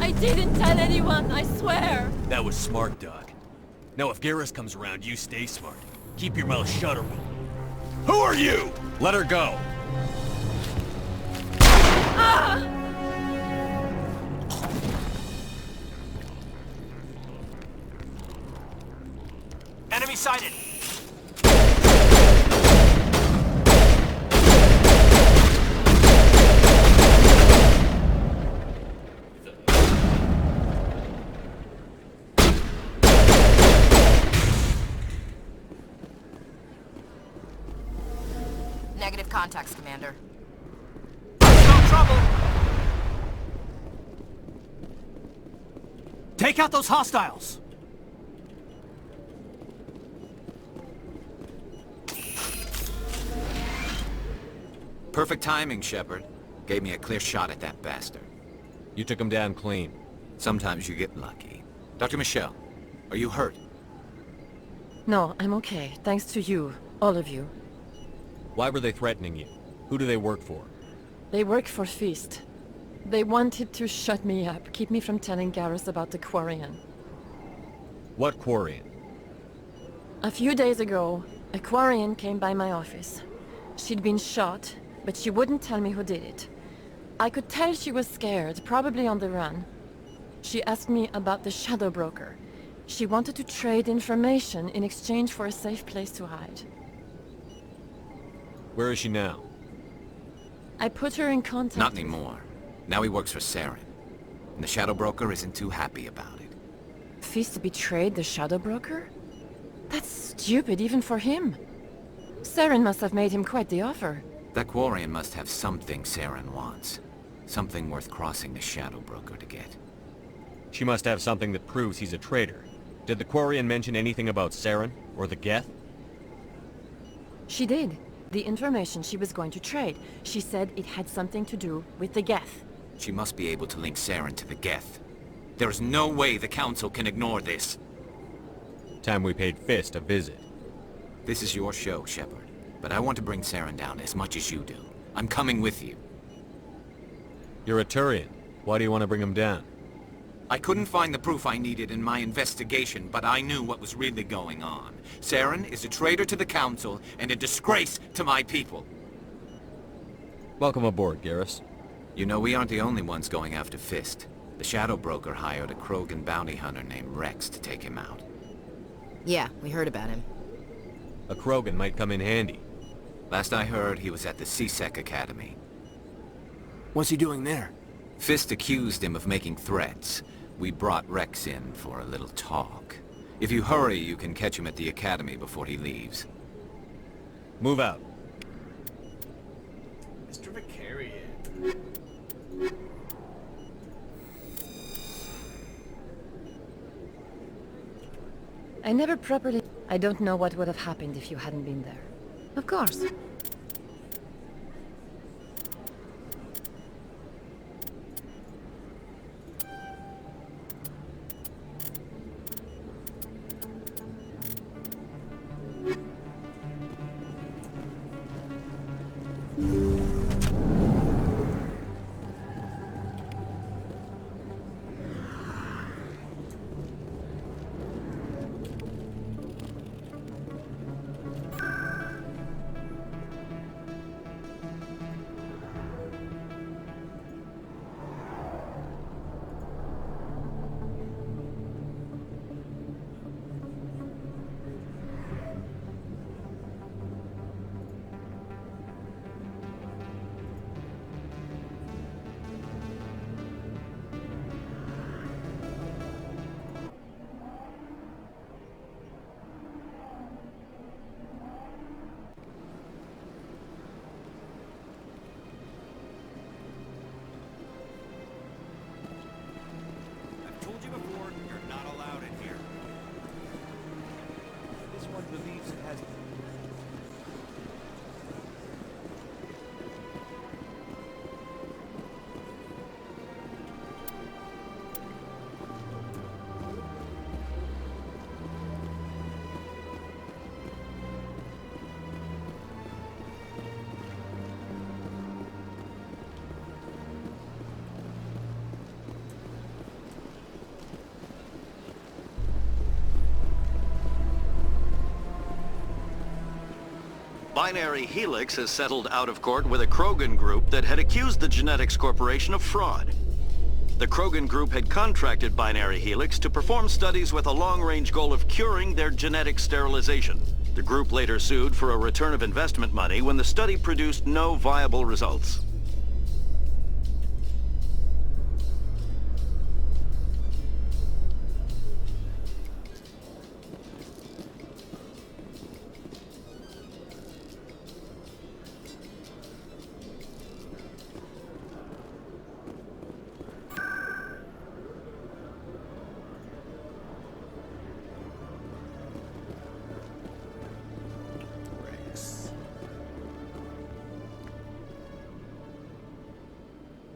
W: I didn't tell anyone, I swear!
N: That was smart, Doc. Now if Garrus comes around, you stay smart. Keep your mouth shut or we'll... Who are you? Let her go!
W: Ah!
R: Enemy sighted!
W: Negative contacts, Commander.
R: No trouble! Take out those hostiles!
C: Perfect timing, Shepard. Gave me a clear shot at that bastard.
N: You took him down clean.
C: Sometimes you get lucky. Dr. Michelle, are you hurt?
W: No, I'm okay. Thanks to you. All of you.
N: Why were they threatening you? Who do they work for?
W: They work for Feast. They wanted to shut me up, keep me from telling Garrus about the Quarian.
N: What Quarian?
W: A few days ago, a Quarian came by my office. She'd been shot, but she wouldn't tell me who did it. I could tell she was scared, probably on the run. She asked me about the Shadow Broker. She wanted to trade information in exchange for a safe place to hide.
N: Where is she now?
W: I put her in contact.
C: Not anymore. Now he works for Saren. And the Shadow Broker isn't too happy about it.
W: Feast betrayed the Shadow Broker? That's stupid even for him. Saren must have made him quite the offer.
C: That Quarian must have something Saren wants. Something worth crossing the Shadow Broker to get.
N: She must have something that proves he's a traitor. Did the Quarian mention anything about Saren or the Geth?
W: She did. The information she was going to trade. She said it had something to do with the Geth.
C: She must be able to link Saren to the Geth. There is no way the Council can ignore this.
N: Time we paid Fist a visit.
C: This is your show, Shepard. But I want to bring Saren down as much as you do. I'm coming with you.
N: You're a Turian. Why do you want to bring him down?
C: I couldn't find the proof I needed in my investigation, but I knew what was really going on. Saren is a traitor to the Council and a disgrace to my people.
N: Welcome aboard, Garrus.
C: You know, we aren't the only ones going after Fist. The Shadow Broker hired a Krogan bounty hunter named Wrex to take him out.
O: Yeah, we heard about him.
N: A Krogan might come in handy.
C: Last I heard, he was at the CSEC Academy.
R: What's he doing there?
C: Fist accused him of making threats. We brought Wrex in for a little talk. If you hurry, you can catch him at the Academy before he leaves.
N: Move out.
F: Mr. Vicarian.
W: I never properly... I don't know what would have happened if you hadn't been there. Of course.
G: Binary Helix has settled out of court with a Krogan group that had accused the Genetics Corporation of fraud. The Krogan group had contracted Binary Helix to perform studies with a long-range goal of curing their genetic sterilization. The group later sued for a return of investment money when the study produced no viable results.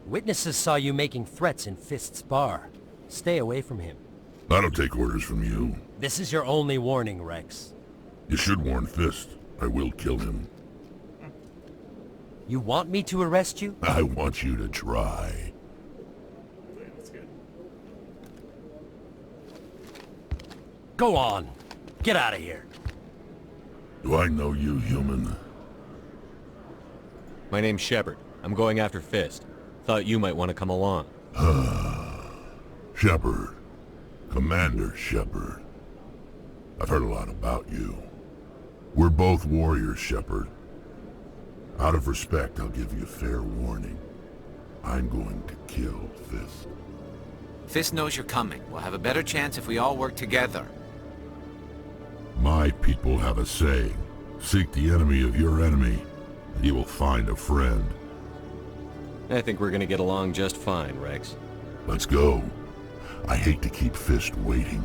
A: Witnesses saw you making threats in Fist's bar. Stay away from him.
L: I don't take orders from you.
A: This is your only warning, Wrex.
L: You should warn Fist. I will kill him.
A: You want me to arrest you?
L: I want you to try.
A: Go on. Get out of here.
L: Do I know you, human?
N: My name's Shepard. I'm going after Fist. Thought you might want to come along.
L: Shepard. Commander Shepard. I've heard a lot about you. We're both warriors, Shepard. Out of respect, I'll give you fair warning. I'm going to kill Fist.
I: Fist knows you're coming. We'll have a better chance if we all work together.
L: My people have a saying. Seek the enemy of your enemy, and you will find a friend.
N: I think we're gonna get along just fine, Wrex.
L: Let's go. I hate to keep Fist waiting.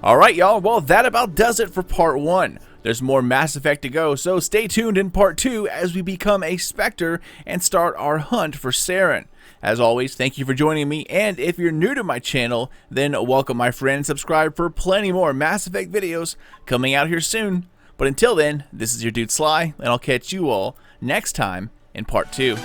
T: Alright y'all, well that about does it for part 1. There's more Mass Effect to go, so stay tuned in part 2 as we become a Spectre and start our hunt for Saren. As always, thank you for joining me, and if you're new to my channel, then welcome my friend and subscribe for plenty more Mass Effect videos coming out here soon. But until then, this is your dude Sly, and I'll catch you all next time in part 2.